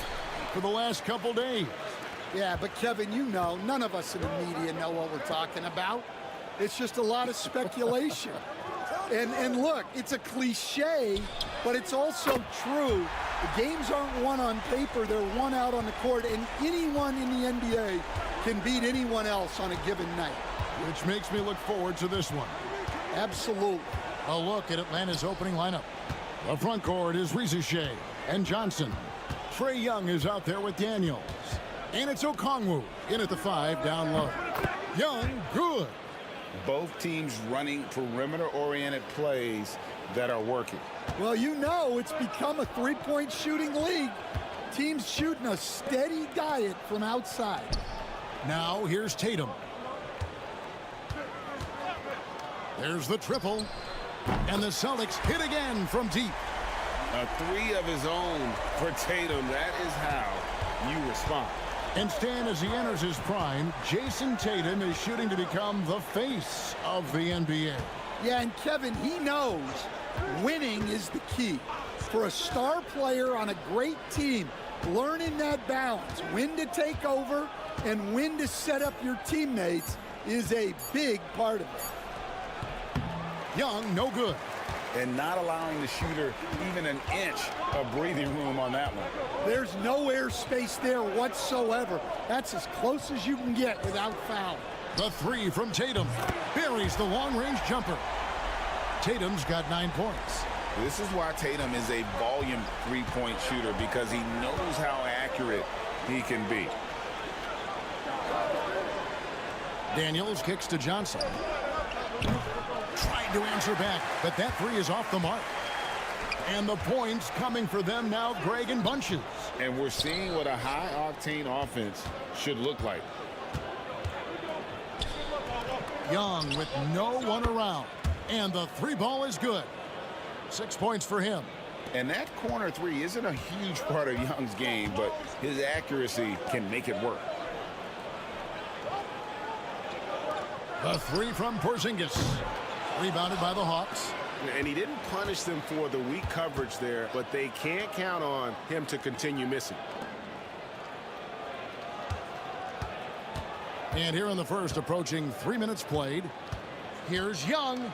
for the last couple days. Yeah, but Kevin, you know, none of us in the media know what we're talking about. It's just a lot of speculation. And look, it's a cliche, but it's also true. The games aren't won on paper, they're won out on the court, and anyone in the NBA can beat anyone else on a given night. Which makes me look forward to this one. Absolutely. A look at Atlanta's opening lineup. The front court is Shea and Johnson. Trae Young is out there with Daniels. And it's Okongwu in at the 5 down low. Young, good. Both teams running perimeter-oriented plays that are working. Well, you know it's become a three-point shooting league. Teams shooting a steady diet from outside. Now here's Tatum. There's the triple. And the Celtics hit again from deep. A 3 of his own for Tatum. That is how you respond. And Stan, as he enters his prime, Jason Tatum is shooting to become the face of the NBA. Yeah, and Kevin, he knows winning is the key. For a star player on a great team, learning that balance, when to take over and when to set up your teammates, is a big part of it. Young, no good. And not allowing the shooter even an inch of breathing room on that one. There's no air space there whatsoever. That's as close as you can get without foul. The 3 from Tatum buries the long-range jumper. Tatum's got 9 points. This is why Tatum is a volume three-point shooter, because he knows how accurate he can be. Daniels kicks to Johnson. Tried to answer back, but that 3 is off the mark. And the points coming for them now, Greg, in bunches. And we're seeing what a high-octane offense should look like. Young with no one around. And the 3 ball is good. 6 points for him. And that corner 3 isn't a huge part of Young's game, but his accuracy can make it work. The 3 from Porzingis. Rebounded by the Hawks. And he didn't punish them for the weak coverage there, but they can't count on him to continue missing. And here in the first, approaching 3 minutes played, here's Young.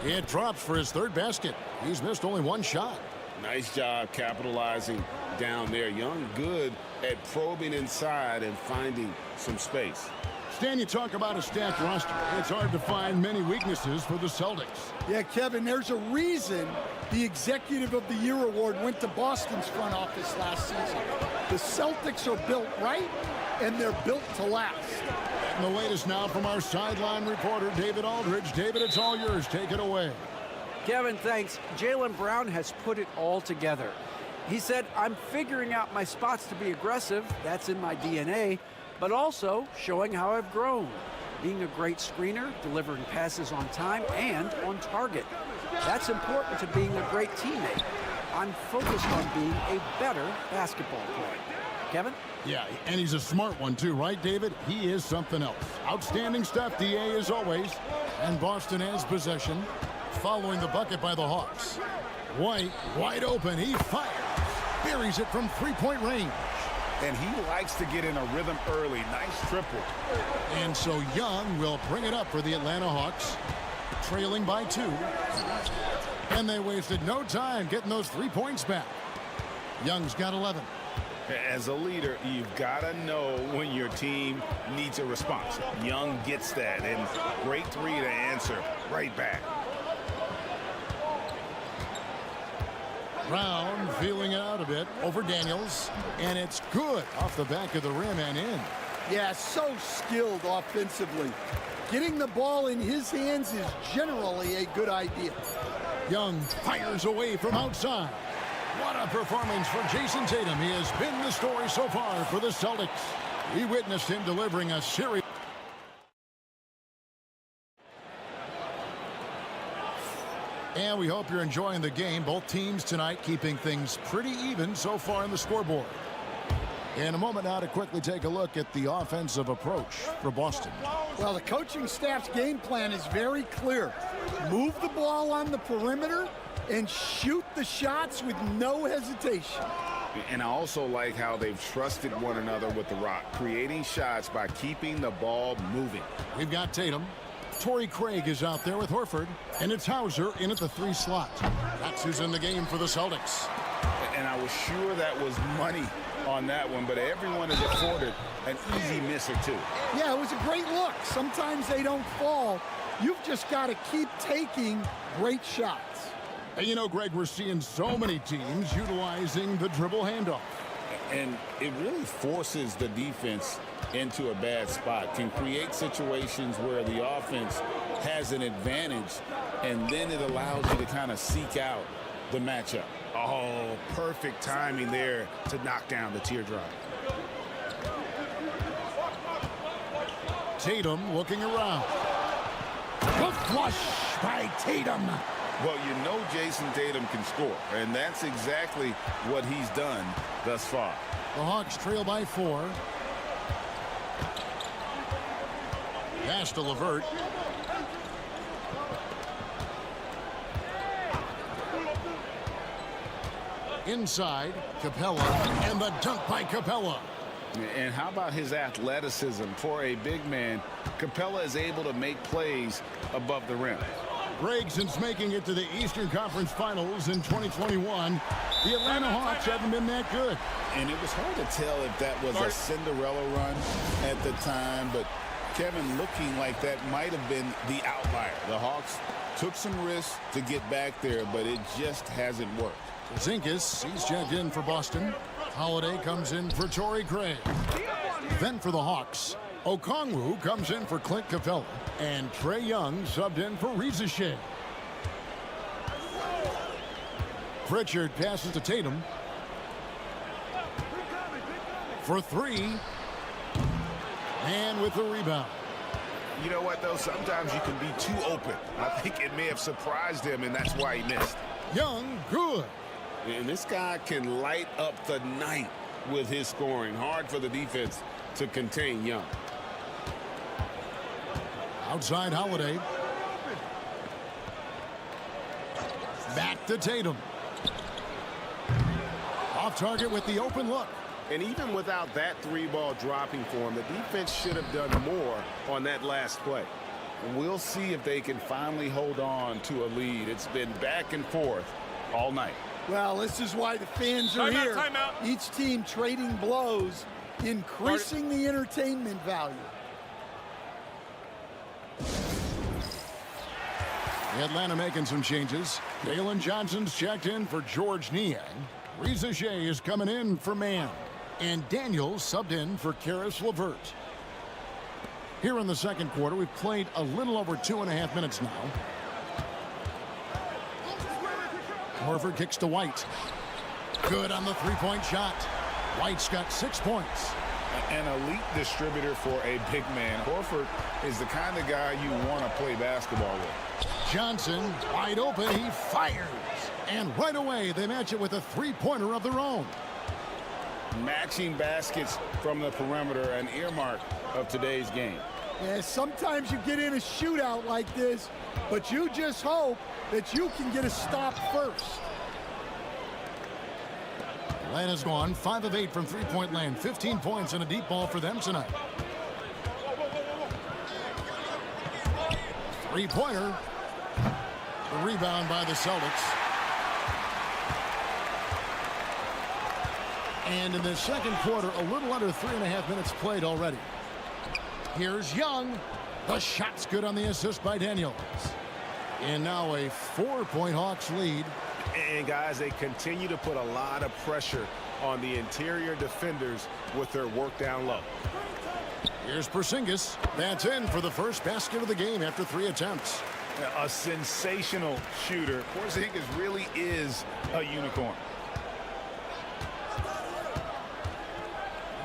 It drops for his 3rd basket. He's missed only 1 shot. Nice job capitalizing down there. Young good at probing inside and finding some space. Stan, you talk about a stacked roster. It's hard to find many weaknesses for the Celtics. Yeah, Kevin, there's a reason the Executive of the Year award went to Boston's front office last season. The Celtics are built right, and they're built to last. And the latest now from our sideline reporter, David Aldridge. David, it's all yours. Take it away. Kevin, thanks. Jaylen Brown has put it all together. He said, I'm figuring out my spots to be aggressive. That's in my DNA. But also showing how I've grown. Being a great screener, delivering passes on time and on target. That's important to being a great teammate. I'm focused on being a better basketball player. Kevin? Yeah, and he's a smart one too, right, David? He is something else. Outstanding stuff, DA, as always. And Boston has possession, following the bucket by the Hawks. White, wide open, he fires. Buries it from 3-point range. And he likes to get in a rhythm early. Nice triple. And so Young will bring it up for the Atlanta Hawks, trailing by 2. And they wasted no time getting those 3 points back. Young's got 11. As a leader, you've got to know when your team needs a response. Young gets that, and great 3 to answer right back. Brown feeling it out a bit over Daniels, and it's good off the back of the rim and in. Yeah, so skilled offensively. Getting the ball in his hands is generally a good idea. Young fires away from outside. What a performance for Jason Tatum. He has been the story so far for the Celtics. We witnessed him delivering a series. And we hope you're enjoying the game. Both teams tonight keeping things pretty even so far in the scoreboard. In a moment now to quickly take a look at the offensive approach for Boston. Well, the coaching staff's game plan is very clear. Move the ball on the perimeter and shoot the shots with no hesitation. And I also like how they've trusted one another with the rock, creating shots by keeping the ball moving. We've got Tatum. Torrey Craig is out there with Horford, and it's Hauser in at the 3 slot. That's who's in the game for the Celtics. And I was sure that was money on that one, but everyone is afforded an easy miss or two. Yeah, it was a great look. Sometimes they don't fall. You've just got to keep taking great shots. And you know, Greg, we're seeing so many teams utilizing the dribble handoff. And it really forces the defense into a bad spot, can create situations where the offense has an advantage, and then it allows you to kind of seek out the matchup. Oh, perfect timing there to knock down the teardrop. Tatum looking around. The flush by Tatum. Well, you know Jason Tatum can score, and that's exactly what he's done thus far. The Hawks trail by 4. Pass to LeVert. Inside, Capella, and the dunk by Capella. And how about his athleticism? For a big man, Capella is able to make plays above the rim. Greg, since making it to the Eastern Conference Finals in 2021, the Atlanta Hawks haven't been that good. And it was hard to tell if that was a Cinderella run at the time, but Kevin, looking like that might have been the outlier. The Hawks took some risks to get back there, but it just hasn't worked. Zinkis, he's checked in for Boston. Holiday comes in for Torrey Craig. Then for the Hawks, Okongwu comes in for Clint Capella, and Trae Young subbed in for Reza Shea. Pritchard passes to Tatum for 3, and with the rebound. You know what, though? Sometimes you can be too open. I think it may have surprised him, and that's why he missed. Young, good. And this guy can light up the night with his scoring. Hard for the defense to contain Young. Outside Holiday. Back to Tatum. Off target with the open look. And even without that 3-ball dropping for him, the defense should have done more on that last play. We'll see if they can finally hold on to a lead. It's been back and forth all night. Well, this is why the fans are here. Timeout. Each team trading blows, increasing the entertainment value. Atlanta making some changes. Dalen Johnson's checked in for George Niang. Reza Shea is coming in for Mann. And Daniels subbed in for Karis LeVert. Here in the second quarter, we've played a little over 2.5 minutes now. Horford kicks to White. Good on the 3-point shot. White's got 6 points. An elite distributor for a big man. Horford is the kind of guy you want to play basketball with. Johnson wide open. He fires. And right away, they match it with a 3-pointer of their own. Matching baskets from the perimeter, an earmark of today's game. Yeah, sometimes you get in a shootout like this, but you just hope that you can get a stop first. Atlanta's gone 5 of 8 from 3-point land. 15 points and a deep ball for them tonight. 3-pointer. The rebound by the Celtics. And in the second quarter, a little under 3.5 minutes played already. Here's Young. The shot's good on the assist by Daniels. And now a 4-point Hawks lead. And guys, they continue to put a lot of pressure on the interior defenders with their work down low. Here's Porzingis. That's in for the first basket of the game after 3 attempts. A sensational shooter. Porzingis really is a unicorn.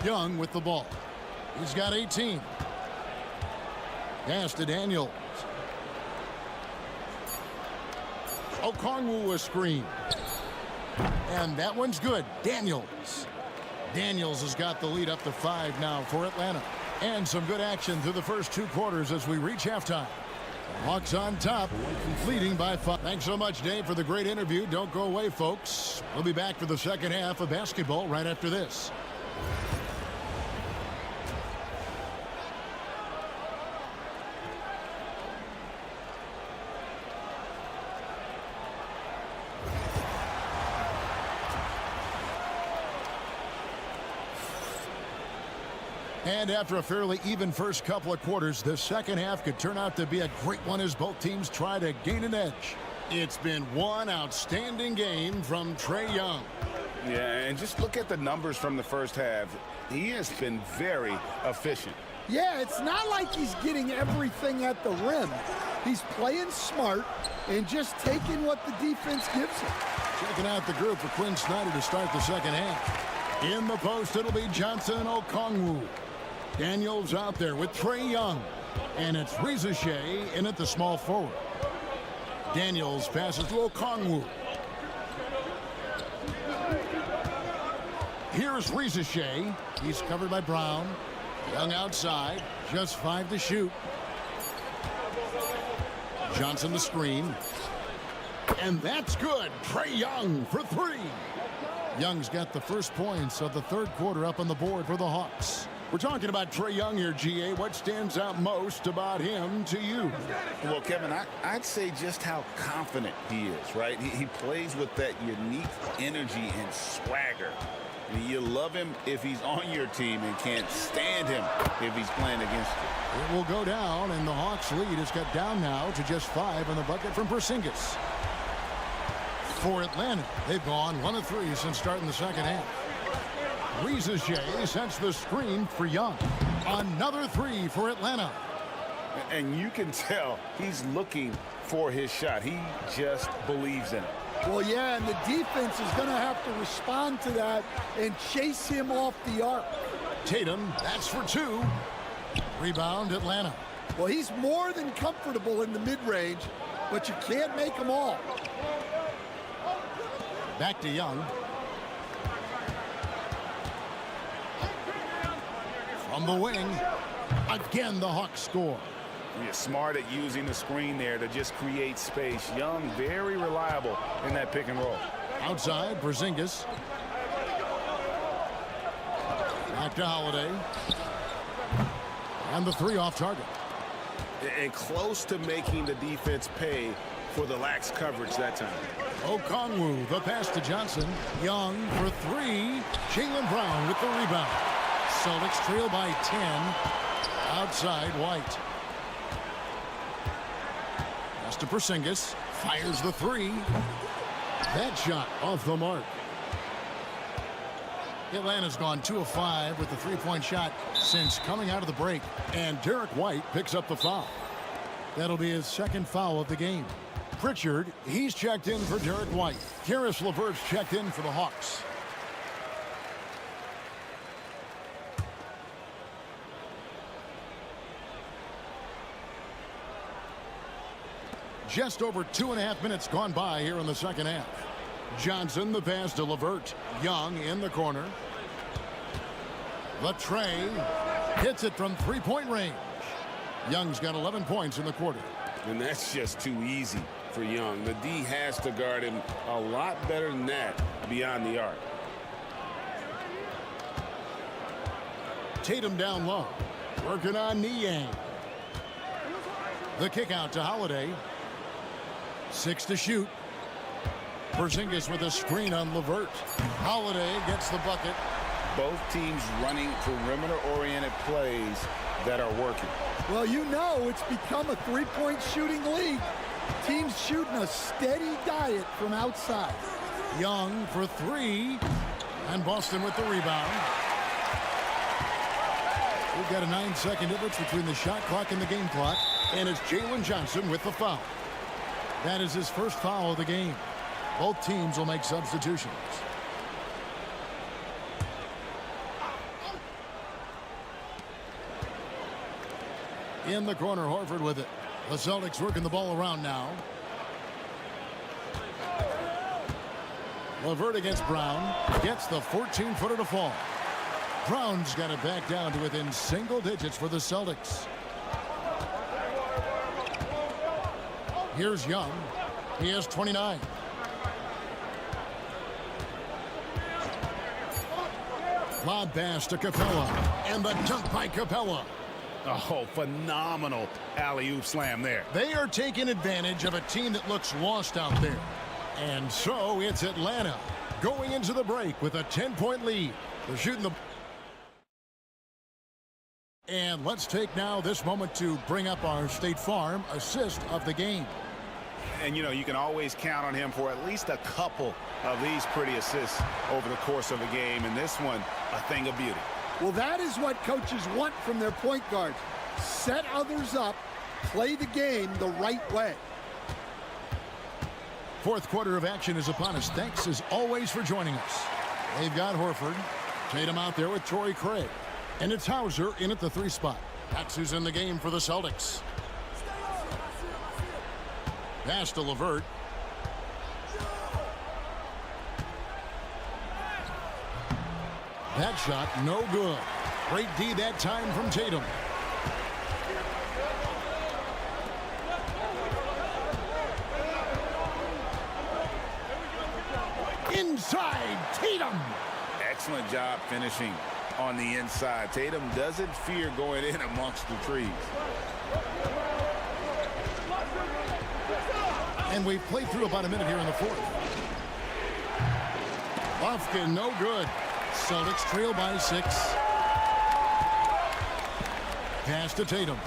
Young with the ball. He's got 18. Pass to Daniels. Okongwu a screen. And that one's good. Daniels. Daniels has got the lead up to 5 now for Atlanta. And some good action through the first 2 quarters as we reach halftime. Hawks on top, leading by 5. Thanks so much, Dave, for the great interview. Don't go away, folks. We'll be back for the second half of basketball right after this. And after a fairly even first couple of quarters, the second half could turn out to be a great one as both teams try to gain an edge. It's been one outstanding game from Trae Young. Yeah, and just look at the numbers from the first half. He has been very efficient. Yeah, it's not like he's getting everything at the rim. He's playing smart and just taking what the defense gives him. Checking out the group for Quinn Snyder to start the second half. In the post, it'll be Johnson and Okongwu. Daniels out there with Trae Young. And it's Rizachet in at the small forward. Daniels passes to Okongwu. Here's Rizachet. He's covered by Brown. Young outside. Just 5 to shoot. Johnson the screen. And that's good. Trae Young for 3. Young's got the first points of the third quarter up on the board for the Hawks. We're talking about Trae Young here, GA. What stands out most about him to you? Well, Kevin, I'd say just how confident he is, right? He plays with that unique energy and swagger. You love him if he's on your team and can't stand him if he's playing against you. It will go down, and the Hawks lead is cut down now to just 5 on the bucket from Porzingis. For Atlanta, they've gone 1 of 3 since starting the second half. Rizachet sets the screen for Young. Another 3 for Atlanta. And you can tell he's looking for his shot. He just believes in it. Well, yeah, and the defense is going to have to respond to that and chase him off the arc. Tatum, that's for 2. Rebound, Atlanta. Well, he's more than comfortable in the mid-range, but you can't make them all. Back to Young. From the wing, again the Hawks score. You're smart at using the screen there to just create space. Young, very reliable in that pick and roll. Outside, Porzingis. Back to Holiday. And the 3 off target. And close to making the defense pay for the lax coverage that time. Okongwu, the pass to Johnson. Young for 3. Jaylen Brown with the rebound. Celtics trail by 10. Outside, White. Pass to Porzingis. Fires the 3. That shot off the mark. Atlanta's gone 2 of 5 with the 3-point shot since coming out of the break. And Derek White picks up the foul. That'll be his second foul of the game. Pritchard, he's checked in for Derek White. Caris LeVert's checked in for the Hawks. Just over 2.5 minutes gone by here in the second half. Johnson, the pass to LeVert. Young in the corner. Trae hits it from 3-point range. Young's got 11 points in the quarter. And that's just too easy for Young. The D has to guard him a lot better than that beyond the arc. Tatum down low. Working on Niang. The kick out to Holiday. 6 to shoot. Porzingis with a screen on LeVert. Holiday gets the bucket. Both teams running perimeter-oriented plays that are working. Well, you know it's become a 3-point shooting league. Teams shooting a steady diet from outside. Young for 3. And Boston with the rebound. We've got a 9-second difference between the shot clock and the game clock. And it's Jalen Johnson with the foul. That is his first foul of the game. Both teams will make substitutions. In the corner, Horford with it. The Celtics working the ball around now. LeVert against Brown. Gets the 14-footer to fall. Brown's got it back down to within single digits for the Celtics. Here's Young. He has 29. Lob pass to Capella. And the dunk by Capella. Oh, phenomenal alley-oop slam there. They are taking advantage of a team that looks lost out there. And so it's Atlanta going into the break with a 10-point lead. They're shooting the... And let's take now this moment to bring up our State Farm assist of the game. And, you know, you can always count on him for at least a couple of these pretty assists over the course of a game. And this one, a thing of beauty. Well, that is what coaches want from their point guards. Set others up, play the game the right way. Fourth quarter of action is upon us. Thanks, as always, for joining us. They've got Horford. Tatum out there with Torrey Craig. And it's Hauser in at the 3 spot. That's who's in the game for the Celtics. Pass to LeVert. That shot, no good. Great D that time from Tatum. Inside, Tatum. Excellent job finishing on the inside. Tatum doesn't fear going in amongst the trees. And we've played through about a minute here in the fourth. Lofkin, no good. Celtics trail by 6. Pass to Tatum.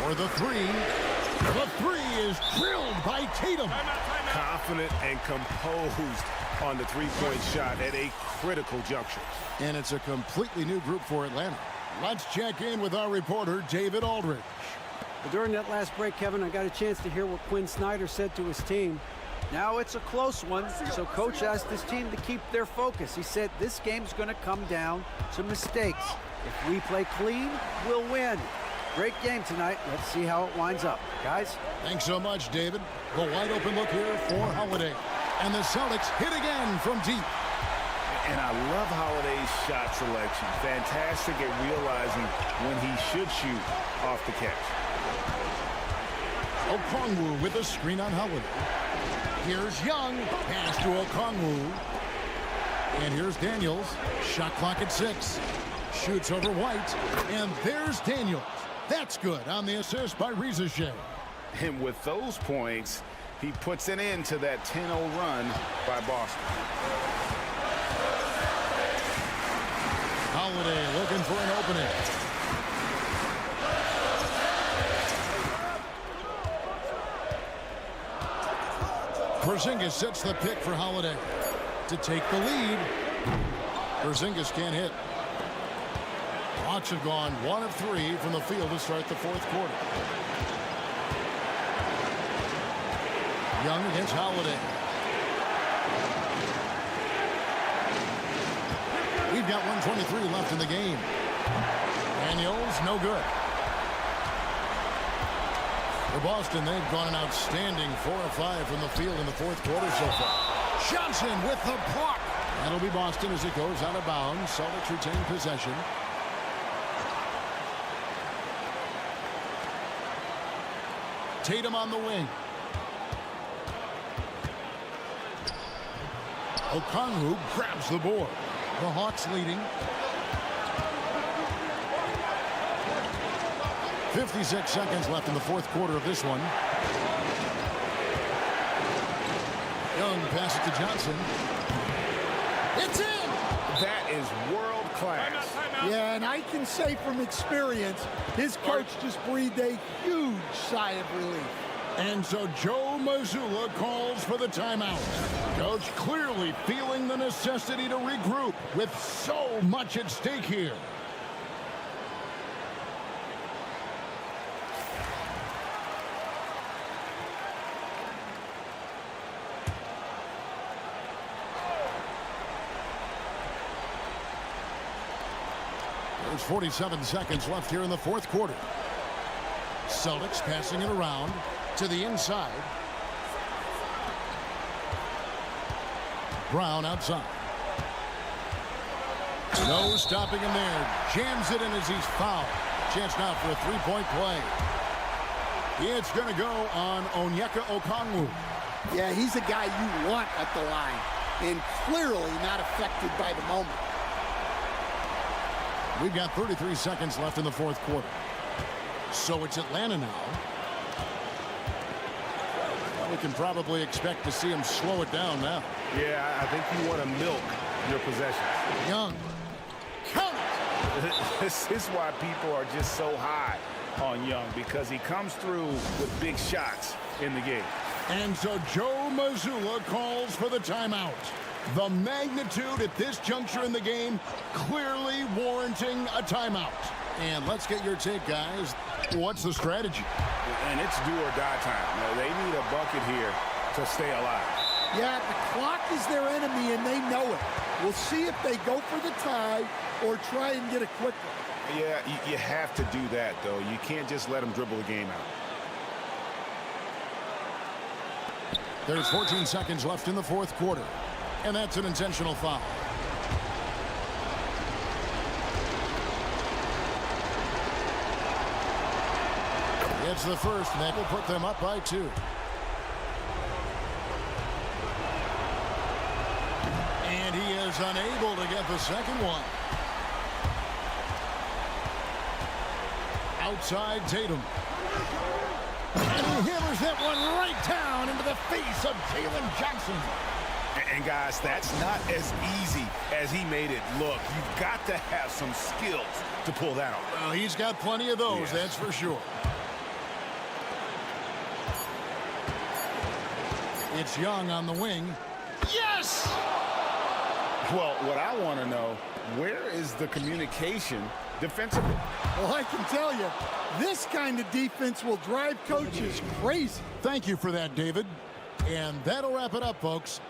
For the 3. The 3 is drilled by Tatum. Confident and composed on the three-point shot at a critical juncture. And it's a completely new group for Atlanta. Let's check in with our reporter, David Aldridge. But during that last break, Kevin, I got a chance to hear what Quinn Snyder said to his team. Now it's a close one, so Coach asked his team to keep their focus. He said this game's going to come down to mistakes. If we play clean, we'll win. Great game tonight. Let's see how it winds up. Guys? Thanks so much, David. The wide open look here for Holiday. And the Celtics hit again from deep. And I love Holiday's shot selection. Fantastic at realizing when he should shoot off the catch. Okongwu with a screen on Holiday. Here's Young. Pass to Okongwu. And here's Daniels. Shot clock at 6. Shoots over White. And there's Daniels. That's good on the assist by Rizachet. And with those points, he puts an end to that 10-0 run by Boston. Holiday looking for an opening. Porzingis sets the pick for Holiday to take the lead. Porzingis can't hit. Hawks have gone 1 of 3 from the field to start the fourth quarter. Young against Holiday. We've got 1:23 left in the game. Daniels, no good. For Boston, they've gone an outstanding 4 of 5 from the field in the fourth quarter so far. Johnson with the block. That'll be Boston as it goes out of bounds. Celtics retain possession. Tatum on the wing. Okongwu grabs the board. The Hawks leading. 56 seconds left in the fourth quarter of this one. Young passes to Johnson. It's in! That is world class. Yeah, and I can say from experience, his coach just breathed a huge sigh of relief. And so Joe Mazzulla calls for the timeout. Coach clearly feeling the necessity to regroup with so much at stake here. There's 47 seconds left here in the fourth quarter. Celtics passing it around to the inside. Brown outside. No stopping him there. Jams it in as he's fouled. Chance now for a three-point play. It's going to go on Onyeka Okongwu. Yeah, he's a guy you want at the line, and clearly not affected by the moment. We've got 33 seconds left in the fourth quarter. So it's Atlanta now. We can probably expect to see him slow it down now. Yeah, I think you want to milk your possessions. Young. Count it! This is why people are just so high on Young, because he comes through with big shots in the game. And so Joe Mazzulla calls for the timeout. The magnitude at this juncture in the game clearly warranting a timeout. And let's get your take, guys. What's the strategy? And it's do or die time. They need a bucket here to stay alive. Yeah, the clock is their enemy, and they know it. We'll see if they go for the tie or try and get it quickly. Yeah, you have to do that, though. You can't just let them dribble the game out. There's 14 seconds left in the fourth quarter. And that's an intentional foul. It's the first, and that will put them up by 2. And he is unable to get the second one. Outside Tatum. And he hammers that one right down into the face of Jalen Johnson. And guys, that's not as easy as he made it look. You've got to have some skills to pull that off. Well, he's got plenty of those, yes. That's for sure. It's Young on the wing. Yes! Well, what I want to know, where is the communication defensively? Well, I can tell you, this kind of defense will drive coaches crazy. Thank you for that, David. And that'll wrap it up, folks.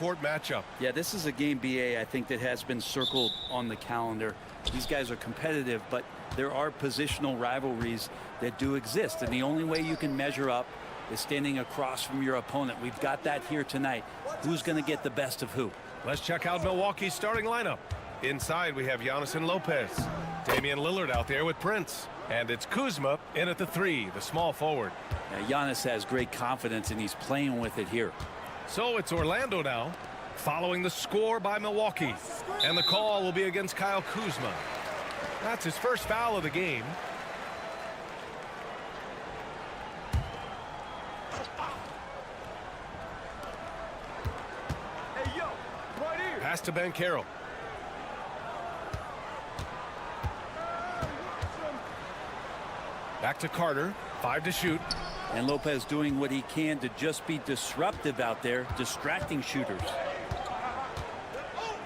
full-court matchup. Yeah, this is a game, BA, I think that has been circled on the calendar. These guys are competitive, but there are positional rivalries that do exist, and the only way you can measure up is standing across from your opponent. We've got that here tonight. Who's going to get the best of who? Let's check out Milwaukee's starting lineup. Inside, we have Giannis and Lopez. Damian Lillard out there with Prince. And it's Kuzma in at the 3, the small forward. Giannis has great confidence, and he's playing with it here. So it's Orlando now, following the score by Milwaukee. And the call will be against Kyle Kuzma. That's his first foul of the game. Hey, yo, right here. Pass to Banchero. Back to Carter, 5 to shoot. And Lopez doing what he can to just be disruptive out there, distracting shooters.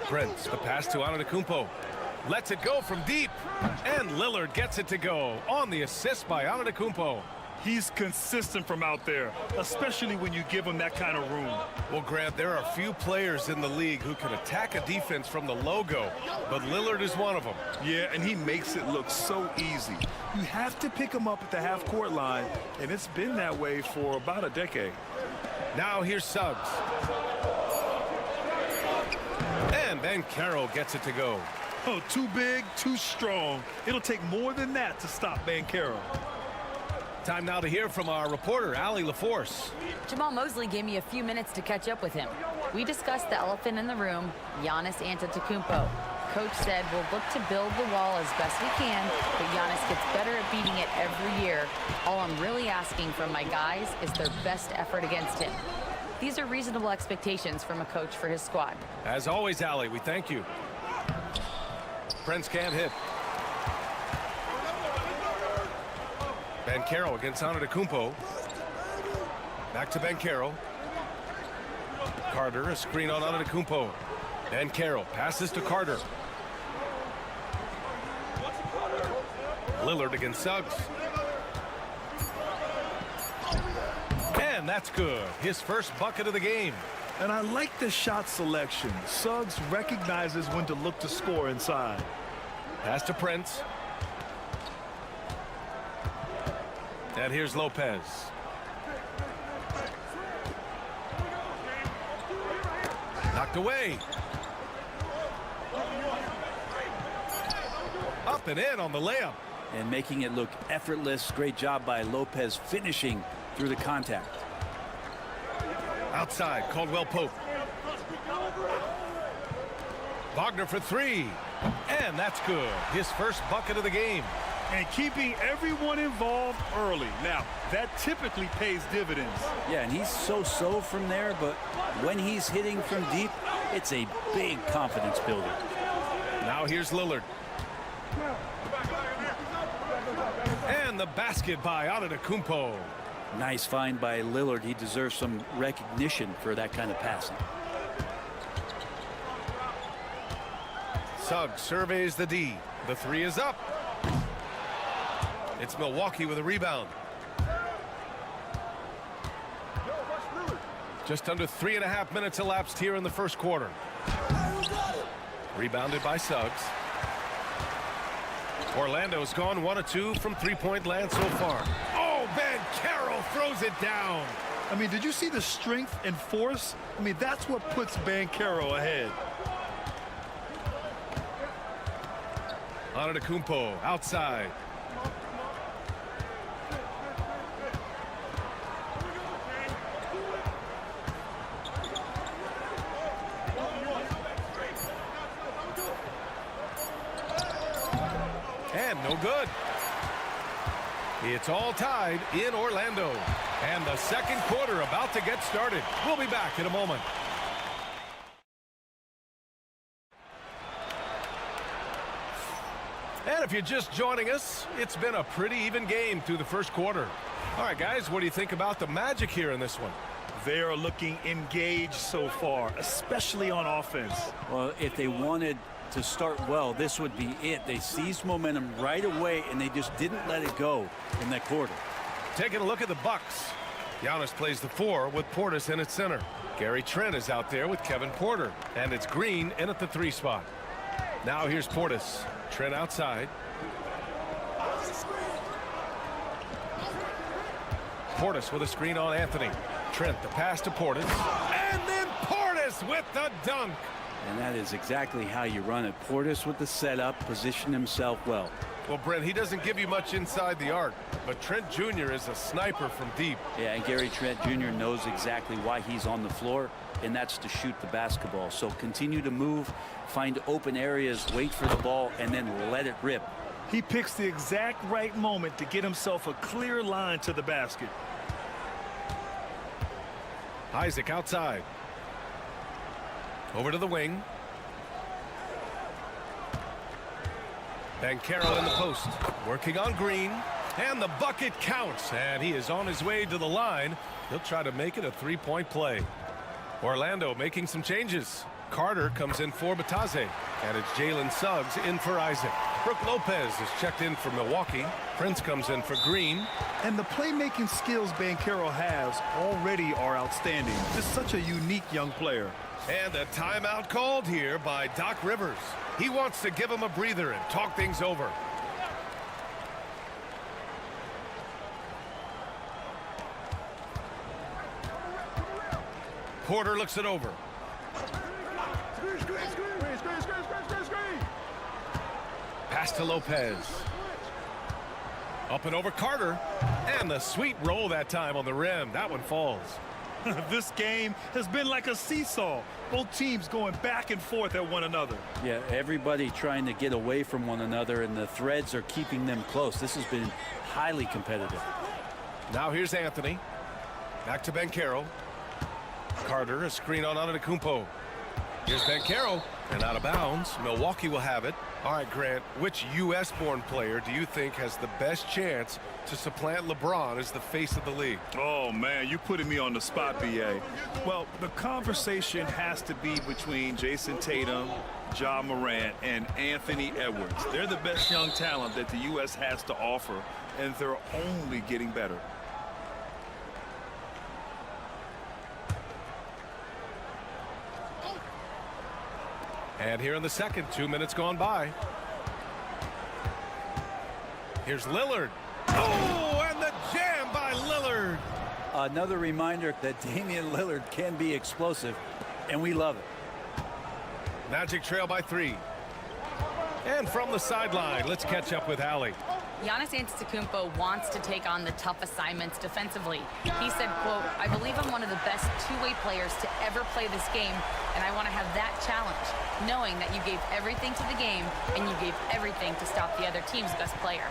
Prince, the pass to Antetokounmpo. Lets it go from deep. And Lillard gets it to go on the assist by Antetokounmpo. He's consistent from out there, especially when you give him that kind of room. Well, Grant, there are few players in the league who can attack a defense from the logo, but Lillard is one of them. Yeah, and he makes it look so easy. You have to pick him up at the half-court line, and it's been that way for about a decade. Now here's Suggs. And Banchero gets it to go. Oh, too big, too strong. It'll take more than that to stop Banchero. Time now to hear from our reporter, Allie LaForce. Jamal Mosley gave me a few minutes to catch up with him. We discussed the elephant in the room, Giannis Antetokounmpo. Coach said we'll look to build the wall as best we can, but Giannis gets better at beating it every year. All I'm really asking from my guys is their best effort against him. These are reasonable expectations from a coach for his squad. As always, Allie, we thank you. Prince can't hit. Banchero against Antetokounmpo. Back to Banchero. Carter, a screen on Antetokounmpo. Banchero passes to Carter. Lillard against Suggs. And that's good. His first bucket of the game. And I like the shot selection. Suggs recognizes when to look to score inside. Pass to Prince. And here's Lopez. Knocked away. Up and in on the layup. And making it look effortless. Great job by Lopez finishing through the contact. Outside, Caldwell Pope. Wagner for 3. And that's good. His first bucket of the game. And keeping everyone involved early. Now, that typically pays dividends. Yeah, and he's so-so from there, but when he's hitting from deep, it's a big confidence builder. Now here's Lillard. And the basket by Antetokounmpo. Nice find by Lillard. He deserves some recognition for that kind of passing. Suggs surveys the D. The 3 is up. It's Milwaukee with a rebound. Just under 3.5 minutes elapsed here in the first quarter. Rebounded by Suggs. Orlando's gone 1 of 2 from three-point land so far. Oh, Banchero throws it down. I mean, did you see the strength and force? I mean, that's what puts Banchero ahead. Antetokounmpo outside. And no good. It's all tied in Orlando. And the second quarter about to get started. We'll be back in a moment. And if you're just joining us, it's been a pretty even game through the first quarter. All right, guys, what do you think about the Magic here in this one? They are looking engaged so far, especially on offense. Well, if they wanted to start well, this would be it. They seized momentum right away, and they just didn't let it go in that quarter. Taking a look at the Bucks. Giannis plays the 4 with Portis in at center. Gary Trent is out there with Kevin Porter. And it's Green in at the 3 spot. Now here's Portis. Trent outside. Portis with a screen on Anthony. Trent the pass to Portis. And then Portis with the dunk. And that is exactly how you run it. Portis with the setup, position himself well. Well, Brent, he doesn't give you much inside the arc, but Trent Jr. is a sniper from deep. Yeah, and Gary Trent Jr. knows exactly why he's on the floor, and that's to shoot the basketball. So continue to move, find open areas, wait for the ball, and then let it rip. He picks the exact right moment to get himself a clear line to the basket. Isaac outside. Over to the wing. Banchero in the post. Working on Green. And the bucket counts. And he is on his way to the line. He'll try to make it a 3-point play. Orlando making some changes. Carter comes in for Batase. And it's Jalen Suggs in for Isaac. Brook Lopez is checked in for Milwaukee. Prince comes in for Green. And the playmaking skills Banchero has already are outstanding. Just such a unique young player. And a timeout called here by Doc Rivers. He wants to give him a breather and talk things over. Porter looks it over. Pass to Lopez. Up and over Carter. And the sweet roll that time on the rim. That one falls. This game has been like a seesaw. Both teams going back and forth at one another. Yeah, everybody trying to get away from one another, and the threads are keeping them close. This has been highly competitive. Now here's Anthony. Back to Banchero. Carter, a screen on Antetokounmpo. Here's Banchero, and out of bounds. Milwaukee will have it. All right, Grant, which U.S.-born player do you think has the best chance to supplant LeBron as the face of the league? Oh, man, you're putting me on the spot, B.A. Well, the conversation has to be between Jason Tatum, Ja Morant, and Anthony Edwards. They're the best young talent that the U.S. has to offer, and they're only getting better. And here in the second, 2 minutes gone by. Here's Lillard. Oh, and the jam by Lillard. Another reminder that Damian Lillard can be explosive, and we love it. Magic trail by 3. And from the sideline, let's catch up with Allie. Giannis Antetokounmpo wants to take on the tough assignments defensively. He said, quote, "I believe I'm one of the best two-way players to ever play this game, and I want to have that challenge, knowing that you gave everything to the game and you gave everything to stop the other team's best player."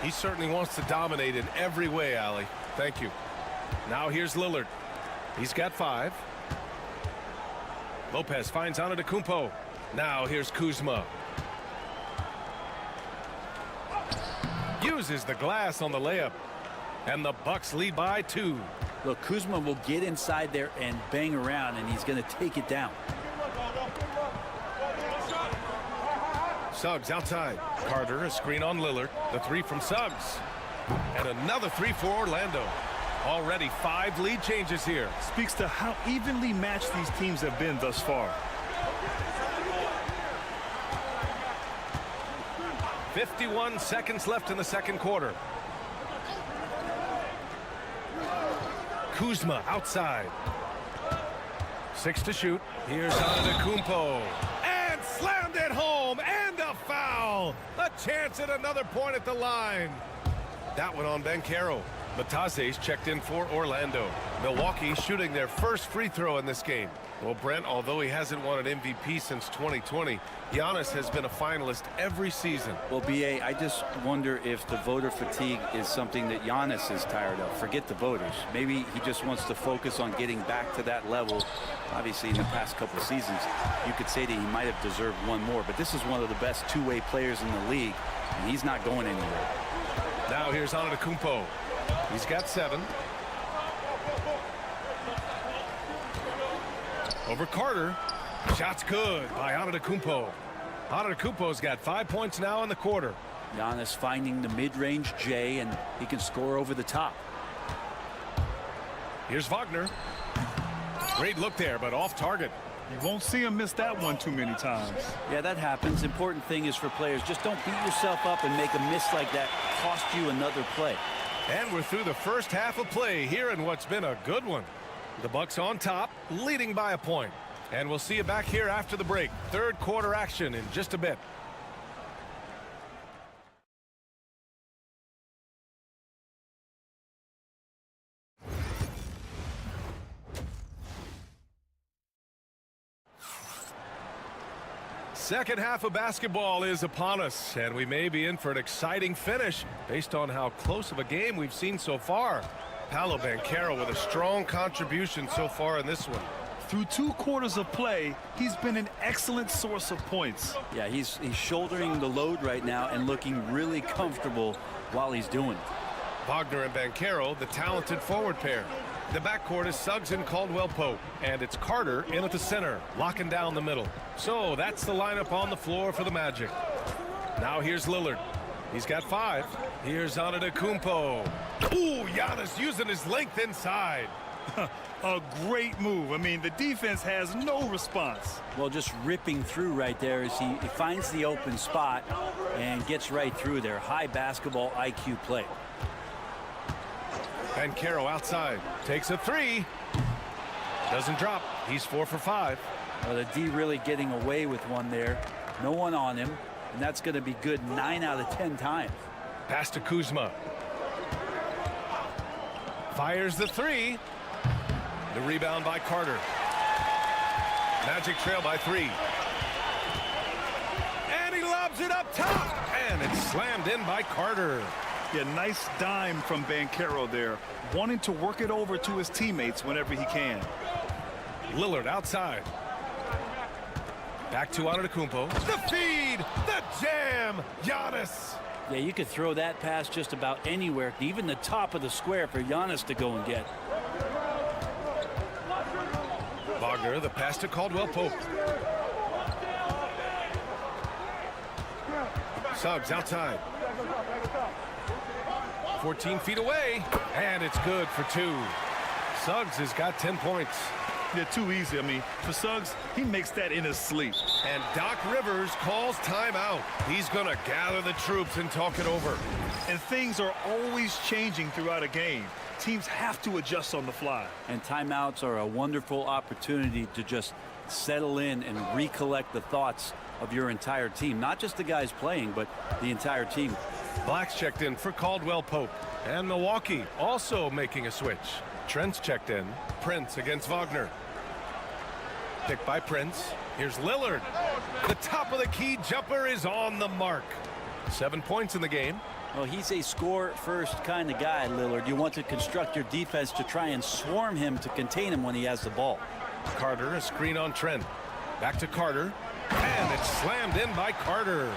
He certainly wants to dominate in every way, Allie. Thank you. Now here's Lillard. He's got 5. Lopez finds Antetokounmpo. Now here's Kuzma. Uses the glass on the layup. And the Bucks lead by 2. Look, Kuzma will get inside there and bang around, and he's going to take it down. Suggs outside. Carter, a screen on Lillard. The 3 from Suggs. And another 3 for Orlando. Already 5 lead changes here. Speaks to how evenly matched these teams have been thus far. 51 seconds left in the second quarter. Kuzma outside. 6 to shoot. Here's Antetokounmpo. And slammed it home. And a foul. A chance at another point at the line. That one on Banchero. Batase's checked in for Orlando. Milwaukee shooting their first free throw in this game. Well, Brent, although he hasn't won an MVP since 2020, Giannis has been a finalist every season. Well, B.A., I just wonder if the voter fatigue is something that Giannis is tired of. Forget the voters. Maybe he just wants to focus on getting back to that level. Obviously, in the past couple of seasons, you could say that he might have deserved one more, but this is one of the best two-way players in the league, and he's not going anywhere. Now here's Antetokounmpo. He's got 7. Over Carter. Shot's good by Antetokounmpo. Antetokounmpo's got 5 points now in the quarter. Giannis finding the mid-range J, and he can score over the top. Here's Wagner. Great look there, but off target. You won't see him miss that one too many times. Yeah, that happens. Important thing is for players, just don't beat yourself up and make a miss like that cost you another play. And we're through the first half of play here in what's been a good one. The Bucks on top, leading by a point. And we'll see you back here after the break. Third quarter action in just a bit. Second half of basketball is upon us, and we may be in for an exciting finish based on how close of a game we've seen so far. Paolo Banchero with a strong contribution so far in this one. Through 2 quarters of play, he's been an excellent source of points. Yeah, he's shouldering the load right now and looking really comfortable while he's doing it. Wagner and Banchero, the talented forward pair. The backcourt is Suggs and Caldwell-Pope, and it's Carter in at the center, locking down the middle. So that's the lineup on the floor for the Magic. Now here's Lillard. He's got 5. Here's Antetokounmpo. Ooh, Giannis using his length inside. A great move. I mean, the defense has no response. Well, just ripping through right there as he finds the open spot and gets right through there. High basketball IQ play. Banchero outside, takes a 3. Doesn't drop. He's 4 for 5. Well, the D really getting away with one there. No one on him, and that's going to be good 9 out of 10 times. Pass to Kuzma. Fires the 3. The rebound by Carter. Magic trail by 3. And he lobs it up top. And it's slammed in by Carter. Yeah, nice dime from Banchero there, wanting to work it over to his teammates whenever he can. Lillard outside. Back to Antetokounmpo. The feed, the jam, Giannis. Yeah, you could throw that pass just about anywhere, even the top of the square for Giannis to go and get. Wagner, the pass to Caldwell-Pope. Suggs outside. 14 feet away, and it's good for 2. Suggs has got 10 points. They're too easy. I mean, for Suggs, he makes that in his sleep. And Doc Rivers calls timeout. He's going to gather the troops and talk it over. And things are always changing throughout a game. Teams have to adjust on the fly. And timeouts are a wonderful opportunity to just settle in and recollect the thoughts of your entire team. Not just the guys playing, but the entire team. Black's checked in for Caldwell-Pope. And Milwaukee also making a switch. Trent's checked in. Prince against Wagner. Pick by Prince. Here's Lillard. The top of the key jumper is on the mark. 7 points in the game. Well, he's a score-first kind of guy, Lillard. You want to construct your defense to try and swarm him to contain him when he has the ball. Carter, a screen on Trent. Back to Carter. And it's slammed in by Carter.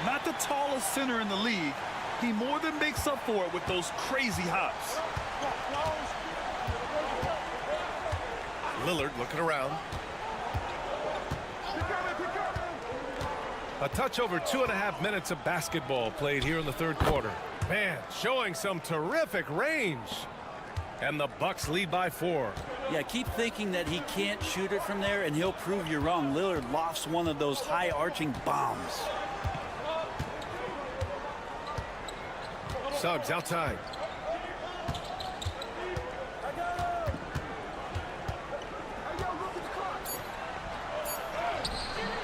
Not the tallest center in the league. He more than makes up for it with those crazy hops. Lillard looking around. A touch over 2.5 minutes of basketball played here in the third quarter. Man, showing some terrific range. And the Bucks lead by 4. Yeah, keep thinking that he can't shoot it from there, and he'll prove you wrong. Lillard lofts one of those high-arching bombs. Suggs outside.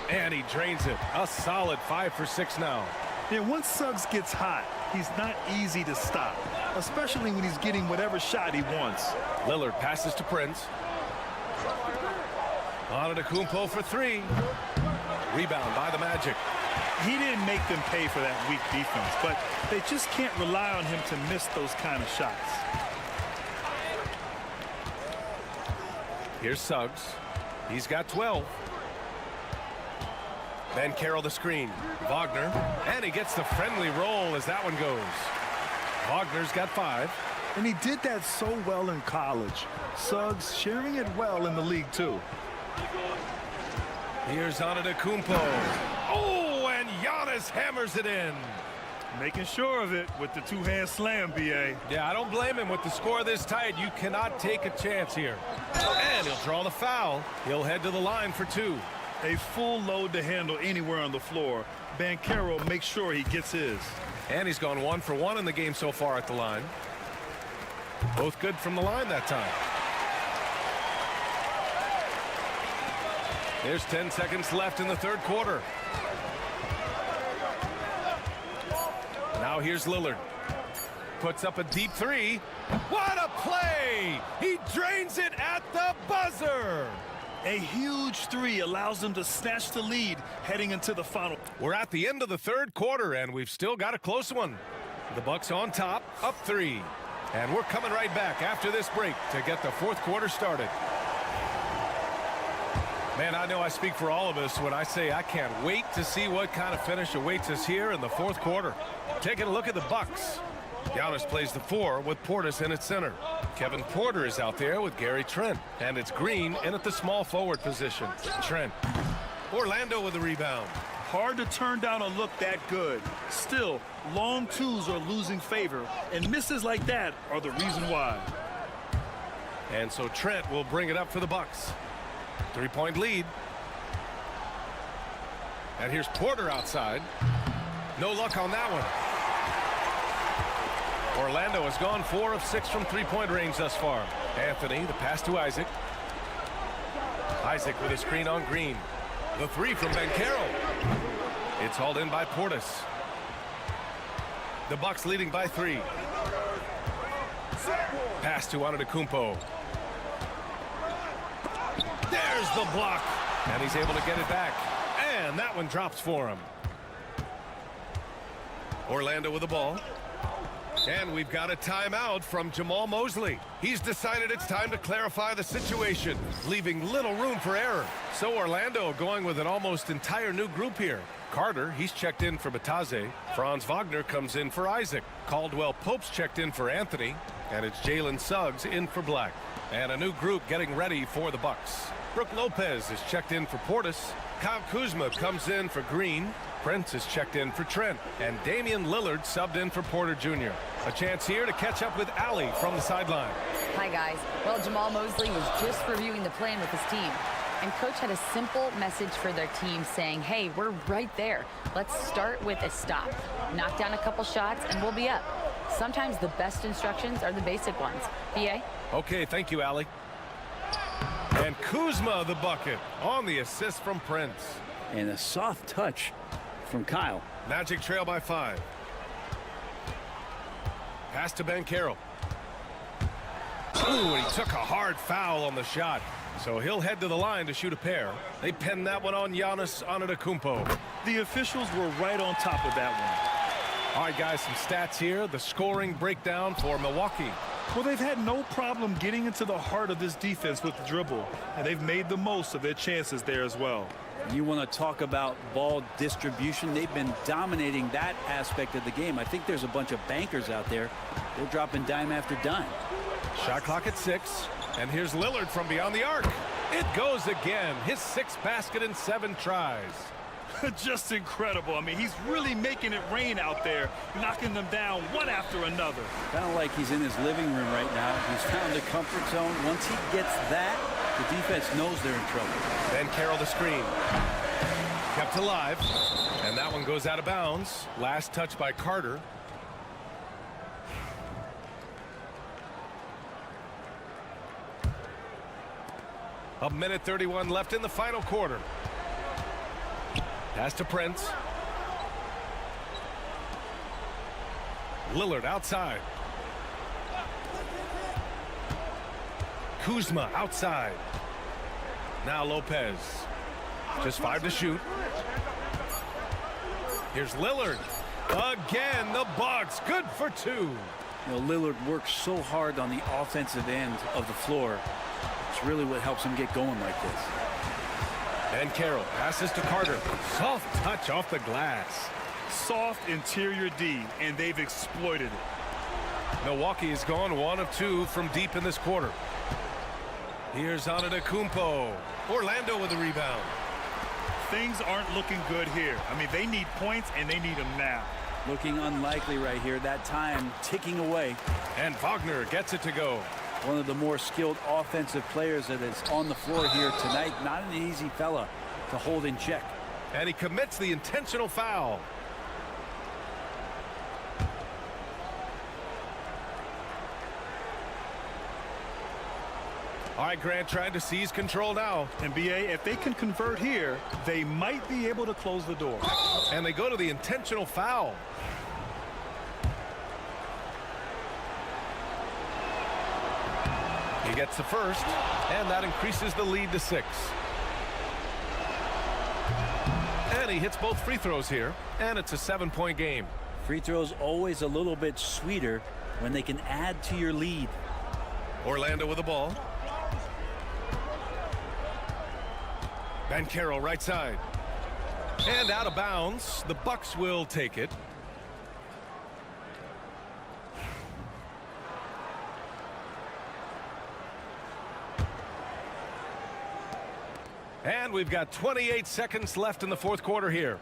And he drains it. A solid 5 for 6 now. Yeah, once Suggs gets hot, he's not easy to stop, especially when he's getting whatever shot he wants. Lillard passes to Prince. Antetokounmpo for 3. Rebound by the Magic. He didn't make them pay for that weak defense, but they just can't rely on him to miss those kind of shots. Here's Suggs. He's got 12. Banchero the screen. Wagner. And he gets the friendly roll as that one goes. Wagner's got 5. And he did that so well in college. Suggs sharing it well in the league, too. Here's Antetokounmpo. Oh, and Giannis hammers it in. Making sure of it with the two-hand slam, B.A. Yeah, I don't blame him. With the score this tight, you cannot take a chance here. And he'll draw the foul. He'll head to the line for 2. A full load to handle anywhere on the floor. Banchero makes sure he gets his. And he's gone 1 for 1 in the game so far at the line. Both good from the line that time. There's 10 seconds left in the third quarter. Now here's Lillard. Puts up a deep 3. What a play! He drains it at the buzzer. A huge 3 allows them to snatch the lead heading into the final. We're at the end of the third quarter, and we've still got a close one. The Bucks on top, up 3. And we're coming right back after this break to get the fourth quarter started. Man, I know I speak for all of us when I say I can't wait to see what kind of finish awaits us here in the fourth quarter. Taking a look at the Bucks. Giannis plays the 4 with Portis in at center. Kevin Porter is out there with Gary Trent. And it's Green in at the small forward position. Trent. Orlando with the rebound. Hard to turn down a look that good. Still, long 2s are losing favor, and misses like that are the reason why. And so Trent will bring it up for the Bucks. 3-point lead. And here's Porter outside. No luck on that one. Orlando has gone 4 of 6 from 3-point range thus far. Anthony, the pass to Isaac. Isaac with a screen on Green. The 3 from Banchero. It's hauled in by Portis. The Bucks leading by 3. Pass to Antetokounmpo. There's the block. And he's able to get it back. And that one drops for him. Orlando with the ball. And we've got a timeout from Jamal Mosley. He's decided it's time to clarify the situation, leaving little room for error. So Orlando going with an almost entire new group here. Carter, he's checked in for Bataze. Franz Wagner comes in for Isaac. Caldwell Pope's checked in for Anthony. And it's Jalen Suggs in for Black. And a new group getting ready for the Bucks. Brook Lopez is checked in for Portis. Kyle Kuzma comes in for Green. Prince is checked in for Trent. And Damian Lillard subbed in for Porter Jr. A chance here to catch up with Allie from the sideline. Hi, guys. Well, Jamal Mosley was just reviewing the plan with his team. And Coach had a simple message for their team saying, hey, we're right there. Let's start with a stop. Knock down a couple shots and we'll be up. Sometimes the best instructions are the basic ones. B.A.? Okay, thank you, Allie. And Kuzma the bucket on the assist from Prince. And a soft touch from Kyle. Magic trail by 5. Pass to Banchero. Ooh, and he took a hard foul on the shot. So he'll head to the line to shoot a pair. They pinned that one on Giannis Antetokounmpo. The officials were right on top of that one. All right, guys, some stats here. The scoring breakdown for Milwaukee. Well, they've had no problem getting into the heart of this defense with the dribble, and they've made the most of their chances there as well. You want to talk about ball distribution. They've been dominating that aspect of the game. I think there's a bunch of bankers out there. They're dropping dime after dime. Shot clock at 6. And here's Lillard from beyond the arc. It goes again. His 6th basket in 7 tries. Just incredible. I mean, he's really making it rain out there, knocking them down one after another. Kind of like he's in his living room right now. He's found a comfort zone. Once he gets that, the defense knows they're in trouble. Then Carroll the screen. Kept alive. And that one goes out of bounds. Last touch by Carter. A minute 31 left in the final quarter. Pass to Prince. Lillard outside. Kuzma outside. Now Lopez. Just 5 to shoot. Here's Lillard. Again, the Bucks. Good for 2. You know, Lillard works so hard on the offensive end of the floor. It's really what helps him get going like this. And Carroll passes to Carter. Soft touch off the glass. Soft interior D, and they've exploited it. Milwaukee has gone 1 of 2 from deep in this quarter. Here's Antetokounmpo. Orlando with the rebound. Things aren't looking good here. I mean, they need points, and they need them now. Looking unlikely right here. That time ticking away. And Wagner gets it to go. One of the more skilled offensive players that is on the floor here tonight. Not an easy fella to hold in check. And he commits the intentional foul. All right, Grant trying to seize control now. And BA, if they can convert here, they might be able to close the door. And they go to the intentional foul. He gets the first, and that increases the lead to 6. And he hits both free throws here, and it's a 7-point game. Free throws always a little bit sweeter when they can add to your lead. Orlando with the ball. Banchero right side. And out of bounds. The Bucks will take it. And we've got 28 seconds left in the fourth quarter here.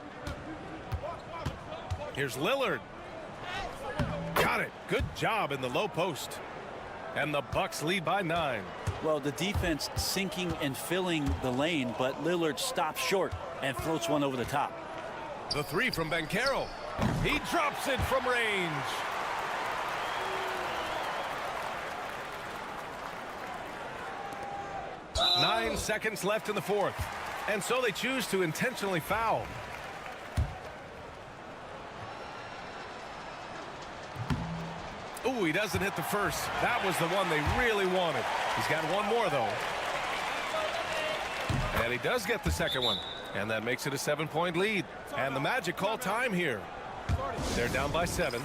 Here's Lillard. Got it. Good job in the low post. And the Bucks lead by 9. Well, the defense sinking and filling the lane, but Lillard stops short and floats one over the top. The three from Banchero. He drops it from range. Nine seconds left in the fourth. And so they choose to intentionally foul. Ooh, he doesn't hit the first. That was the one they really wanted. He's got one more, though. And he does get the second one. And that makes it a 7-point lead. And the Magic call time here. They're down by 7.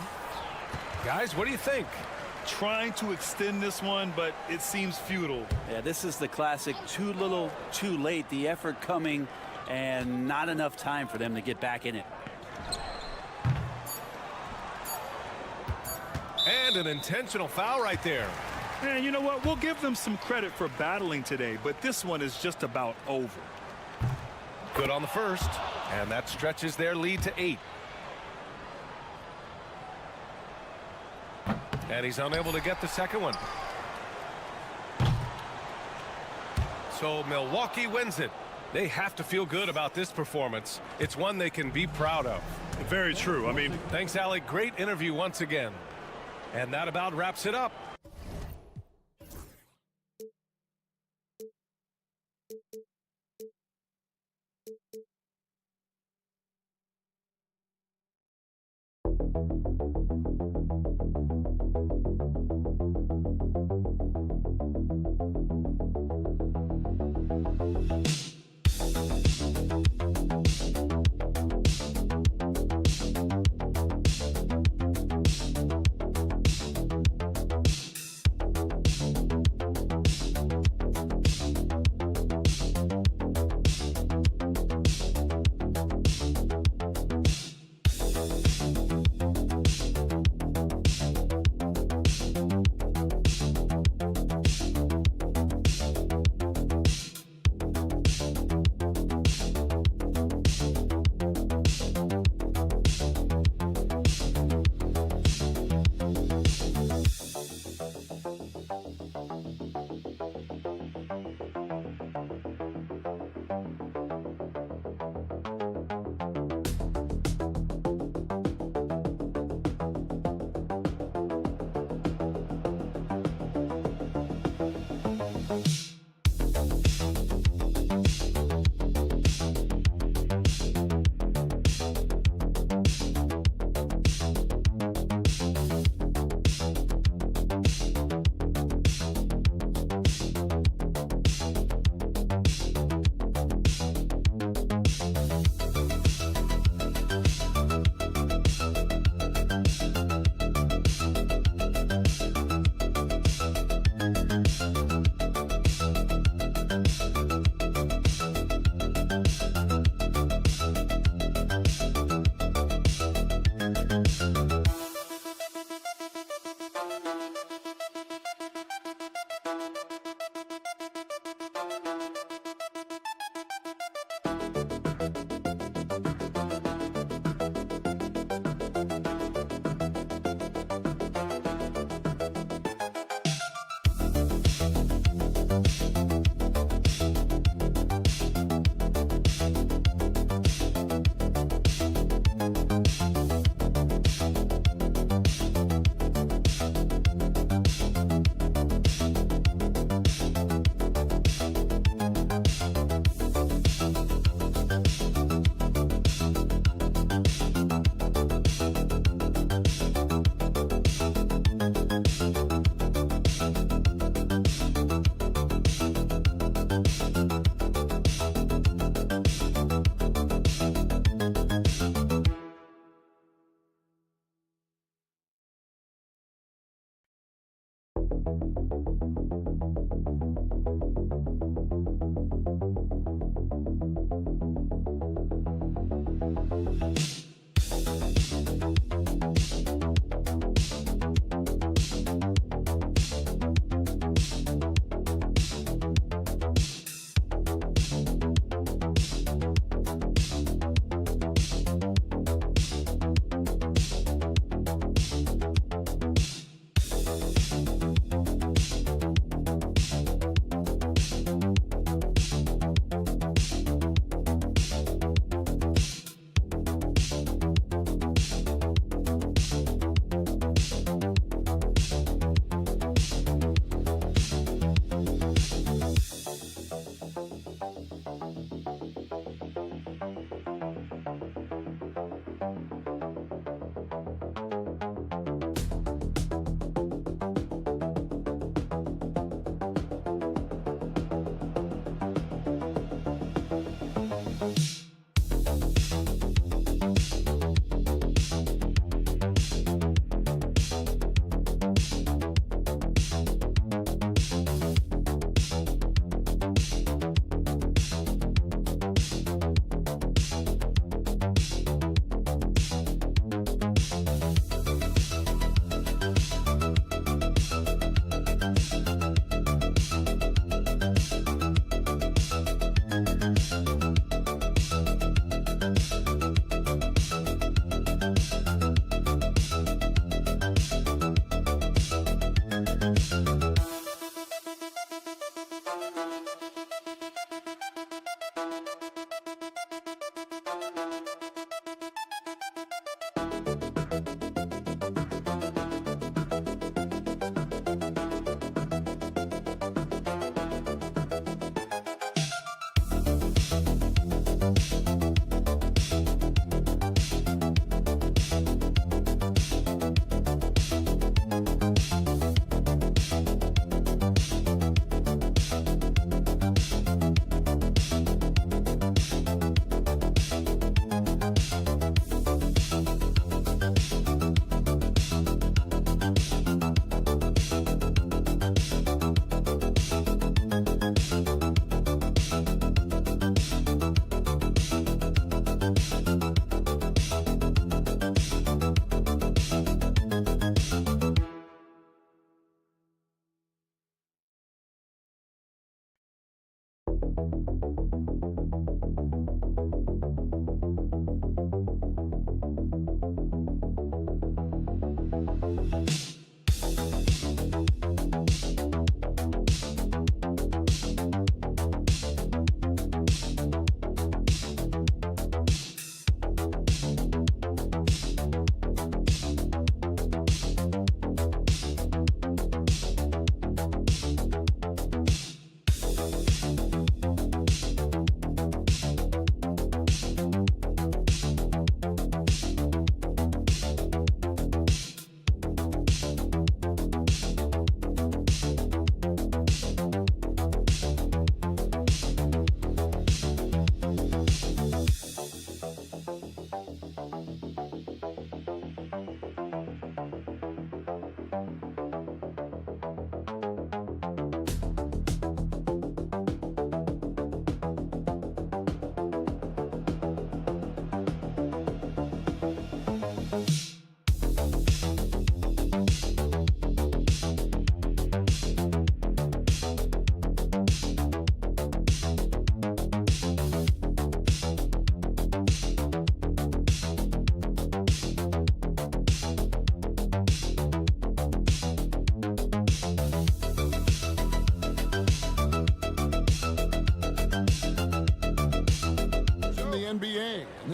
Guys, what do you think? Trying to extend this one, but it seems futile. Yeah, this is the classic too little, too late. The effort coming and not enough time for them to get back in it. And an intentional foul right there. And you know what? We'll give them some credit for battling today, but this one is just about over. Good on the first, and that stretches their lead to 8. And he's unable to get the second one. So Milwaukee wins it. They have to feel good about this performance. It's one they can be proud of. Very true. I mean, thanks, Alec. Great interview once again. And that about wraps it up.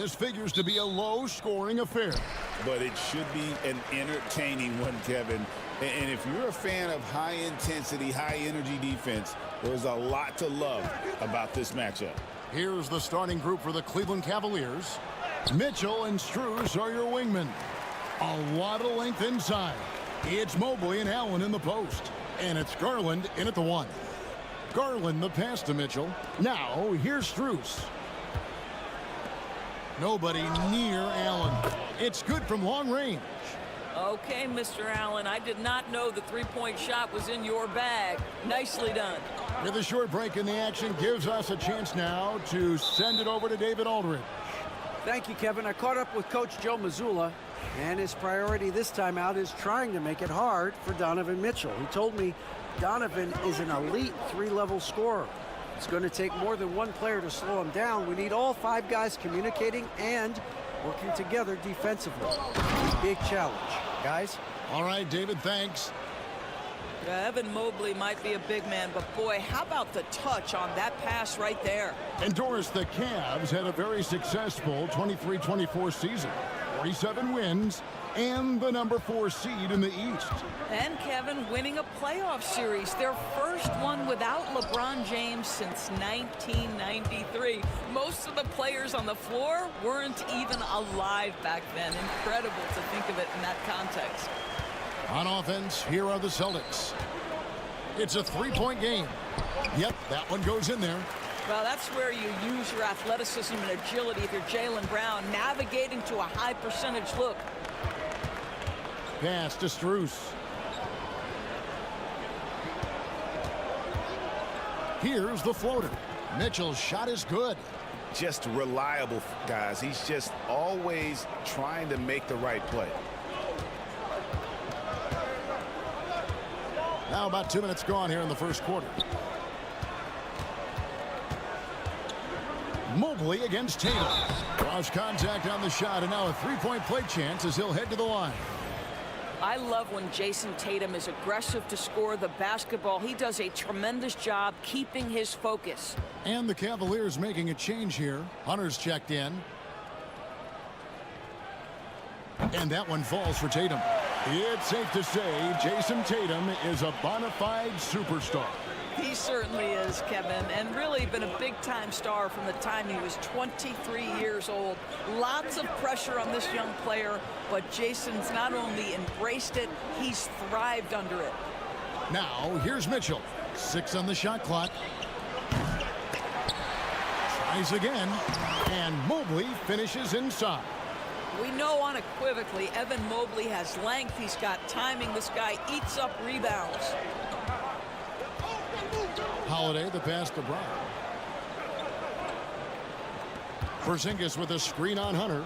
This figures to be a low-scoring affair. But it should be an entertaining one, Kevin. And if you're a fan of high-intensity, high-energy defense, there's a lot to love about this matchup. Here's the starting group for the Cleveland Cavaliers. Mitchell and Strus are your wingmen. A lot of length inside. It's Mobley and Allen in the post. And it's Garland in at the 1. Garland the pass to Mitchell. Now here's Strus. Nobody near Allen. It's good from long range. Okay, Mr. Allen, I did not know the three-point shot was in your bag. Nicely done. With a short break in the action, gives us a chance now to send it over to David Aldridge. Thank you, Kevin. I caught up with Coach Joe Mazzulla, and his priority this time out is trying to make it hard for Donovan Mitchell. He told me Donovan is an elite three-level scorer. It's going to take more than one player to slow him down. We need all 5 guys communicating and working together defensively. Big challenge. Guys? All right, David, thanks. Evan Mobley might be a big man, but boy, how about the touch on that pass right there? And Doris, the Cavs had a very successful 23-24 season. 47 wins and the number 4 seed in the East. And Kevin winning a playoff series, their first one without LeBron James since 1993. Most of the players on the floor weren't even alive back then. Incredible to think of it in that context. On offense, here are the Celtics. It's a 3-point game. Yep, that one goes in there. Well, that's where you use your athleticism and agility if you're Jaylen Brown, navigating to a high percentage look. Pass to Strus. Here's the floater. Mitchell's shot is good. Just reliable, guys. He's just always trying to make the right play. Now about 2 minutes gone here in the first quarter. Mobley against Tatum. Cross contact on the shot, and now a 3-point play chance as he'll head to the line. I love when Jason Tatum is aggressive to score the basketball. He does a tremendous job keeping his focus. And the Cavaliers making a change here. Hunter's checked in. And that one falls for Tatum. It's safe to say Jason Tatum is a bona fide superstar. He certainly is, Kevin, and really been a big-time star from the time he was 23 years old. Lots of pressure on this young player, but Jason's not only embraced it, he's thrived under it. Now, here's Mitchell. 6 on the shot clock. Tries again, and Mobley finishes inside. We know unequivocally Evan Mobley has length. He's got timing. This guy eats up rebounds. Holiday, the pass to Brown. Porzingis with a screen on Hunter.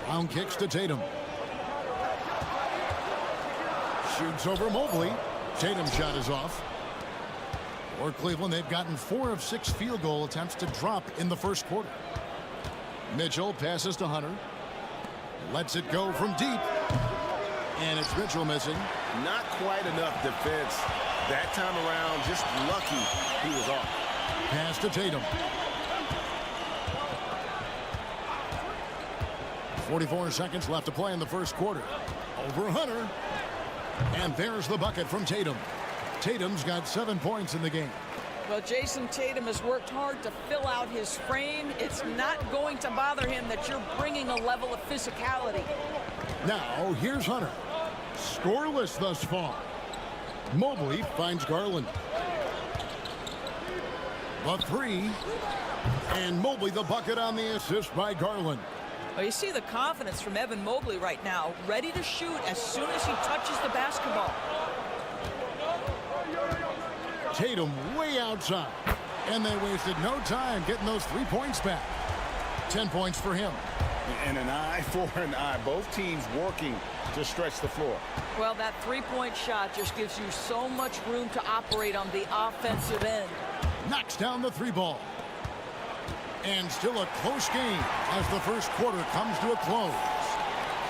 Brown kicks to Tatum. Shoots over Mobley. Tatum's shot is off. For Cleveland, they've gotten 4 of 6 field goal attempts to drop in the first quarter. Mitchell passes to Hunter. Lets it go from deep. And it's Mitchell missing. Not quite enough defense that time around. Just lucky he was off. Pass to Tatum. 44 seconds left to play in the first quarter. Over Hunter. And there's the bucket from Tatum. Tatum's got 7 points in the game. Well, Jason Tatum has worked hard to fill out his frame. It's not going to bother him that you're bringing a level of physicality. Now, here's Hunter. Scoreless thus far. Mobley finds Garland. The 3. And Mobley the bucket on the assist by Garland. Well, you see the confidence from Evan Mobley right now, ready to shoot as soon as he touches the basketball. Tatum way outside. And they wasted no time getting those 3 points back. 10 points for him. And an eye for an eye. Both teams working to stretch the floor. Well, that 3-point shot just gives you so much room to operate on the offensive end. Knocks down the 3 ball. And still a close game as the first quarter comes to a close.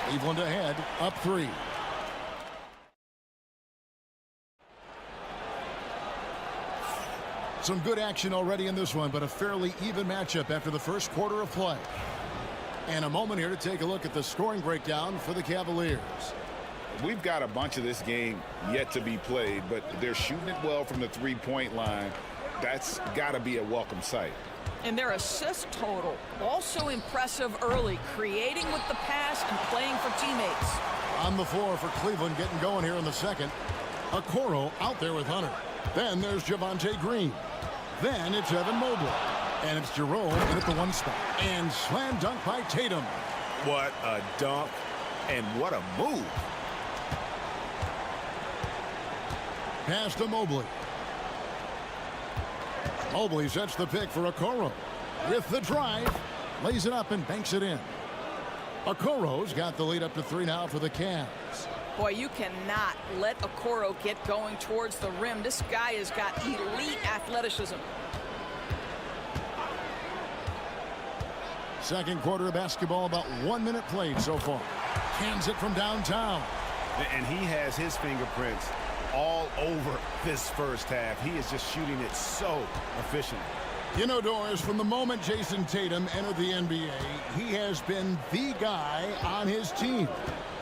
Cleveland ahead, up 3. Some good action already in this one, but a fairly even matchup after the first quarter of play. And a moment here to take a look at the scoring breakdown for the Cavaliers. We've got a bunch of this game yet to be played, but they're shooting it well from the 3-point line. That's got to be a welcome sight. And their assist total, also impressive early, creating with the pass and playing for teammates. On the floor for Cleveland, getting going here in the second. Okoro out there with Hunter. Then there's Javonte Green. Then it's Evan Mobley. And it's Jerome in at the 1 spot. And slam dunk by Tatum. What a dunk. And what a move. Pass to Mobley. Mobley sets the pick for Okoro. With the drive, lays it up and banks it in. Okoro's got the lead up to 3 now for the Cavs. Boy, you cannot let Okoro get going towards the rim. This guy has got elite athleticism. Second quarter of basketball, about 1 minute played so far. Cans it from downtown. And he has his fingerprints all over this first half. He is just shooting it so efficiently. You know, Doris, from the moment Jason Tatum entered the NBA, he has been the guy on his team.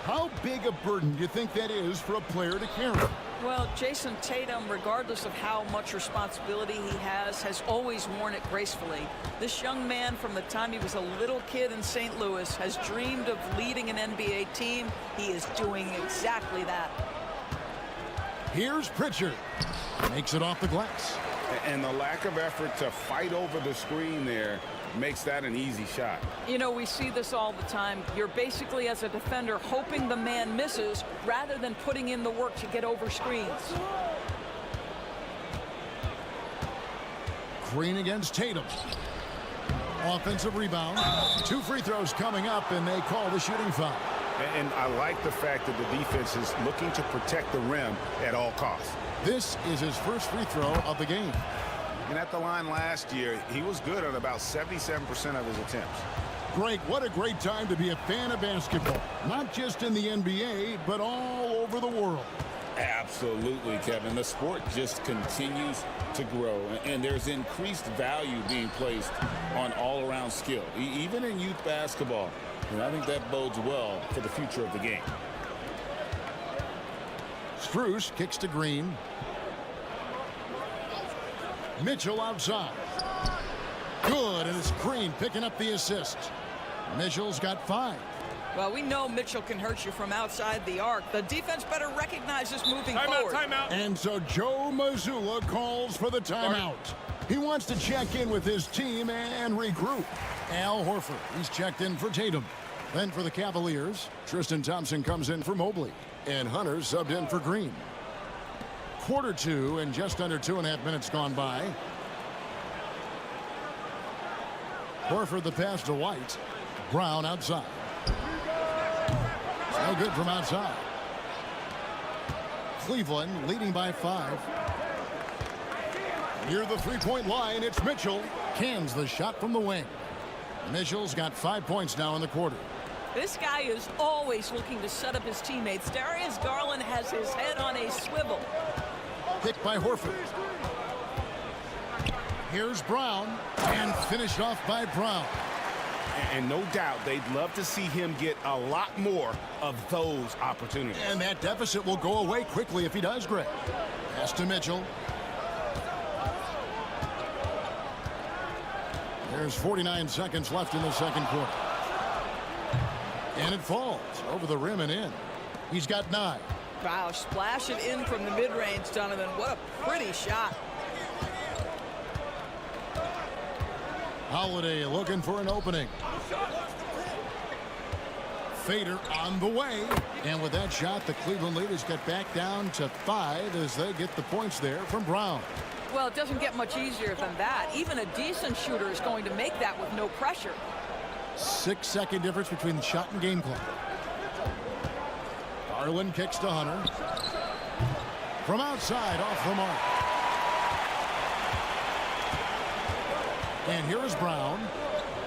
How big a burden do you think that is for a player to carry? Well, Jason Tatum, regardless of how much responsibility he has always worn it gracefully. This young man, from the time he was a little kid in St. Louis, has dreamed of leading an NBA team. He is doing exactly that. Here's Pritchard. Makes it off the glass. And the lack of effort to fight over the screen there makes that an easy shot. You know, we see this all the time. You're basically, as a defender, hoping the man misses rather than putting in the work to get over screens. Green against Tatum. Offensive rebound. 2 free throws coming up, and they call the shooting foul. And I like the fact that the defense is looking to protect the rim at all costs. This is his first free throw of the game. And at the line last year, he was good at about 77% of his attempts. Greg, what a great time to be a fan of basketball. Not just in the NBA, but all over the world. Absolutely, Kevin. The sport just continues to grow, and there's increased value being placed on all-around skill, even in youth basketball. And I think that bodes well for the future of the game. Strus kicks to Green. Mitchell outside. Good, and it's Green picking up the assist. Mitchell's got 5. Well, we know Mitchell can hurt you from outside the arc. The defense better recognize this moving forward. Timeout. And so Joe Mazzulla calls for the timeout. He wants to check in with his team and regroup. Al Horford, he's checked in for Tatum. Then for the Cavaliers, Tristan Thompson comes in for Mobley. And Hunter subbed in for Green. Quarter 2 and just under 2.5 minutes gone by. Horford the pass to White. Brown outside. No good from outside. Cleveland leading by 5. Near the 3-point line, it's Mitchell. Cans the shot from the wing. Mitchell's got 5 points now in the quarter. This guy is always looking to set up his teammates. Darius Garland has his head on a swivel. Picked by Horford. Here's Brown, and finished off by Brown. And no doubt they'd love to see him get a lot more of those opportunities. And that deficit will go away quickly if he does, Greg. Pass to Mitchell. There's 49 seconds left in the second quarter. And it falls over the rim and in. He's got 9. Wow, splash it in from the mid-range, Donovan. What a pretty shot. Holiday looking for an opening. Fader on the way. And with that shot, the Cleveland leaders get back down to 5 as they get the points there from Brown. Well, it doesn't get much easier than that. Even a decent shooter is going to make that with no pressure. 6-second difference between the shot and game clock. Garland kicks to Hunter. From outside, off the mark. And here is Brown.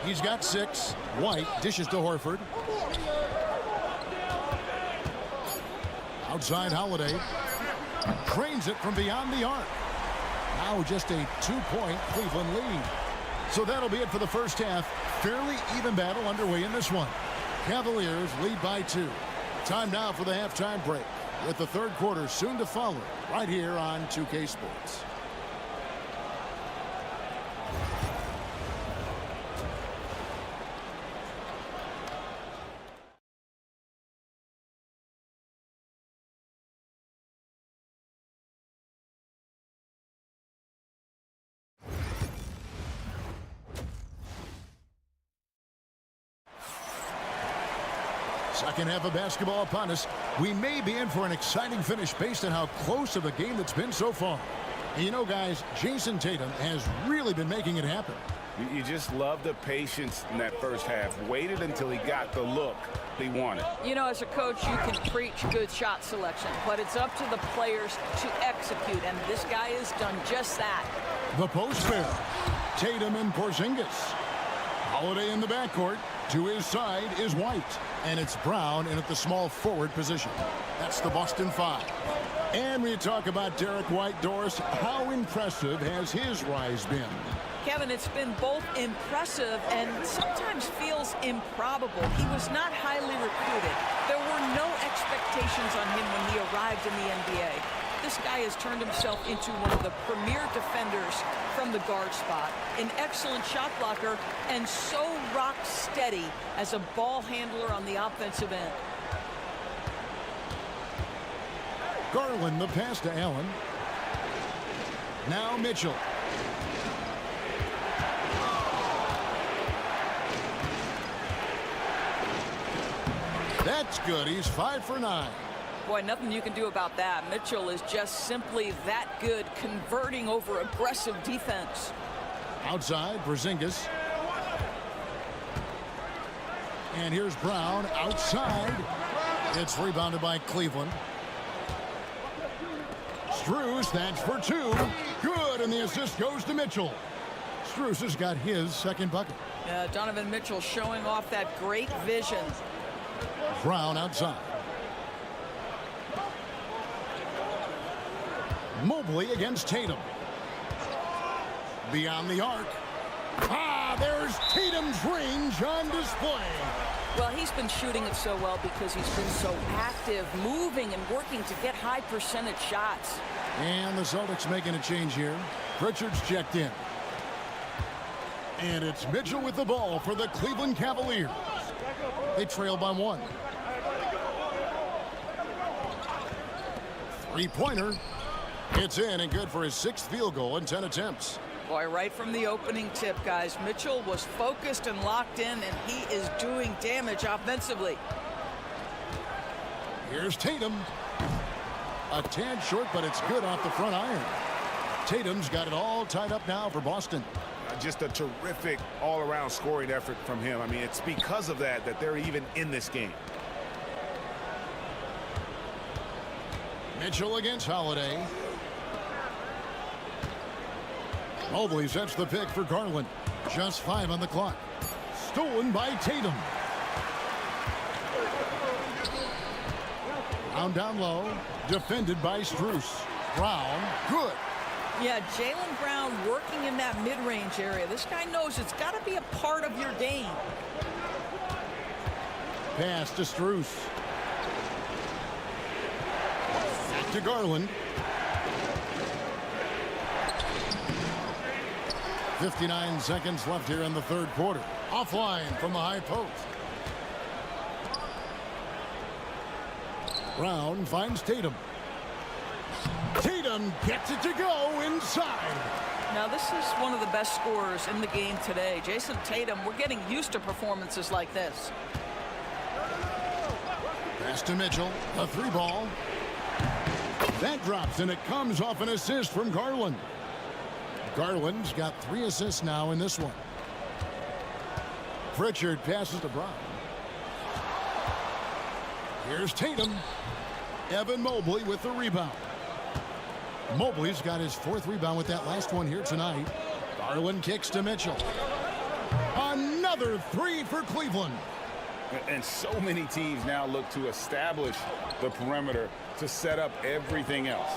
He's got 6. White dishes to Horford. Outside Holiday. Drains it from beyond the arc. Now just a 2-point Cleveland lead. So that'll be it for the first half. Fairly even battle underway in this one. Cavaliers lead by 2. Time now for the halftime break, with the third quarter soon to follow right here on 2K Sports. Second half of basketball upon us. We may be in for an exciting finish based on how close of a game that's been so far. And you know, guys, Jason Tatum has really been making it happen. You just love the patience in that first half. Waited until he got the look he wanted. You know, as a coach, you can preach good shot selection, but it's up to the players to execute, and this guy has done just that. The post pair. Tatum and Porzingis. Holiday in the backcourt. To his side is White. And it's Brown in at the small forward position. That's the Boston Five. And we talk about Derek White, Doris. How impressive has his rise been? Kevin, it's been both impressive and sometimes feels improbable. He was not highly recruited. There were no expectations on him when he arrived in the NBA. This guy has turned himself into one of the premier defenders from the guard spot, an excellent shot blocker, and so rock steady as a ball handler on the offensive end. Garland, the pass to Allen. Now Mitchell. That's good. He's 5 for 9. Boy, nothing you can do about that. Mitchell is just simply that good, converting over aggressive defense. Outside, Porzingis. And here's Brown outside. It's rebounded by Cleveland. Strus, that's for 2. Good, and the assist goes to Mitchell. Strus has got his second bucket. Donovan Mitchell showing off that great vision. Brown outside. Mobley against Tatum. Beyond the arc. There's Tatum's range on display. Well, he's been shooting it so well because he's been so active, moving and working to get high percentage shots. And the Celtics making a change here. Pritchard's checked in. And it's Mitchell with the ball for the Cleveland Cavaliers. They trail by 1. Three-pointer. It's in and good for his 6th field goal in 10 attempts. Boy, right from the opening tip, guys, Mitchell was focused and locked in, and he is doing damage offensively. Here's Tatum. A tad short, but it's good off the front iron. Tatum's got it all tied up now for Boston. Just a terrific all-around scoring effort from him. I mean, it's because of that they're even in this game. Mitchell against Holiday. Mobley sets the pick for Garland. Just 5 on the clock. Stolen by Tatum. Down low. Defended by Strus. Brown. Good. Yeah, Jaylen Brown working in that mid-range area. This guy knows it's got to be a part of your game. Pass to Strus. Back to Garland. 59 seconds left here in the third quarter. Offline from the high post. Brown finds Tatum. Tatum gets it to go inside. Now, this is one of the best scorers in the game today. Jason Tatum, we're getting used to performances like this. Pass to Mitchell. A 3-ball. That drops, and it comes off an assist from Garland. Garland's got 3 assists now in this one. Pritchard passes to Brown. Here's Tatum. Evan Mobley with the rebound. Mobley's got his 4th rebound with that last one here tonight. Garland kicks to Mitchell. Another 3 for Cleveland. And so many teams now look to establish the perimeter to set up everything else.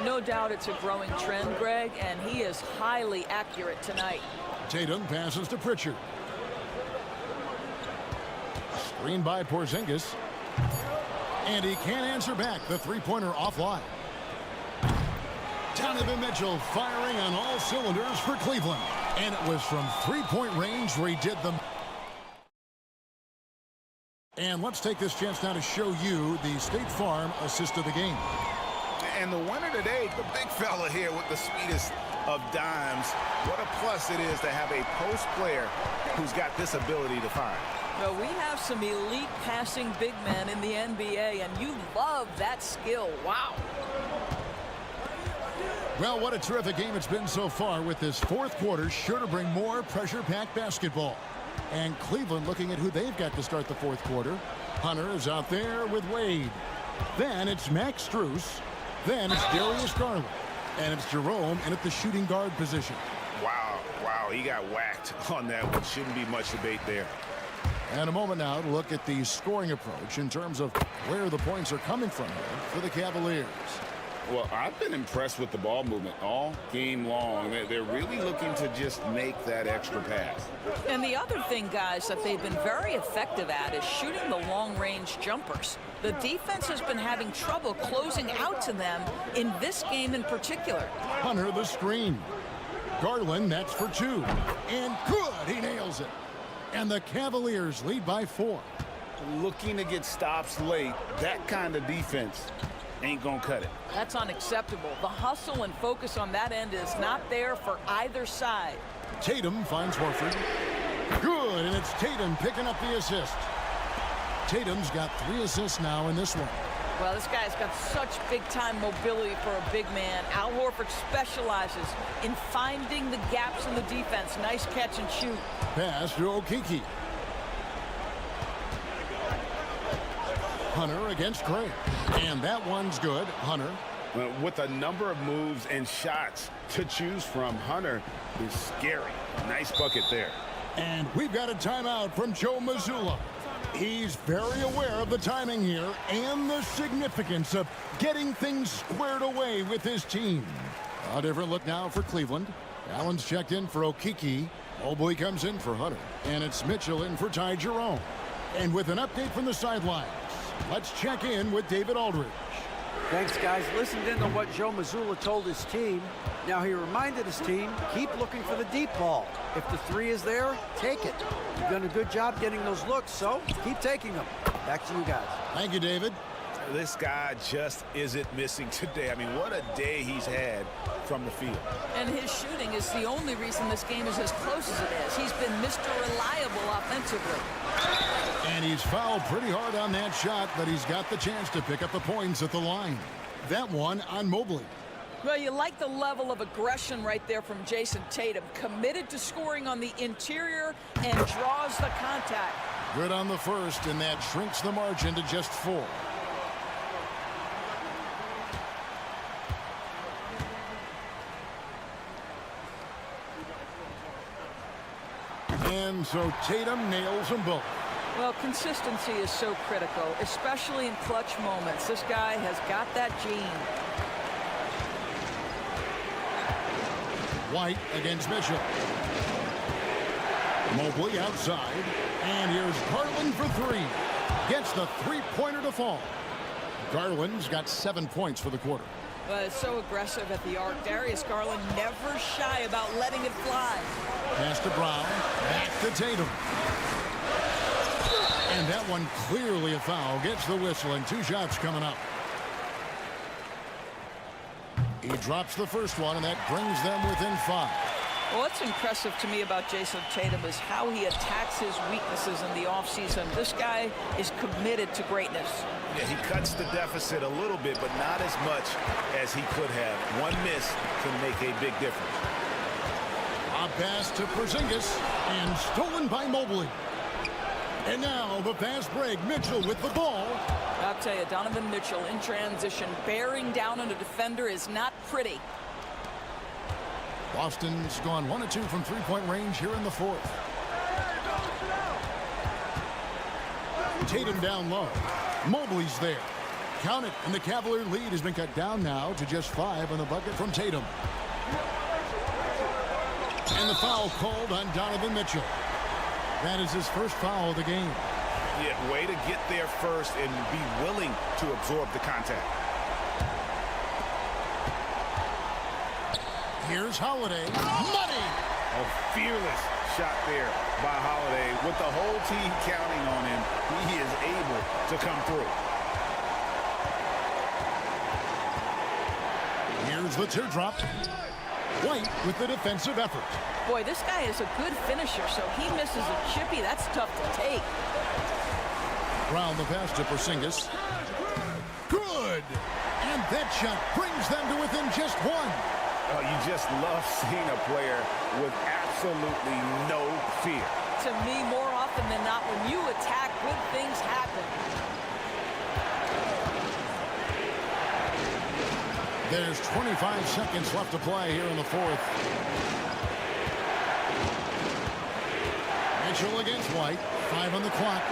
No doubt it's a growing trend, Greg, and he is highly accurate tonight. Tatum passes to Pritchard. Screen by Porzingis. And he can't answer back. The 3-pointer offline. Donovan Mitchell firing on all cylinders for Cleveland. And it was from 3-point range where he did them. And let's take this chance now to show you the State Farm assist of the game. And the winner today, the big fella here with the sweetest of dimes. What a plus it is to have a post player who's got this ability to find. Well, we have some elite passing big men in the NBA, and you love that skill. Wow. Well, what a terrific game it's been so far, with this fourth quarter sure to bring more pressure-packed basketball. And Cleveland looking at who they've got to start the fourth quarter. Hunter is out there with Wade. Then it's Max Strus. Then it's Darius Garland. And it's Jerome in at the shooting guard position. Wow, he got whacked on that one. Shouldn't be much debate there. And a moment now to look at the scoring approach in terms of where the points are coming from here for the Cavaliers. Well, I've been impressed with the ball movement all game long. They're really looking to just make that extra pass. And the other thing, guys, that they've been very effective at is shooting the long-range jumpers. The defense has been having trouble closing out to them in this game in particular. Hunter the screen. Garland, that's for 2. And good, he nails it. And the Cavaliers lead by 4. Looking to get stops late, that kind of defense ain't gonna cut it. That's unacceptable. The hustle and focus on that end is not there for either side. Tatum finds Horford. Good, and it's Tatum picking up the assist. Tatum's got 3 assists now in this one. Well, this guy's got such big-time mobility for a big man. Al Horford specializes in finding the gaps in the defense. Nice catch and shoot. Pass to Okeke. Hunter against Gray. And that one's good. Hunter. With a number of moves and shots to choose from, Hunter is scary. Nice bucket there. And we've got a timeout from Joe Mazzulla. He's very aware of the timing here and the significance of getting things squared away with his team. A different look now for Cleveland. Allen's checked in for Okeke. Mobley comes in for Hunter. And it's Mitchell in for Ty Jerome. And with an update from the sidelines, let's check in with David Aldridge. Thanks, guys. Listened in to what Joe Mazzulla told his team. Now, he reminded his team, keep looking for the deep ball. If the 3 is there, take it. You've done a good job getting those looks, so keep taking them. Back to you guys. Thank you, David. This guy just isn't missing today. I mean, what a day he's had from the field. And his shooting is the only reason this game is as close as it is. He's been Mr. Reliable offensively. And he's fouled pretty hard on that shot, but he's got the chance to pick up the points at the line. That one on Mobley. Well, you like the level of aggression right there from Jason Tatum. Committed to scoring on the interior and draws the contact. Good on the first, and that shrinks the margin to just 4. And so Tatum nails them both. Well, consistency is so critical, especially in clutch moments. This guy has got that gene. White against Mitchell. Mobley outside. And here's Garland for 3. Gets the 3-pointer to fall. Garland's got 7 points for the quarter. Well, it's so aggressive at the arc. Darius Garland never shy about letting it fly. Pass to Brown. Back to Tatum. And that one clearly a foul. Gets the whistle, and 2 shots coming up. He drops the first one, and that brings them within 5. Well, what's impressive to me about Jason Tatum is how he attacks his weaknesses in the offseason. This guy is committed to greatness. Yeah, he cuts the deficit a little bit, but not as much as he could have. One miss can make a big difference. A pass to Porzingis, and stolen by Mobley. And now the fast break. Mitchell with the ball. I'll tell you, Donovan Mitchell in transition, bearing down on a defender is not pretty. Boston's gone 1 of 2 from 3-point range here in the 4th. Tatum down low. Mobley's there. Count it, and the Cavalier lead has been cut down now to just 5 on the bucket from Tatum. And the foul called on Donovan Mitchell. That is his first foul of the game. Yeah, way to get there first and be willing to absorb the contact. Here's Holiday. Money! A fearless shot there by Holiday. With the whole team counting on him, he is able to come through. Here's the teardrop. White with the defensive effort. Boy, this guy is a good finisher, so he misses a chippy. That's tough to take. Brown the pass to Porzingis. Good! And that shot brings them to within just one. Oh, you just love seeing a player with absolutely no fear. To me, more often than not, when you attack, good things happen. There's 25 seconds left to play here in the fourth. Mitchell against White. 5 on the clock.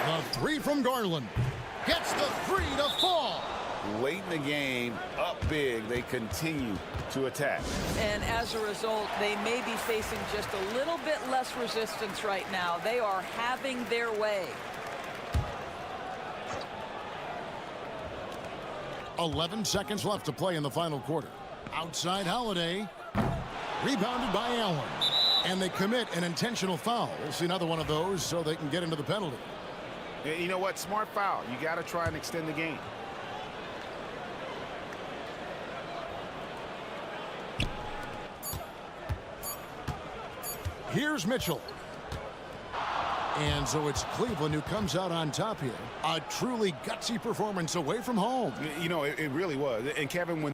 The 3 from Garland. Gets the 3 to fall. Late in the game, up big, they continue to attack. And as a result, they may be facing just a little bit less resistance right now. They are having their way. 11 seconds left to play in the final quarter. Outside Holiday. Rebounded by Allen. And they commit an intentional foul. We'll see another one of those so they can get into the penalty. You know what? Smart foul. You got to try and extend the game. Here's Mitchell. And so it's Cleveland who comes out on top here. A truly gutsy performance away from home. You know, it really was. And Kevin, when